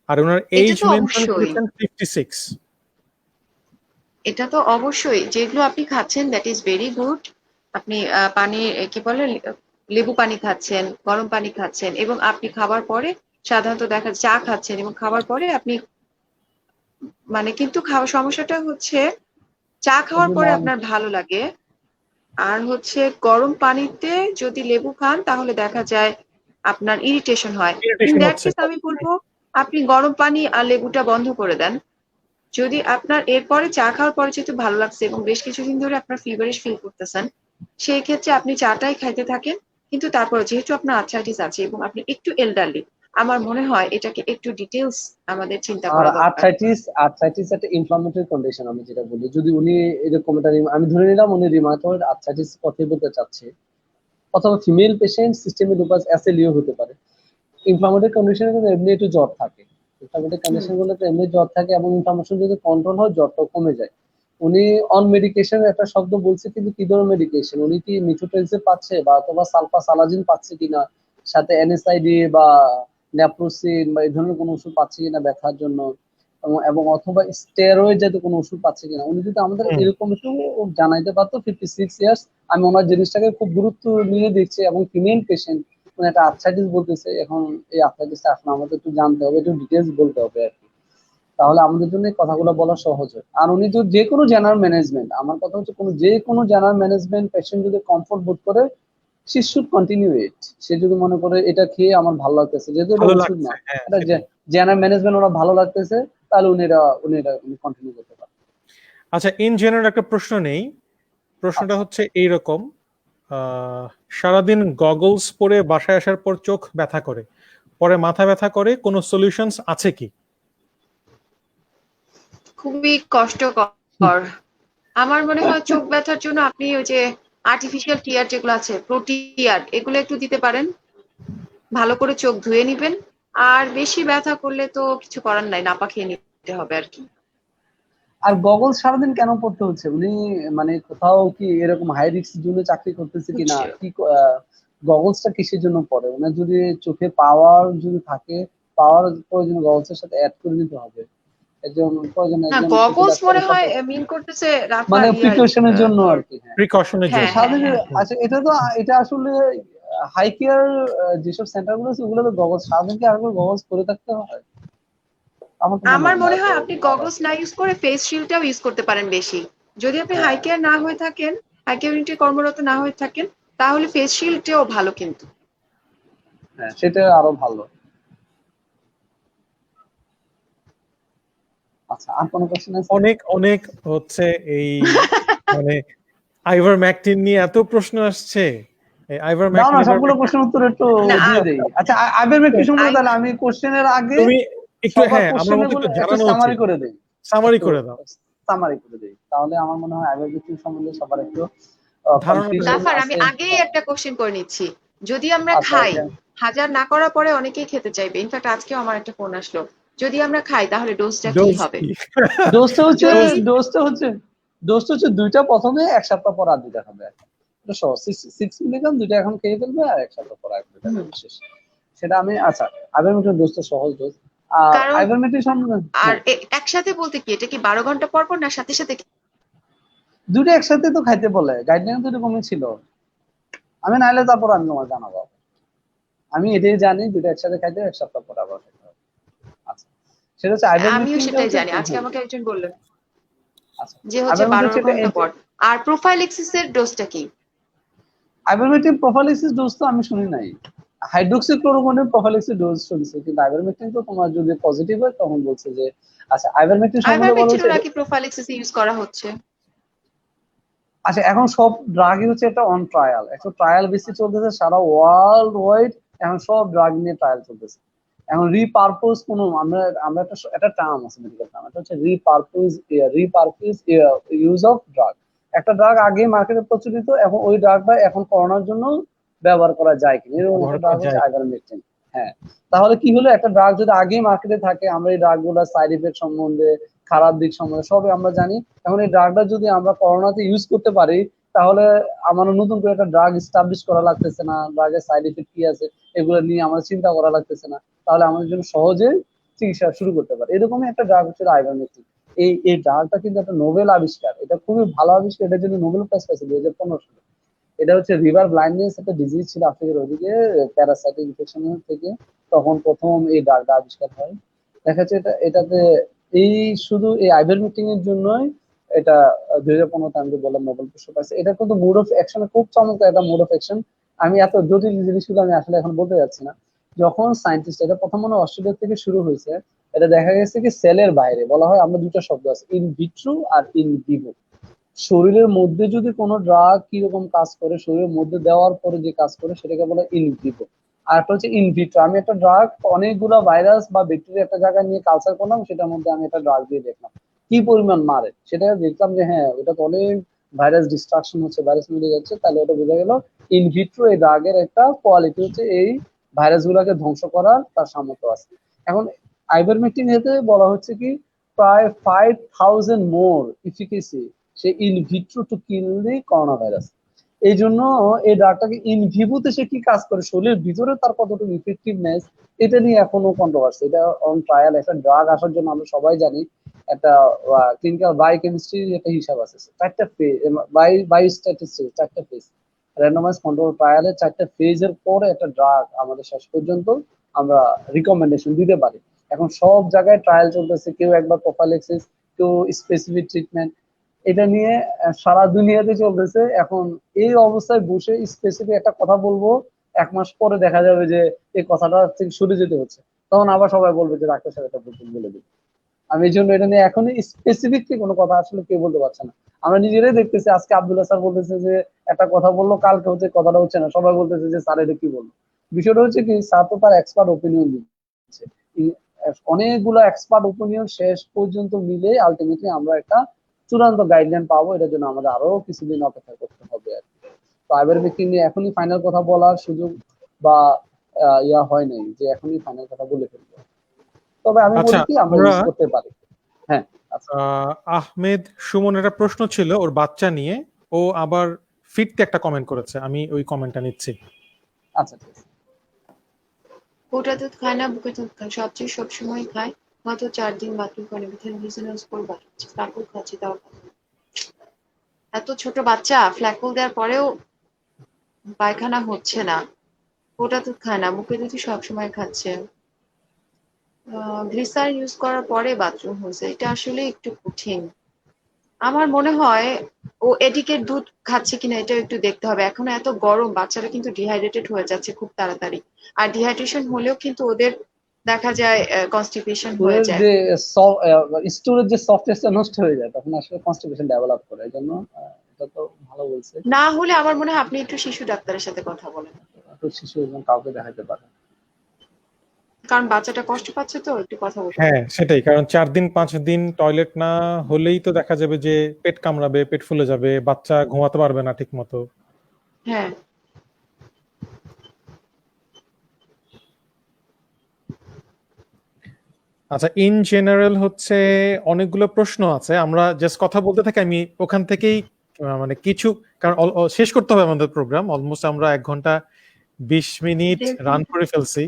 আর ওনার এটা এজ তো মেনশন অবশ্যই, করেছেন 56। এটা তো অবশ্যই যেগুলো আপনি খাচ্ছেন দ্যাট ইজ ভেরি গুড। আপনি পানি কি বলে লেবু পানি খাচ্ছেন, গরম পানি খাচ্ছেন, এবং আপনি খাবার পরে সাধারণত দেখা চা খাচ্ছেন এবং খাবার পরে আপনি মানে, কিন্তু খাওয়ার সমস্যাটা হচ্ছে চা খাওয়ার পরে আপনার ভালো লাগে, আর হচ্ছে গরম পানিতে যদি লেবু খান তাহলে দেখা যায় আপনার ইরিটেশন হয়। ইন ইরিটেশন দ্যাট হচ্ছে। কেস আমি বলবো আপনি গরম পানি আর লেবুটা বন্ধ করে দেন। যদি আপনার এরপরে চা খাওয়ার পরে যেহেতু ভালো লাগছে এবং বেশ কিছুদিন ধরে আপনার ফিভারিশ ফিল করতেছেন, সেই ক্ষেত্রে আপনি চাটাই খাইতে থাকেন। কিন্তু তারপর যেহেতু আপনার আর্থ্রাইটিস আছে এবং আপনি একটু এলডারলি, আমার মনে হয় এটাকে একটু ডিটেইলস আমাদের চিন্তা আর করা দরকার। আর্থ্রাইটিস একটা ইনফ্লামেটরি কন্ডিশন, আমি যেটা বলি। যদি উনি এরকম একটা আমি ধরে নিলাম উনি রিমাটয়েড আর্থ্রাইটিস কথাই বলতে চাচ্ছে, অথবা ফিমেল পেশেন্ট সিস্টেমিক লুপাস অ্যাসেলিও হতে পারে। ইনফ্লামেটরি কন্ডিশনে কিন্তু এমনি একটু জ্বর থাকে, ইনফ্লামেটরি কন্ডিশন গুলোতে এমনি জ্বর থাকে, এবং ইনফ্লামেশন যদি কন্ট্রোল হয় জ্বরটা কমে যায়। উনি অন মেডিকেশন একটা শব্দ বলছে, কিন্তু কি ধরনের মেডিকেশন, উনি কি মিথোট্রেক্সিন পাচ্ছে বা অথবা সালফাসালাজিন পাচ্ছে কিনা, সাথে এনএসআইডি বা ন্যাপ্রোসিন বা এই ধরনের কোনো ওষুধ পাচ্ছে কিনা ব্যথার জন্য, এবং অথবা স্টেরয়েড জাতীয় কোনো ওষুধ পাচ্ছে কিনা, উনি যদি আমাদের এরকম একটু জানাইতে পারতো। 56 ইয়ার্স, আমি ওনার জিনিসটাকে খুব গুরুত্ব নিয়ে দেখছি। এবং ফিমেল পেশেন্ট মানে একটা আর্থ্রাইটিস বলতেছে, এখন এই আর্থ্রাইটিসটা আসলে আমাদের একটু জানতে হবে, একটু ডিটেলস বলতে হবে আর কি, তাহলে আমাদের জন্য এই কথাগুলো বলা সহজ হয়। আর উনি তো যে কোনো জেনারেল ম্যানেজমেন্ট, আমার কথা হচ্ছে যে কোনো জেনারেল ম্যানেজমেন্ট পেশেন্ট যদি কমফোর্ট বোধ করে, সে শুড কন্টিনিউ ইট। সে যদি মনে করে এটা খেয়ে আমার ভালো লাগতেছে, যেহেতু এটা ওষুধ না, এটা জেনারেল ম্যানেজমেন্ট ওরা ভালো লাগতেছে, তাহলে উনি এটা কন্টিনিউ করতে পারেন। আচ্ছা, ইন জেনারেল একটা প্রশ্ন নেই। প্রশ্নটা হচ্ছে এইরকম, সারাদিন গগলস পরে বাসায় আসার পর চোখ ব্যথা করে, পরে মাথা ব্যথা করে, কোনো সলিউশনস আছে কি? খুবই কষ্টকর। আমার মনে হয় চোখ ব্যথার জন্য আপনি ওই যে আর্টিফিশিয়াল টিয়ার যেগুলো আছে, প্রোটিয়ার, এগুলো একটু দিতে পারেন। ভালো করে চোখ ধুয়ে নিবেন। আর বেশি ব্যথা করলে তো কিছু করার নাই, নাপা খেয়ে নিতে হবে আর কি। আর গগল সারাদিন কেন পড়তে হচ্ছে? উনি মানে কোথাও কি এরকম হাই রিস্ক জন্য চাকরি করতেছে কিনা, কি গগলসটা কিসের জন্য পড়ে? ওনার যদি চোখে পাওয়ার যদি থাকে, পাওয়ার প্রয়োজন গগলসের সাথে অ্যাড করে দিতে হবে। একজন প্রয়োজনে না, গগলস মনে হয় মিন করতেছে মানে প্রিকশনের জন্য আর কি। প্রিকশনের জন্য। আচ্ছা, এটা আসলে হাই কেয়ার যেসব সেন্টার গুলো আছে, ওগুলো তো গগলস সারাদিন কি আর গগলস পরে থাকতে হয়? আমার মনে হয় আপনি গগলস না ইউজ করে ফেস শিল্ডটাও ইউজ করতে পারেন বেশি। যদি আপনি হাই কেয়ার না হয়ে থাকেন, হাই কেয়ার ইউনিটে কর্মরত না হয়ে থাকেন, তাহলে ফেস শিল্ডটাও ভালো কিন্তু। হ্যাঁ, সেটা আরো ভালো। আচ্ছা, আর কোনো কোশ্চেন আছে? অনেক হচ্ছে এই মানে আইভারমেকটিন নিয়ে এত প্রশ্ন আসছে। সবগুলো প্রশ্নের উত্তর একটু দিয়ে দেই। আচ্ছা, আইভারমেকটিন সম্পর্কে তাহলে আমি কোশ্চেনের আগে একটু সবার হ্যাঁ, আমার কোশ্চেনের মতো গুলো একটু একটু জানানো সামারি উচিত। করে দেই, সামারি একটু করে দাও। সামারি করে দেই, তাহলে আমার মনে হয় আইভারমেকটিন সম্বন্ধে সবার একটু ধারণাটা কনফিউশন জাফর, আমি আছে। আগেই একটা কোশ্চেন করে নিচ্ছি। যদি আমরা আচ্ছা খাই, ওকে। হাজার না করার পরে অনেকেই খেতে চাইবে। ইনফ্যাক্ট আজকেও আমার একটা ফোন আসলো, যদি আমরা খাই তাহলে ডোজটা কি ডোজ হবে? কি? ডোজটা হচ্ছে যদি ডোজটা হচ্ছে ডোজটা হচ্ছে দুইটা প্রথমে, এক সপ্তাহ পর আর দুইটা খাবে। এটা সহজ, 6 মিলিগ্রাম দুইটা এখন খেয়ে ফেলবে, আর এক সপ্তাহ পর আর দুইটা খাবে শেষ। সেটা আমি আচ্ছা, আইভারমেকটিন ডোজটা সহজ ডোজ। আর কারণ আইভারমেকটিন সম্বন্ধে আর হ্যাঁ, একসাথে বলতে কি, এটা কি 12 ঘন্টা পর পর না সাথে সাথে? দুইটা একসাথে তো খাইতে বলে, গাইডলাইন তো এরকমই ছিল। আমি নাইলে তারপর আমি তোমার জানাবো। আমি এটাই জানি, দুইটা একসাথে খাইতে এক সপ্তাহ পর আবার খাইতে হবে। আচ্ছা, সেটা হচ্ছে আমিও আইভারমেকটিনটা সেটাই হচ্ছে জানি, আজকে হ্যাঁ, আমাকে একজন বললেন আচ্ছা যে হচ্ছে আইভারমেকটিন হচ্ছে 12 ঘন্টা পর। আর প্রোফাইলিক্সিস এর ডোজটা কি? আইভারমেকটিন প্রোফাইলাক্সিস ডোজ তো আমি শুনি নাই। হাইড্রোক্সিক্লোরোকুইনের প্রোফাইলাক্সিস ডোজ শুনছি, কিন্তু আইভারমেকটিন তো তোমার যদি পজিটিভ হয় তখন বলছে যে আচ্ছা আইভারমেকটিন সম্বন্ধে বলা আইভারমেকটিনও হচ্ছে। নাকি প্রোফাইলিক্সিস ইউজ করা হচ্ছে। আচ্ছা এখন সব ড্রাগই হচ্ছে একটা অন ট্রায়াল, একটা ট্রায়াল বেশি চলতেছে সারা ওয়ার্ল্ড ওয়াইড। এখন সব ড্রাগ নিয়ে ট্রায়াল চলতেছে। এখন রিপারপোজ কোনো আমরা আমরা একটা টার্ম আছে মেডিকেল টার্ম, এটা হচ্ছে রিপারপোজ ইউজ অফ ড্রাগ। একটা ড্রাগ আগে মার্কেটে প্রচলিত, এখন ওই ড্রাগটা এখন করোনার জন্য ব্যবহার করা যায় কিনা, এরকম ব্যবহার একটা করা ড্রাগ হচ্ছে যায়। আইভারমেকটিন। হ্যাঁ, তাহলে কি হলো, একটা ড্রাগ যদি আগেই মার্কেটে থাকে, আমরা এই ড্রাগ গুলা সাইড ইফেক্ট সম্বন্ধে, খারাপ দিক সম্বন্ধে সবই আমরা জানি। এখন এই ড্রাগটা যদি আমরা করোনাতে ইউজ করতে পারি, তাহলে আমার নতুন করে একটা ড্রাগ এস্টাবলিশ করা লাগতেছে না, ড্রাগের সাইড ইফেক্ট কি আছে এগুলো নিয়ে আমাদের চিন্তা করা লাগতেছে না, তাহলে আমাদের জন্য সহজে চিকিৎসা শুরু করতে পারে। এরকমই একটা ড্রাগ হচ্ছে আইভারমেকটিন। এই ড্রাগটা কিন্তু একটা নোবেল আবিষ্কার, এটা খুবই ভালো আবিষ্কার, এটার জন্য নোবেল প্রাইজ পাইছে 2015 সালে। এটা হচ্ছে রিভার ব্লাইন্ডনেস, একটা ডিজিজ ছিল আফ্রিকার ওদিকে, প্যারাসাইটিক ইনফেকশন থেকে তখন প্রথম এই ড্রাগটা আবিষ্কার হয়। দেখা যাচ্ছে এটাতে এই শুধু এই আইভারমেকটিন এর জন্যই এটা 2015 আমি বললাম নোবেল পুরস্কার পাইছে। এটা কিন্তু মোড অফ অ্যাকশন খুব চমৎকার একটা মোড অফ অ্যাকশন। আমি এত জটিল জিনিসগুলো আমি আসলে এখন বলতে যাচ্ছি না। যখন সায়েন্টিস্ট, এটা প্রথম মনে হয় অস্ট্রেলিয়া থেকে শুরু হয়েছে, এটা দেখা গেছে কি সেলের বাইরে বলা হয়, আমরা দুটো শব্দ আছে, ইন ভিট্রো আর ইন ভিভো। শরীরের মধ্যে যদি কোনো ড্রাগ কিরকম কাজ করে, শরীরের মধ্যে দেওয়ার পরে যে কাজ করে সেটাকে বলে ইন ভিভো। আর একটা হচ্ছে ইন ভিট্রো, আমি একটা ড্রাগ অনেকগুলো ভাইরাস বা ব্যাকটেরিয়া একটা জায়গায় নিয়ে কালচার করলাম, সেটার মধ্যে আমি একটা ড্রাগ দিয়ে দেখলাম কি পরিমাণ মারে, সেটা দেখলাম যে হ্যাঁ ওটা তো অনেক ভাইরাস ডিস্ট্রাকশন হচ্ছে, ভাইরাস মিলে যাচ্ছে, তাহলে ওটা বোঝা গেল ইন ভিট্রো এই ড্রাগের একটা কোয়ালিটি হচ্ছে এই ভাইরাস গুলাকে ধ্বংস করার তার সামর্থ্য আছে। এখন আইভারমেকটিন এতে বলা হচ্ছে কি প্রায় 5000 মোর ইফিকেসি সে in vitro to kill the coronavirus. এই জন্য এই ড্রাগটাকে ইন ভিভোতে সে কি কাজ করে, শরীরের ভিতরে তার কতটুকু ইফেক্টিভনেস, এটা নিয়ে এখনো কন্ট্রোভার্সি। এটা অন ট্রায়াল। একটা ড্রাগ আসার জন্য আমরা সবাই জানি একটা ক্লিনিক্যাল বায়োকেমিস্ট্রির একটা হিসাব আছে, চারটা ফেজ, বায়োস্ট্যাটিস্টিক্স চারটা ফেজ, র্যান্ডমাইজ কন্ট্রোল ট্রায়ালের চারটা ফেজের পরে একটা ড্রাগ আমাদের শেষ পর্যন্ত আমরা রিকমেন্ডেশন দিতে পারি। এখন সব জায়গায় ট্রায়াল চলতেছে, কেউ একবার প্রোফাইলাক্সিস, কেউ স্পেসিফিক ট্রিটমেন্ট, এটা নিয়ে সারা দুনিয়াতে চলতেছে। এখন এই অবস্থায় বসে স্পেসিফিক একটা কথা বলবো, 1 মাস পরে দেখা যাবে যে এই কথাটা থেকে সরে যেতে হচ্ছে, তখন আবার সবাই বলবে যে ডাক্তার সাহেব এটা বলে দিন। আমি এই জন্য এটা নিয়ে এখনই স্পেসিফিক কোনো কথা আসলে কেউ বলতে পারছে না। আমরা নিজেরাই দেখতেছি, আজকে আব্দুল্লাহ স্যার বলতেছে যে একটা কথা বললো, কালকে হচ্ছে কথাটা হচ্ছে না, সবাই বলতেছে যে স্যার এটা কি বললো। বিষয়টা হচ্ছে কি, স্যার তো তার এক্সপার্ট ওপিনিয়ন দিচ্ছে, অনেকগুলো এক্সপার্ট ওপিনিয়ন শেষ পর্যন্ত মিলে আলটিমেটলি আমরা একটা চূড়ান্ত গাইডলাইন পাবো। এটার জন্য আমাদের আরো কিছুদিন অপেক্ষা করতে হবে আর কি। তো আইভারমেকটিন নিয়ে এখনই ফাইনাল কথা বলার সুযোগ বা ইয়া হয় নাই যে এখনই ফাইনাল কথা বলে ফেলবো, তবে আমি আচ্ছা, বলি কি আমরা আমরা ইউজ করতে পারি। হ্যাঁ আচ্ছা আহমেদ সুমন একটা প্রশ্ন ছিল ওর বাচ্চা নিয়ে, ও আবার ফিরতে একটা কমেন্ট করেছে, আমি ওই কমেন্টটা নিচ্ছি। আচ্ছা ঠিক আছে। গোটা দুধ খায় না, বুকে দুধ খায়, সবচেয়ে সবসময় খায়। মাত্র 4 দিন বাথরুম করে বিছানা করে বাথরুম ফ্ল্যাকুল খাচ্ছে, তাও এত ছোট বাচ্চা ফ্ল্যাকুল দেওয়ার পরেও পায়খানা হচ্ছে না। গোটা দুধ খায় না, বুকে দুধই সবসময় খাচ্ছে। গ্লিসার ইউজ করার পরে বাথরুম হয়েছে, এটা আসলে একটু কঠিন। আমার মনে হয় ও এদিকের দুধ খাচ্ছে কিনা এটা একটু দেখতে হবে। এখন এত গরম, বাচ্চারা কিন্তু ডিহাইড্রেটেড হয়ে যাচ্ছে খুব তাড়াতাড়ি। আর ডিহাইড্রেশন হলেও কিন্তু ওদের দেখা যায় কনস্টিপেশন হয়ে স্টোরেজ যায়। যে স্টোরেজ যে সফটওয়্যারটা নষ্ট হয়ে যায়, তখন আসলে কনস্টিপেশন ডেভেলপ করে। এই জন্য এটা তো ভালো বলছে, না হলে আমার মনে হয় আপনি একটু শিশু ডাক্তারের সাথে কথা বলেন, তো শিশু এবং কাউকে দেখাতে পারে। কারণ বাচ্চাটা কষ্ট পাচ্ছে তো একটু কথা বলতে হ্যাঁ সেটাই, কারণ 4 দিন 5 দিন টয়লেট না হলেই তো দেখা যাবে যে পেট কামড়াবে, পেট ফুলে যাবে, বাচ্চা ঘুমাতে পারবে না ঠিক মতো। হ্যাঁ আচ্ছা, ইন জেনারেল হচ্ছে অনেকগুলো প্রশ্ন আছে, আমরা জাস্ট কথা বলতে থাকি, আমি ওখান থেকেই মানে কিছু, কারণ শেষ করতে হবে আমাদের প্রোগ্রাম, অলমোস্ট আমরা 1 ঘন্টা 20 মিনিট দেখুন। রান করে ফেলছি।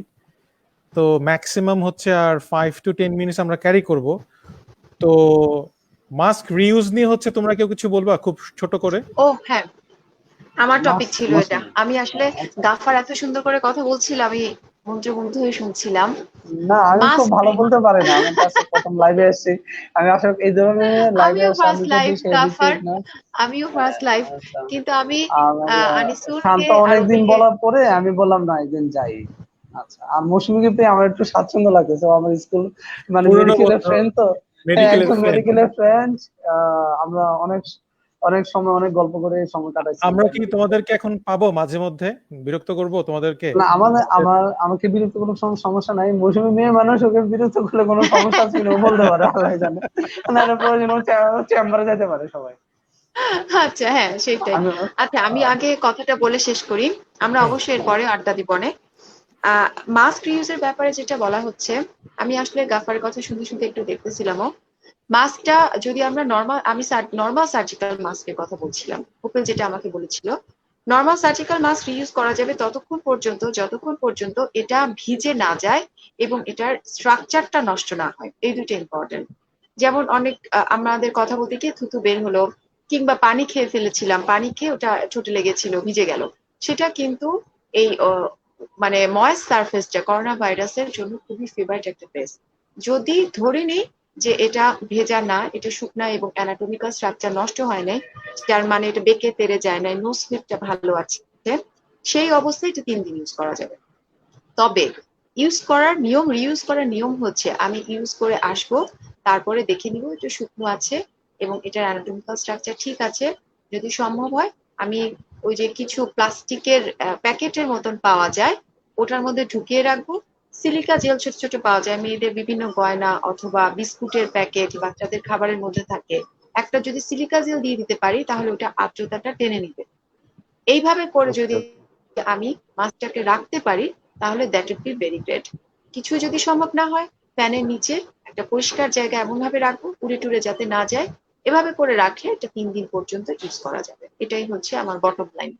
তো ম্যাক্সিমাম হচ্ছে আর 5 to 10 মিনিটস আমরা ক্যারি করব। তো মাস্ক রিউজ নিয়ে হচ্ছে তোমরা কেউ কিছু বলবা খুব ছোট করে? ও হ্যাঁ, আমার টপিক মাস্ক ছিল মাস্ক এটা। আমি আসলে গাফার এত সুন্দর করে কথা বলছিল, আমি মন্ত্রমুগ্ধ হয়ে শুনছিলাম। না, আমি খুব মাস্ক ভালো বলতে পারি না, আমি তো আজকে প্রথম লাইভে এসেছি। আমি আসলে এই ধরনের লাইভে আমিও এসে আমি ফার্স্ট যদি লাইভ সেই গাফার, এডিটেড না আমিও ফার্স্ট লাইভ, আচ্ছা, কিন্তু আমি আমি আনিসুরকে শান্ত আর অনেকদিন ওকে বলার পরে আমি বললাম না একদিন যাই। আচ্ছা, আর মৌসুমীকে পেয়ে আমার একটু স্বাচ্ছন্দ্য লাগতেছে, ও আমার স্কুল মানে পুরনো মেডিকেলের বন্ধু, ফ্রেন্ড তো। হ্যাঁ, মেডিকেলের একদম ফ্রেন্ড। মেডিকেলের ফ্রেন্ড। আমরা অনেক অনেক সময় অনেক গল্প করে সময় কাটাইছি আমরা কি মেডিকেলে। তোমাদেরকে এখন পাবো মাঝে মধ্যে? বিরক্ত করব তোমাদেরকে? না, আমাকে বিরক্ত কোনো সমস্যা নাই। মৌসুমী মেয়ে মানুষ, ওকে বিরক্ত করলে কোনো সমস্যা আছে কিনা ও বলতে পারে, আল্লাহ জানে। না না, প্রয়োজন চেম্বারে যেতে পারে সবাই। আচ্ছা হ্যাঁ সেটাই। আমি আচ্ছা আমি আগে কথাটা বলে শেষ করি, আমরা অবশ্যই এরপরে আড্ডা দিব অনেক। মাস্ক রিউজের ব্যাপারে যেটা বলা হচ্ছে, আমি আসলে গাফারের কথা শুনতে শুনতে একটু দেখতেছিলামও। মাস্কটা যদি আমরা আমি নর্মাল সার্জিক্যাল মাস্কের কথা বলছিলাম, উপরে যেটা আমাকে বলেছিল, নর্মাল সার্জিক্যাল মাস্ক রিউজ করা যাবে ততক্ষণ পর্যন্ত যতক্ষণ পর্যন্ত এটা ভিজে না যায় এবং এটার স্ট্রাকচারটা নষ্ট না হয়। এই দুটো ইম্পর্টেন্ট। যেমন অনেক আমাদের কথা বলতে গিয়ে থুতু বের হলো, কিংবা পানি খেয়ে ফেলেছিলাম, পানি খেয়ে ওটা ঠোঁটে লেগেছিল, ভিজে গেল, সেটা কিন্তু এই মানে ময়েস্ট সারফেসটা করোনা ভাইরাসের জন্য খুবই ফেভারিট একটা প্লেস। যদি ধরে নিই যে এটা ভেজা না, এটা শুকনা এবং অ্যানাটমিক্যাল স্ট্রাকচার নষ্ট হয় নাই, যার মানে এটা বেঁকে তেড়ে যায় নাই, নো স্লিপটা ভালো আছে, সেই অবস্থায় এটা 3 দিন ইউজ করা যাবে। তবে রিউজ করার নিয়ম হচ্ছে, আমি ইউজ করে আসবো, তারপরে দেখে নিব এটা শুকনো আছে এবং এটার অ্যানাটমিক্যাল স্ট্রাকচার ঠিক আছে। যদি সম্ভব হয় আমি ওই যে কিছু প্লাস্টিকের প্যাকেটের মতন পাওয়া যায়, ওটার মধ্যে ঢুকিয়ে রাখবো। সিলিকা জেল ছোট ছোট পাওয়া যায়, মেয়েদের বিভিন্ন গয়না অথবা বিস্কুটের প্যাকেট, বাচ্চাদের খাবারের মধ্যে থাকে, একটা যদি সিলিকা জেল দিয়ে দিতে পারি তাহলে ওটা আর্দ্রতাটা টেনে নিবে। এইভাবে করে ওকে যদি আমি মাছটাকে রাখতে পারি তাহলে that would be very great. কিছু যদি সম্ভব না হয়, ফ্যানের নিচে একটা পরিষ্কার জায়গা এমন ভাবে রাখবো উড়ে টুড়ে যাতে না যায়, এভাবে করে রাখলে এটা 3 দিন পর্যন্ত ইউজ করা যাবে। এটাই হচ্ছে আমার বটম লাইন।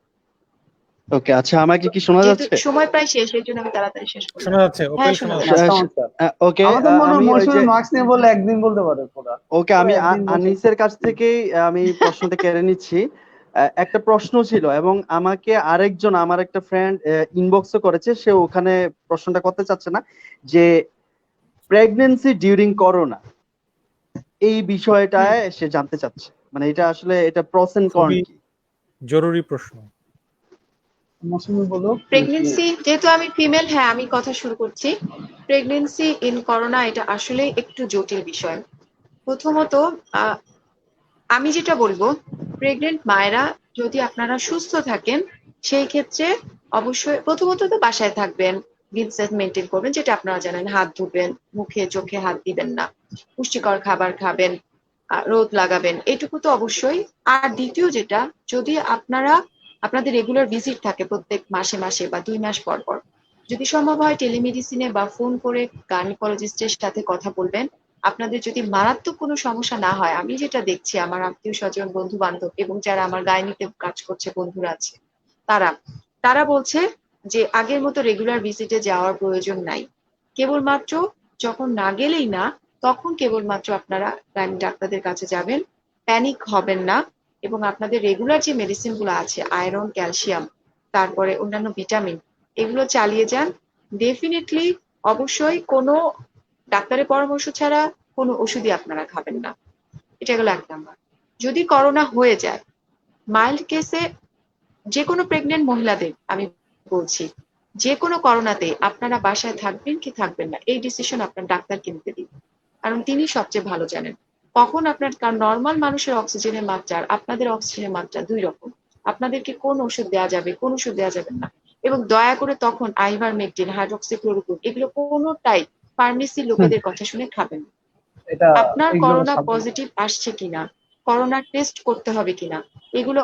ওকে, আচ্ছা আমাকে কি শোনা যেহেতু যাচ্ছে? সময় প্রায় শেষ, এই জন্য আমি তাড়াতাড়ি শেষ করলাম। শোনা যাচ্ছে, হ্যাঁ ওপেল শোনা শোনা না, যাচ্ছে। যাচ্ছে। চমৎকার। ওকে, আমার তো মনে হয় আমি ওই যে মৌসুমী মাস্ক নিয়ে বললে একদিন বলতে পারে পুরা ওকে পুরো আমি একদিন বলতে। আনিসের কাছ থেকেই আমি প্রশ্নটা কেড়ে নিচ্ছি। একটা প্রশ্ন ছিল এবং আমাকে আরেকজন আমার একটা ফ্রেন্ড ইনবক্সও করেছে, সে ওখানে প্রশ্নটা করতে চাচ্ছে না, যে প্রেগন্যান্সি ডিউরিং করোনা এই বিষয়টায় সে জানতে চাচ্ছে, মানে এটা আসলে এটা প্রস এন্ড কন খুবই কি? জরুরি প্রশ্ন। মৌসুমী বলো please। প্রেগনেন্সি, যেহেতু আমি ফিমেল, হ্যাঁ আমি কথা শুরু করছি। প্রেগনেন্সি ইন করোনা এটা আসলে একটু জটিল বিষয়। প্রথমত আমি যেটা বলবো, প্রেগনেন্ট মায়েরা যদি আপনারা সুস্থ থাকেন, সেই ক্ষেত্রে অবশ্যই প্রথমত তো বাসায় থাকবেন, ডিসটেন্স মেনটেন করবেন, যেটা আপনারা জানেন, হাত ধুবেন, মুখে চোখে হাত দিবেন না, পুষ্টিকর খাবার খাবেন, রোদ লাগাবেন, এটুকু তো অবশ্যই। আর দ্বিতীয় যেটা, যদি আপনাদের রেগুলার ভিজিট থাকে প্রত্যেক মাসে মাসে বা 2 মাস পর পর, যদি সম্ভব হয় টেলিমেডিসিনে বা ফোন করে গাইনোকোলজিস্টের সাথে কথা বলবেন। আপনাদের যদি মারাত্মক কোনো সমস্যা না হয়, আমি যেটা দেখছি আমার আত্মীয় স্বজন বন্ধু বান্ধব এবং যারা আমার গাইনিতে কাজ করছে বন্ধুরা আছে, তারা তারা বলছে যে আগের মতো রেগুলার ভিজিটে যাওয়ার প্রয়োজন নাই। কেবলমাত্র যখন না গেলেই না, তখন কেবলমাত্র আপনারা গাইনি ডাক্তারদের কাছে যাবেন, প্যানিক হবেন না, এবং আপনাদের রেগুলার যে মেডিসিন গুলো আছে, আয়রন, ক্যালসিয়াম, তারপরে অন্যান্য ভিটামিন, এগুলো চালিয়ে যান। ডেফিনেটলি অবশ্যই কোনো ডাক্তারের পরামর্শ ছাড়া কোনো ওষুধই আপনারা খাবেন না। এটা গেল 1 নাম্বার। যদি করোনা হয়ে যায়, মাইল্ড কেসে যে কোনো প্রেগনেন্ট মহিলাদের আমি বলছি, যে কোনো করোনাতে আপনারা বাসায় থাকবেন কি থাকবেন না, এই ডিসিশন আপনার ডাক্তারকে নিতে দিন, কারণ তিনি সবচেয়ে ভালো জানেন কখন আপনার, কারণ নর্মাল মানুষের অক্সিজেনের মাত্রা আর আপনাদের অক্সিজেনের মাত্রা 2 রকম। আপনাদেরকে কোন ওষুধ দেওয়া যাবে, কোন ওষুধ দেওয়া যাবে না, এবং দয়া করে তখন আইভারমেকটিন, হাইড্রোক্সিক্লোরোকুইন এগুলো কোনোটাই ফার্মেসি লোকেদের কথা শুনে খাবেন না। এটা আপনার এগুলো করোনা সাবধান। পজিটিভ আসছে কিনা, করোনা টেস্ট করতে হবে কিনা, এগুলো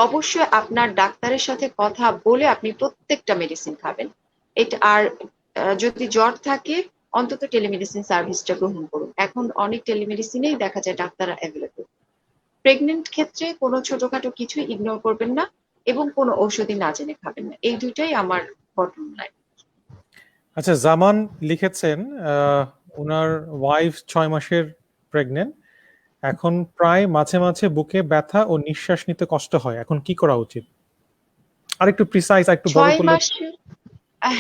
অবশ্যই আপনার ডাক্তারের সাথে কথা বলে আপনি প্রত্যেকটা মেডিসিন খাবেন। এটা আর যদি জ্বর থাকে অন্তত টেলিমেডিসিন সার্ভিসটা গ্রহণ করুন। এখন অনেক টেলিমেডিসিনেই দেখা যায় ডাক্তাররা অ্যাভেলেবল। প্রেগনেন্ট ক্ষেত্রে কোনো ছোটখাটো কিছুই ইগনোর করবেন না এবং কোনো ঔষধই না জেনে খাবেন না। এই দুইটাই আমার বটম লাইন। আচ্ছা, জামান লিখেছেন ওনার ওয়াইফ 6 মাসের প্রেগনেন্ট, এখন প্রায় মাঝে মাঝে বুকে ব্যথা ও নিঃশ্বাস নিতে কষ্ট হয়, এখন কি করা উচিত? আর একটু প্রিসাইজ, একটু বড় 6 করলে মাসের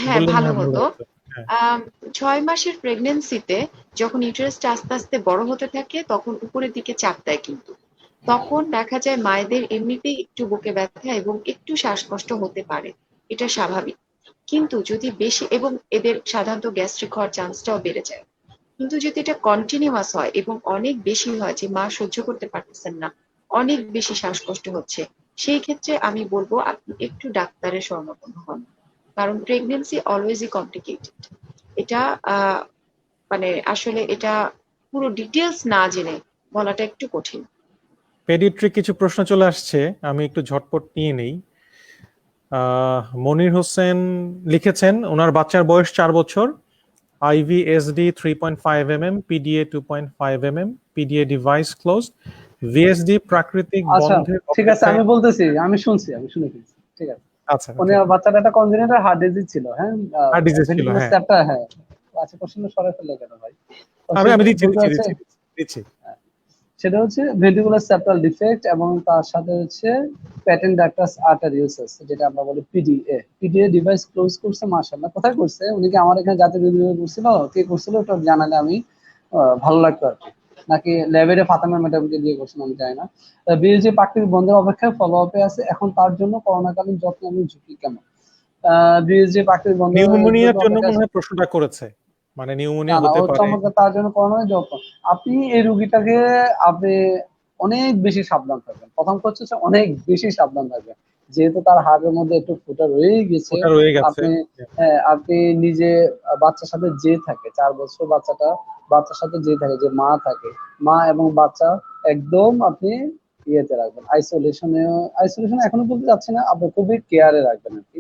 হ্যাঁ বললেন, ভালো হ্যাঁ ভালো হতো। হতো। হ্যাঁ 6 মাসের প্রেগনেন্সিতে যখন ইউটেরাসটা আস্তে আস্তে বড় হতে থাকে তখন উপরের দিকে চাপ দেয়, কিন্তু তখন দেখা যায় মায়েদের এমনিতেই একটু বুকে ব্যথা এবং একটু শ্বাসকষ্ট হতে পারে, এটা স্বাভাবিক। কিন্তু যদি বেশি, এবং এদের সাধারণত গ্যাস্ট্রিক হওয়ার চান্সটাও বেড়ে যায়। কিন্তু যদি এটা কন্টিনিউয়াস হয় এবং অনেক বেশি হয় যে মা সহ্য করতে পারতেছেন না, অনেক বেশি শ্বাসকষ্ট হচ্ছে, সেই ক্ষেত্রে আমি বলবো আপনি একটু ডাক্তারের শরণাপন্ন হন। কারণ প্রেগনেন্সি অলওয়েজই কমপ্লিকেটেড। এটা মানে আসলে এটা পুরো ডিটেলস না জেনে বলাটা একটু কঠিন। পেডিয়াট্রিক কিছু প্রশ্ন চলে আসছে, আমি একটু ঝটপট নিয়ে নেই। মনির হোসেন লিখেছেন ওনার বাচ্চার বয়স 4 বছর, IVSD 3.5 mm, PDA 2.5 mm, PDA device close, VSD প্রাকৃতিক আচ্ছা বন্ধের ঠিক আছে, আমি বলতেছি, আমি শুনে ফেলছি, ঠিক আছে। আচ্ছা উনি বাচ্চাটা একটা কনজেনিটাল হার্ট ডিজিজ ছিল, হ্যাঁ, হার্ট ডিজিজ ছিল, ভেন্টিকুলার হ্যাঁ। সেপ্টাল, হ্যাঁ। আচ্ছা, কোশ্চেনটা সরাই ফেললে কেন ভাই? আমি দিচ্ছি বলতে আছে দিচ্ছি। সেটা হচ্ছে ভেন্টিকুলার সেপ্টাল ডিফেক্ট এবং তার সাথে হচ্ছে প্যাটেন্ট ডাক্টাস আর্টারিওসিস, যেটা আমরা বলি পিডিএ। পিডিএ ডিভাইস ক্লোজ করছে, মাশাআল্লাহ। কোথায় করছে? উনি কি আমার এখানে জাতীয় বিদ্যালয়ে করছিল? কে করছিল ওটা জানালে আমি ভালো লাগতো আর কি। নাকি ল্যাবের ফাতেমা ম্যাডামকে দিয়ে করছেন আমি জানি না। বিএসজি প্রাকৃতিক বন্ধের অপেক্ষায় ফলো আপে আছে। এখন তার জন্য করোনাকালীন যত্ন এবং ঝুঁকি কেমন? বিএসজি প্রাকৃতিক বন্ধের নিউমোনিয়ার জন্য অপেক্ষায় মনে হয় প্রশ্নটা করেছে, মানে না নিউমোনিয়া না, হতে ও পারে। চমৎকার, তার জন্য করোনা যত্ন। আপনি এই রুগীটাকে আপনি অনেক বেশি সাবধান থাকবেন। প্রথম হচ্ছে যে অনেক বেশি সাবধান থাকবেন, যেহেতু তার হাড়ের মধ্যে একটু ফুটা রয়ে গেছে। ওটা রয়ে গেছে। আপনি আপনি নিজে বাচ্চার সাথে যে থাকে 4 বছর বাচ্চার সাথে যে থাকে, যে মা থাকে, মা এবং বাচ্চা একদম আপনি ইয়েতে রাখবেন, আইসোলেশনে এখনো বলতে যাচ্ছি না, আপনি খুবই কেয়ারে রাখবেন আর কি।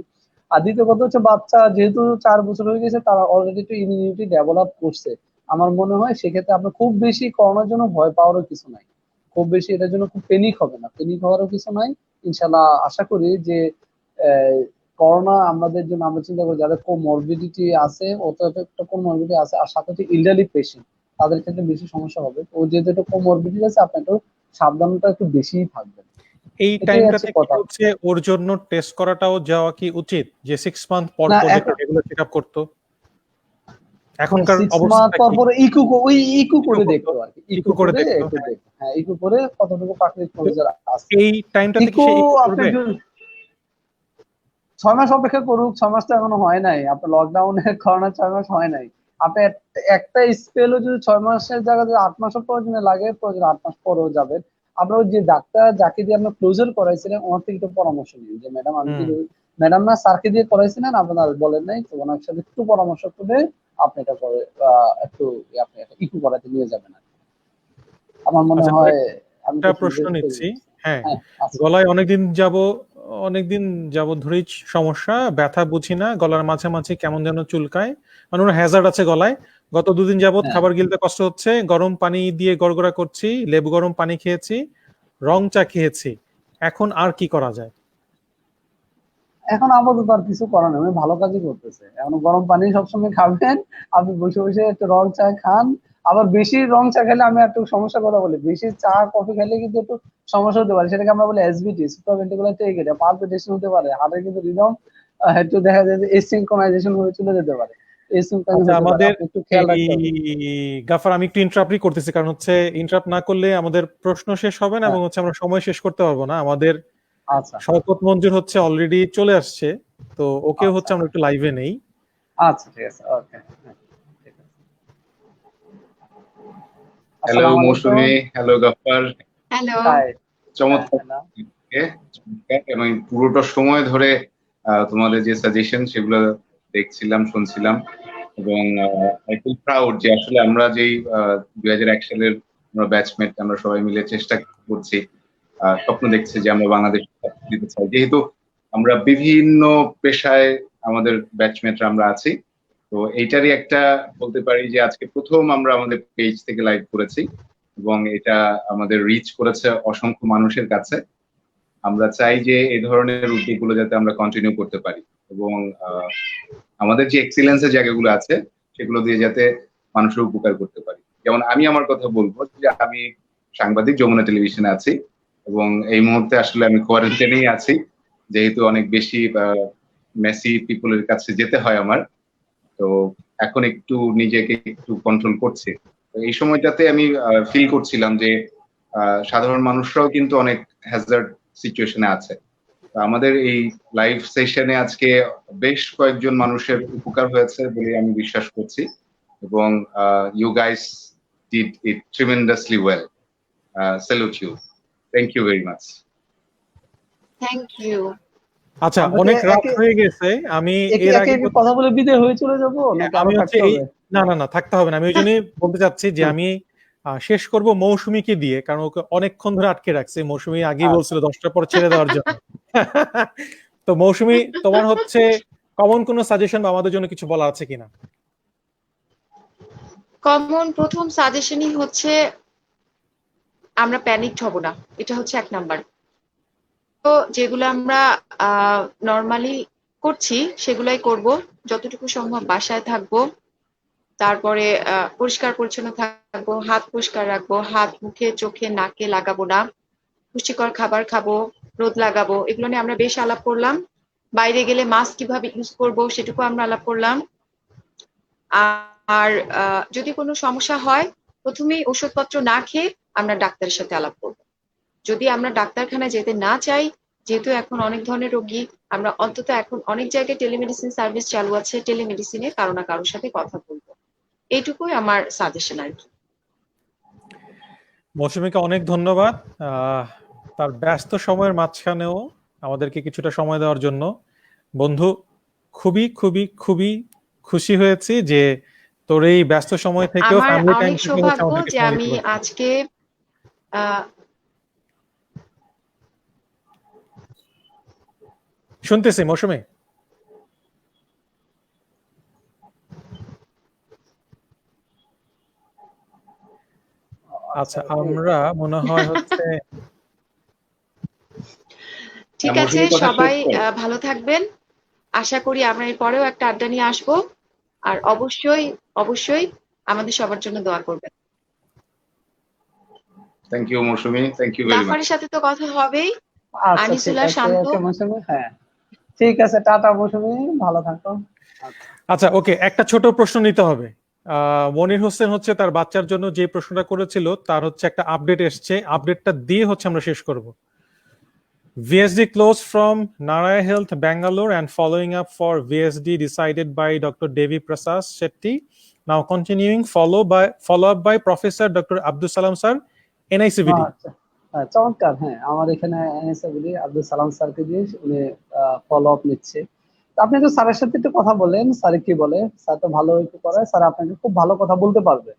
আর দ্বিতীয় কথা হচ্ছে বাচ্চা যেহেতু 4 বছর হয়ে গেছে, তারা অলরেডি একটু ইমিউনিটি ডেভেলপ করছে। আমার মনে হয় সেক্ষেত্রে আপনার খুব বেশি করোনার জন্য ভয় পাওয়ারও কিছু নাই, খুব বেশি এটার জন্য খুব পেনিক হবে না, পেনিক হওয়ারও কিছু নাই। ইনশাল্লাহ আশা করি যে করোনা আমাদের জন্য, আমরা চিন্তা করি যাদের কোমরবিডিটি আছে, অত একটা কোমরবিডিটি আছে, আর সাথে হচ্ছে ইলডারলি পেশেন্ট, তাদের ক্ষেত্রে বেশি সমস্যা হবে। ও যেহেতু একটা কোমরবিডিটি আছে, আপনি একটু সাবধানতা একটু বেশিই থাকবেন। এই এটাই টাইমটাতে কি কথা। হচ্ছে, ওর জন্য টেস্ট করাটাও যাওয়া কি উচিত, যে 6 মান্থ পর না, পর যেটা রেগুলার চেকআপ করতো? এখনকার 6 মাস অবস্থাটা পর কি? পরে ইকু করে দেখতো আর কি, ইকো করে দেখতো, একটু হ্যাঁ। দেখতো, হ্যাঁ, ইকু করে কতটুকু প্রাকৃতিক তো পরিচয় আছে। এই টাইমটাতে কি ইকু সে ইকো আপনি করবে? 6 মাস অপেক্ষা করুক, 6 মাস তো এখনো হয় নাই, আপনার লকডাউনে করোনা 6 মাস হয় নাই। আপনি একটা স্পেলও যদি 6 মাসের জায়গায় 8 মাসও প্রয়োজনে লাগে, প্রয়োজন 8 মাস পরেও যাবেন। আপনার যে ডাক্তার যাকে দিয়ে আপনার ক্লোজার করাইছিলেন, ওনার থেকে একটু পরামর্শ নিন যে ম্যাডাম আমি কি, ম্যাডাম না স্যারকে দিয়ে করাইছিলেন, আপনার বলেন নাই তো, ওনার সাথে একটু পরামর্শ করে আপনি এটা করে একটু আপনি একটা ইকু করাতে নিয়ে যাবেন আর কি। আমার মনে আচ্ছা, হয় আমি একটা প্রশ্ন নিচ্ছি। হ্যাঁ, গলায় অনেকদিন যাব ধরেই সমস্যা, ব্যথা বুঝি না, গলার মাঝে কেমন যেন চুলকায়, মানে ওর হ্যাজার্ড আছে গলায়। গত 2 দিন যাবত খাবার গিলতে কষ্ট হচ্ছে, গরম পানি দিয়ে গড়গড়া করছি, লেবু গরম পানি খেয়েছি, রং চা খেয়েছি, এখন আর কি করা যায়? এখন আপাতত আর কিছু করার নেই, ভালো কাজই করতেছে। এখন গরম পানি সবসময় খাবেন, আপনি বসে বসে একটু রং চা খান। আবার বেশি রং চা খেলে আমি একটু সমস্যার কথা বলি, বেশি চা কফি খেলে কিন্তু একটু সমস্যা হতে পারে, সেটাকে আমরা বলি এসবিটি, সুপ্রাভেন্টিকুলার টেকিটা, পালপিটেশন হতে পারে, হার্টের কিন্তু রিদম একটু দেখা যায় যে এসিনক্রোনাইজেশন হয়ে চলে যেতে পারে, আচ্ছা, আমাদের একটু খেয়াল এই রাখতে হবে। গাফার, আমি একটু ইন্টারাপ্টই করতেছি, কারণ হচ্ছে ইন্টারাপ্ট না করলে আমাদের প্রশ্ন শেষ হবে না এবং হচ্ছে আমরা সময় শেষ করতে পারবো না। আমাদের আচ্ছা শওকত মঞ্জুর হচ্ছে অলরেডি চলে আসছে, তো ওকেও হচ্ছে আমরা একটু লাইভে নেই। আচ্ছা ঠিক আছে, ওকে। হ্যালো মৌসুমী, হ্যালো গাফফার, হ্যালো। চমৎকার এবং পুরোটা সময় ধরে তোমাদের যে সাজেশন সেগুলো দেখছিলাম, শুনছিলাম, এবং আই ফিল প্রাউড যে আসলে আমরা যেই 2001 সালের আমরা ব্যাচমেট, আমরা সবাই মিলে চেষ্টা করছি, স্বপ্ন দেখছি যে আমরা বাংলাদেশ দিতে চাই, যেহেতু আমরা বিভিন্ন পেশায় আমাদের ব্যাচমেটরা আমরা আছি। তো এইটারই একটা বলতে পারি যে আজকে প্রথম আমরা আমাদের পেজ থেকে লাইভ করেছি এবং এটা আমাদের রিচ করেছে অসংখ্য মানুষের কাছে। আমরা চাই যে এই ধরনের উদ্যোগগুলো যাতে আমরা কন্টিনিউ করতে পারি এবং আমাদের যে এক্সিলেন্সের জায়গাগুলো আছে সেগুলো দিয়ে যাতে মানুষের উপকার করতে পারি। যেমন আমি আমার কথা বলবো যে আমি সাংবাদিক, যমুনা টেলিভিশনে আছি এবং এই মুহূর্তে আসলে আমি কোয়ারেন্টাইনেই আছি, যেহেতু অনেক বেশি মেসি পিপলের কাছে যেতে হয় আমার। তো এখন একটু নিজেকে একটু কন্ট্রোল করছি। তো এই সময়টাতে আমি ফিল করছিলাম যে সাধারণ মানুষরাও কিন্তু অনেক হ্যাজার্ড সিচুয়েশনে আছে। তো আমাদের এই লাইভ সেশনে আজকে বেশ কয়েকজন মানুষের উপকার হয়েছে বলে আমি বিশ্বাস করছি এবং you guys did it tremendously well. Salute you, thank you very much. Thank you. আচ্ছা, আমরা কি অনেক রাত একে- হয়ে গেছে। আমি একে এর একে আগে একে কথা বলে বিদায় হয়ে চলে যাবো নাকি আমি আরো হচ্ছে থাকতে এই হবে? না না না থাকতে হবে না। আমি ওই জন্যই বলতে চাচ্ছি যে আমি শেষ করব মৌসুমীকে দিয়ে, কারণ ওকে অনেকক্ষণ ধরে আটকে রাখছে। মৌসুমী আগেই বলছিল 10টার পর ছেড়ে দেওয়ার জন্য। তো মৌসুমী, তোমার হচ্ছে কমন কোনো সাজেশন বা আমাদের জন্য কিছু বলা আছে কিনা? কমন প্রথম সাজেশনই হচ্ছে আমরা প্যানিকড হব না, এটা হচ্ছে 1 নাম্বার। তো যেগুলো আমরা নর্মালি করছি সেগুলাই করব, যতটুকু সম্ভব বাসায় থাকবো, তারপরে পরিষ্কার পরিচ্ছন্ন থাকবো, হাত পরিষ্কার রাখবো, হাত মুখে চোখে নাকে লাগাবো না, পুষ্টিকর খাবার খাবো, রোদ লাগাবো, এগুলো নিয়ে আমরা বেশ আলাপ করলাম। বাইরে গেলে মাস্ক কিভাবে ইউজ করবো সেটুকু আমরা আলাপ করলাম। আর যদি কোনো সমস্যা হয় প্রথমেই ওষুধপত্র না খেয়ে আমরা ডাক্তারের সাথে আলাপ করবো। যদি আমরা ডাক্তারখানায় যেতে না চাই, যেহেতু এখন অনেক ধরনের রোগী, আমরা অন্তত এখন অনেক জায়গায় টেলিমেডিসিন সার্ভিস চালু আছে, টেলিমেডিসিনে কারো না কারোর সাথে কথা বলবো। এইটুকুই আমার সাজেশন আর কি। মৌসুমীকে অনেক ধন্যবাদ তার ব্যস্ত সময়ের মাঝখানেও আমাদেরকে কিছুটা সময় দেওয়ার জন্য। বন্ধু, খুবই খুবই খুবই খুশি হয়েছি যে তোর এই ব্যস্ত সময় থেকেও আমার ফ্যামিলি টাইম অনেক থেকে হচ্ছে সৌভাগ্য আমাদেরকে যে সময় আমি দিতে পারছিস। আজকে শুনতেছি মৌসুমী। আচ্ছা, আমরা মনে হয় হচ্ছে ঠিক আছে, মৌসুমীর কথা সবাই শেষ কর। ভালো থাকবেন। আশা করি আমরা এর পরেও একটা আড্ডা নিয়ে আসবো। আর অবশ্যই অবশ্যই আমাদের সবার জন্য দোয়া করবেন। Thank you Mousumi, thank you very much. জাফরের সাথে তো কথা হবেই, আচ্ছা ঠিক আনিসুল্লাহ, আছে, শান্ত। ওকে মৌসুমী, হ্যাঁ ঠিক আছে, টাটা মৌসুমী, ভালো থাকো। আচ্ছা। আচ্ছা, ওকে, একটা ছোট প্রশ্ন নিতে হবে। মনির হোসেন হচ্ছে তার বাচ্চার জন্য যে প্রশ্নটা করেছিল তার হচ্ছে একটা আপডেট এসছে, আপডেটটা দিয়ে হচ্ছে আমরা শেষ করব। VSD closed from Naraya Health Bangalore and following up for VSD decided by Dr. Devi Prasad Shetty. Now continuing follow up by Professor Dr. Abdul Salam Sir, NICVD. আচ্ছা, চমৎকার। হ্যাঁ, আমার এখানে এনএসএবিডি আব্দুল সালাম স্যারকে দিয়ে উনি ফলো আপ নিচ্ছে। তো আপনি তো স্যারের সাথে একটু কথা বলেন, স্যার কি বলে। স্যার তো ভালো একটু করে, স্যার আপনাকে খুব ভালো কথা বলতে পারবে।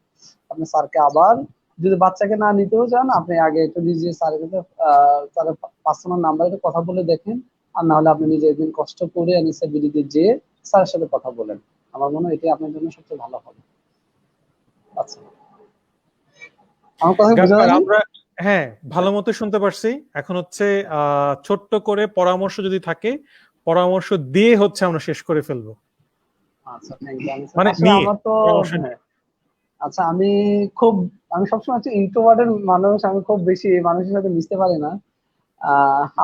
আপনি স্যারকে আবার, যদি বাচ্চাকে না নিতেও চান, আপনি আগে একটু নিজে স্যারের কাছে তার পার্সোনাল নাম্বারে কথা বলে দেখেন। আর না হলে আপনি নিজে একদিন কষ্ট করে এনএসএবিডিতে যেয়ে স্যারের সাথে কথা বলেন। আমার মনে হয় এটাই আপনার জন্য সবচেয়ে ভালো হবে। আচ্ছা, আমার কথা বোঝা গাফফার, যায়নি? আমরা হ্যাঁ ভালো মতো শুনতে পারছি। এখন হচ্ছে ছোট্ট করে পরামর্শ যদি থাকে, পরামর্শ দিয়ে হচ্ছে আমরা শেষ করে ফেলবো। আচ্ছা, থ্যাংক ইউ। মানে আসলে নিয়ে আমার তো পরামর্শ নিয়ে। হ্যাঁ, আচ্ছা, আমি সবসময় হচ্ছে ইন্ট্রোভার্টের মানুষ, আমি খুব বেশি মানুষের সাথে মিশতে পারি না।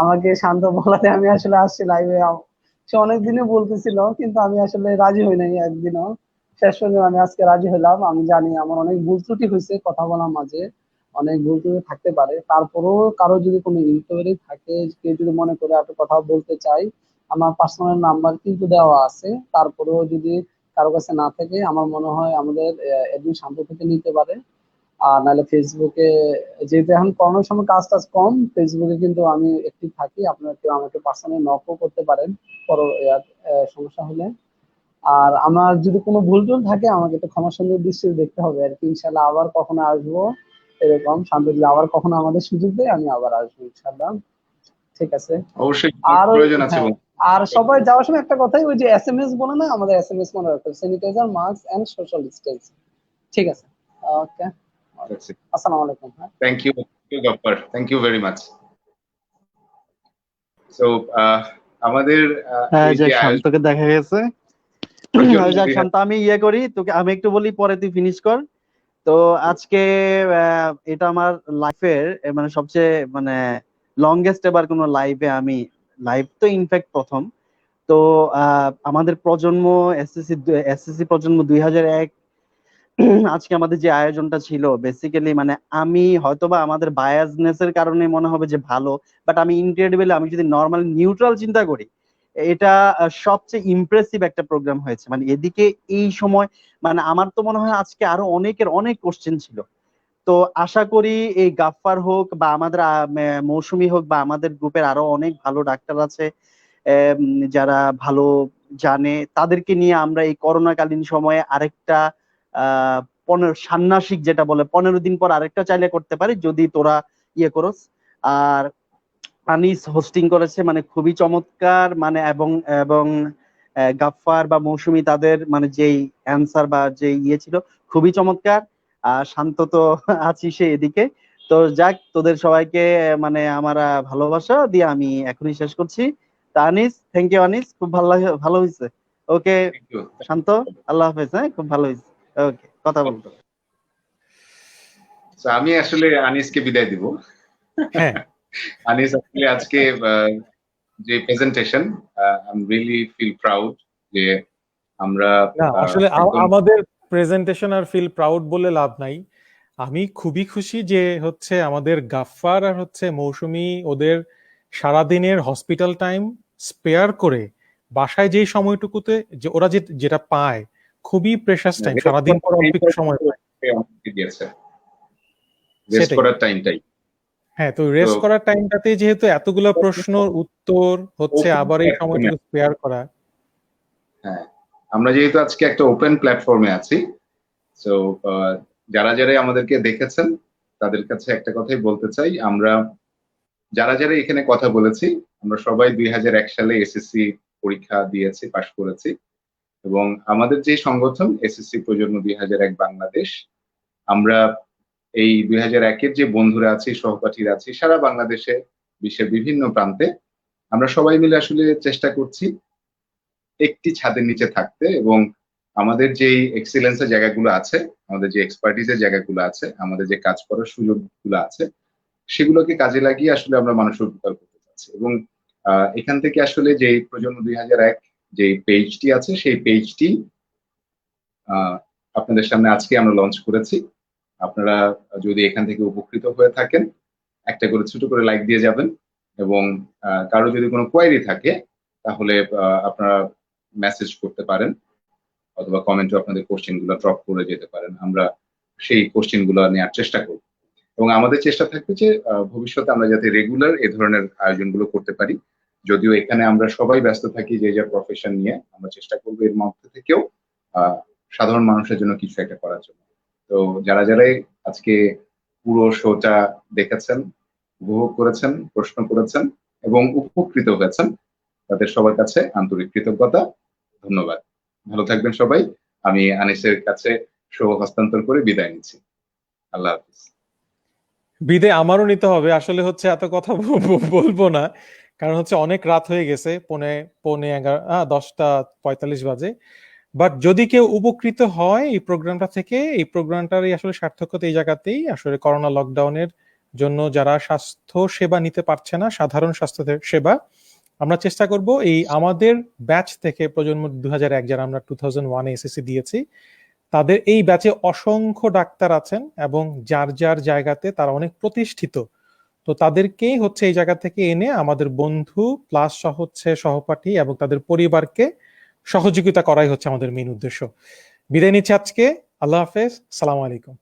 আমাকে শান্ত বলাতে আমি আসলে আসছি লাইভে। সে অনেকদিনে বলতেছিল, কিন্তু আমি আসলে রাজি হই নাই একদিনও। শেষ পর্যন্ত আমি আজকে রাজি হলাম। আমি জানি আমার অনেক ভুল ত্রুটি হয়েছে কথা বলার মাঝে, অনেক ভুল ত্রুটি থাকতে পারে। তারপরেও কারো যদি কোনো ইনকোয়ারি থাকে, কেউ যদি মনে করে একটু কথা বলতে চাই, আমার পার্সোনাল নাম্বার কিন্তু দেওয়া আছে। তারপরেও যদি কারো কাছে না থাকে, আমার মনে হয় আমাদের এডমিন শান্ত থেকে নিতে পারে। আর নাহলে ফেসবুকে, যেহেতু এখন করোনার সময় কাজ টাজ কম, ফেসবুকে কিন্তু আমি একটু থাকি। আপনারা কেউ আমাকে পার্সোনালি নকও করতে পারেন সমস্যা হলে। আর আমার যদি কোনো ভুল টুল থাকে আমাকে একটু ক্ষমা সুন্দর দৃষ্টিতে দেখতে হবে আর কি। ইনশাল্লাহ আবার কখনো আসবো, এরকম শান্ত যদি আবার কখনো আমাদের সুযোগ দেয় আমি আবার আসবো ইনশাল্লাহ। ঠিক আছে। অবশ্যই আর প্রয়োজন আছে হ্যাঁ, বন্ধু। আর সবাই যাওয়ার সময় একটা কথাই, ওই যে SMS বলে না, আমাদের SMS মনে রাখতে হবে, sanitiser, mask and social distance. ঠিক আছে, ওকে, আসসালামু আলাইকুম। হ্যাঁ, thank you Gaffar, thank you very much. So আমাদের এই যে যাক, আয়োজন শান্তকে দেখা গেছে। যাক শান্ত, আমি করি তোকে, আমি একটু বলি, পরে তুই ফিনিশ কর। তো আজকে এটা আমার লাইফের মানে সবচেয়ে মানে লংগেস্ট এবার কোনো লাইভে আমি, লাইভ তো ইনফ্যাক্ট প্রথম। তো আমাদের প্রজন্ম, এসএসসি প্রজন্ম 2001, আজকে আমাদের যে আয়োজনটা ছিল বেসিক্যালি মানে আমি হয়তোবা আমাদের বায়াসনেস এর কারণে মনে হবে যে ভালো, বাট আমি ইনক্রেডিবলি, আমি যদি নর্মাল নিউট্রাল চিন্তা করি, এটা সবচেয়ে ইমপ্রেসিভ একটা প্রোগ্রাম হয়েছে। মানে এদিকে এই সময় মানে আমার তো মনে হয় আজকে আরো অনেকের অনেক কোশ্চেন ছিল। তো আশা করি এই গাফফার হোক বা আমাদের মৌসুমী হোক বা আমাদের গ্রুপের আরো অনেক ভালো ডাক্তার আছে যারা ভালো জানে, তাদেরকে নিয়ে আমরা এই করোনাকালীন সময়ে আরেকটা 15 ষান্মাসিক যেটা বলে 15 দিন পর আরেকটা চাইলে করতে পারি, যদি তোরা করস। আর আনিস হোস্টিং করেছে, মানে খুবই চমৎকার, মানে এবং এবং গাফফার বা মৌসুমী তাদের মানে যেই অ্যান্সার বা যে ছিল খুবই চমৎকার। শান্ত তো আছি সে এদিকে। তো যাক, তোদের সবাইকে মানে আমার ভালোবাসা দিয়ে আমি এখনই শেষ করছি। তা আনিস, থ্যাংক ইউ আনিস, খুব ভালো হয়েছে। ওকে শান্ত, আল্লাহ হাফেজ। হ্যাঁ, খুব ভালো হয়েছে। ওকে, কথা বলতো। আমি আসলে আনিসকে বিদায় দিব। হ্যাঁ, আনিস আসলে আজকে যে presentation, I really feel proud যে আমরা না আসলে আমাদের প্রেজেন্টেশন আর ফিল প্রাউড বলে লাভ নাই। আমি খুবই খুশি যে হচ্ছে আমাদের গাফফার আর হচ্ছে মৌসুমী ওদের সারাদিনের হসপিটাল টাইম স্পেয়ার করে বাসায় যেই সময়টুকুতে যে ওরা যেটা পায়, খুবই প্রেশাস টাইম, সারাদিন পর অল্প একটু সময় পায়, দিয়েছে রেস্ট সেটাই। করার টাইমটাই। হ্যাঁ, তো রেস্ট করার টাইমটাতে যেহেতু এতগুলো প্রশ্ন উত্তর হচ্ছে, আবার এই সময়টুকু স্পেয়ার করা। হ্যাঁ, আমরা যেহেতু আজকে একটা ওপেন প্ল্যাটফর্মে আছি, সো যারা যারা আমাদেরকে দেখেছেন তাদের কাছে একটা কথাই বলতে চাই, আমরা যারা যারা এখানে কথা বলেছি আমরা সবাই 2001 সালে এসএসসি পরীক্ষা দিয়েছি, পাশ করেছি। এবং আমাদের যে সংগঠন এসএসসি প্রজন্ম 2001 বাংলাদেশ, আমরা এই 2001-এর যে বন্ধুরা আছি, সহপাঠীরা আছি সারা বাংলাদেশে, বিশ্বের বিভিন্ন প্রান্তে, আমরা সবাই মিলে আসলে চেষ্টা করছি একটি ছাদের নিচে থাকতে এবং আমাদের যে এক্সিলেন্সের জায়গাগুলো আছে, আমাদের যে এক্সপার্টিসের জায়গাগুলো আছে, আমাদের যে কাজ করার সুযোগগুলো আছে, সেগুলোকে কাজে লাগিয়ে আসলে আমরা মানুষের উপকার করতে চাচ্ছি। এবং এখান থেকে আসলে যে প্রজন্ম 2001 যে পেজটি আছে, সেই পেজটি আপনাদের সামনে আজকে আমরা লঞ্চ করেছি। আপনারা যদি এখান থেকে উপকৃত হয়ে থাকেন, একটা করে ছোট করে লাইক দিয়ে যাবেন। এবং কারো যদি কোনো কোয়েরি থাকে তাহলে আপনারা মেসেজ করতে পারেন অথবা কমেন্টে আপনাদের কোশ্চেন গুলো ড্রপ করে যেতে পারেন। আমরা সেই কোশ্চেন গুলো নেওয়ার চেষ্টা করব এবং আমাদের চেষ্টা থাকবে যে ভবিষ্যতে আমরা যাতে রেগুলার এ ধরনের আয়োজনগুলো করতে পারি। যদিও এখানে আমরা সবাই ব্যস্ত থাকি যে যার প্রফেশন নিয়ে, আমরা চেষ্টা করবো এর মধ্যে থেকেও সাধারণ মানুষের জন্য কিছু একটা করার জন্য। তো যারা যারাই আজকে পুরো শোটা দেখেছেন, উপভোগ করেছেন, প্রশ্ন করেছেন এবং উপকৃত হয়েছেন, তাদের সবার কাছে আন্তরিক কৃতজ্ঞতা, ধন্যবাদ। ভালো থাকবেন সবাই। আমি আনিসের কাছে শো হস্তান্তর করে বিদায় নিচ্ছি। আল্লাহ হাফিজ। বিদায় আমারও নিতে হবে, আসলে হচ্ছে এত কথা বলবো না, কারণ হচ্ছে অনেক রাত হয়ে গেছে, 10:45 বাজে। বাট যদি কেউ উপকৃত হয় এই প্রোগ্রামটা থেকে, এই প্রোগ্রামটারই আসলে সার্থকতা এই জায়গাতেই, আসলে করোনা লকডাউনের জন্য যারা স্বাস্থ্য সেবা নিতে পারছে না, সাধারণ স্বাস্থ্য সেবা, আমরা চেষ্টা করব এই আমাদের ব্যাচ থেকে প্রজন্ম 2001 যারা আমরা 2001-এ এসএসসি দিয়েছি, তাদের এই ব্যাচে অসংখ্য ডাক্তার আছেন এবং যার যার জায়গাতে তারা অনেক প্রতিষ্ঠিত। তো তাদেরকেই হচ্ছে এই জায়গা থেকে এনে আমাদের বন্ধু প্লাস হচ্ছে সহপাঠী এবং তাদের পরিবারকে সহযোগিতা করাই হচ্ছে আমাদের মেইন উদ্দেশ্য। বিদায় নিচ্ছি আজকে। আল্লাহ হাফেজ, সালাম আলাইকুম।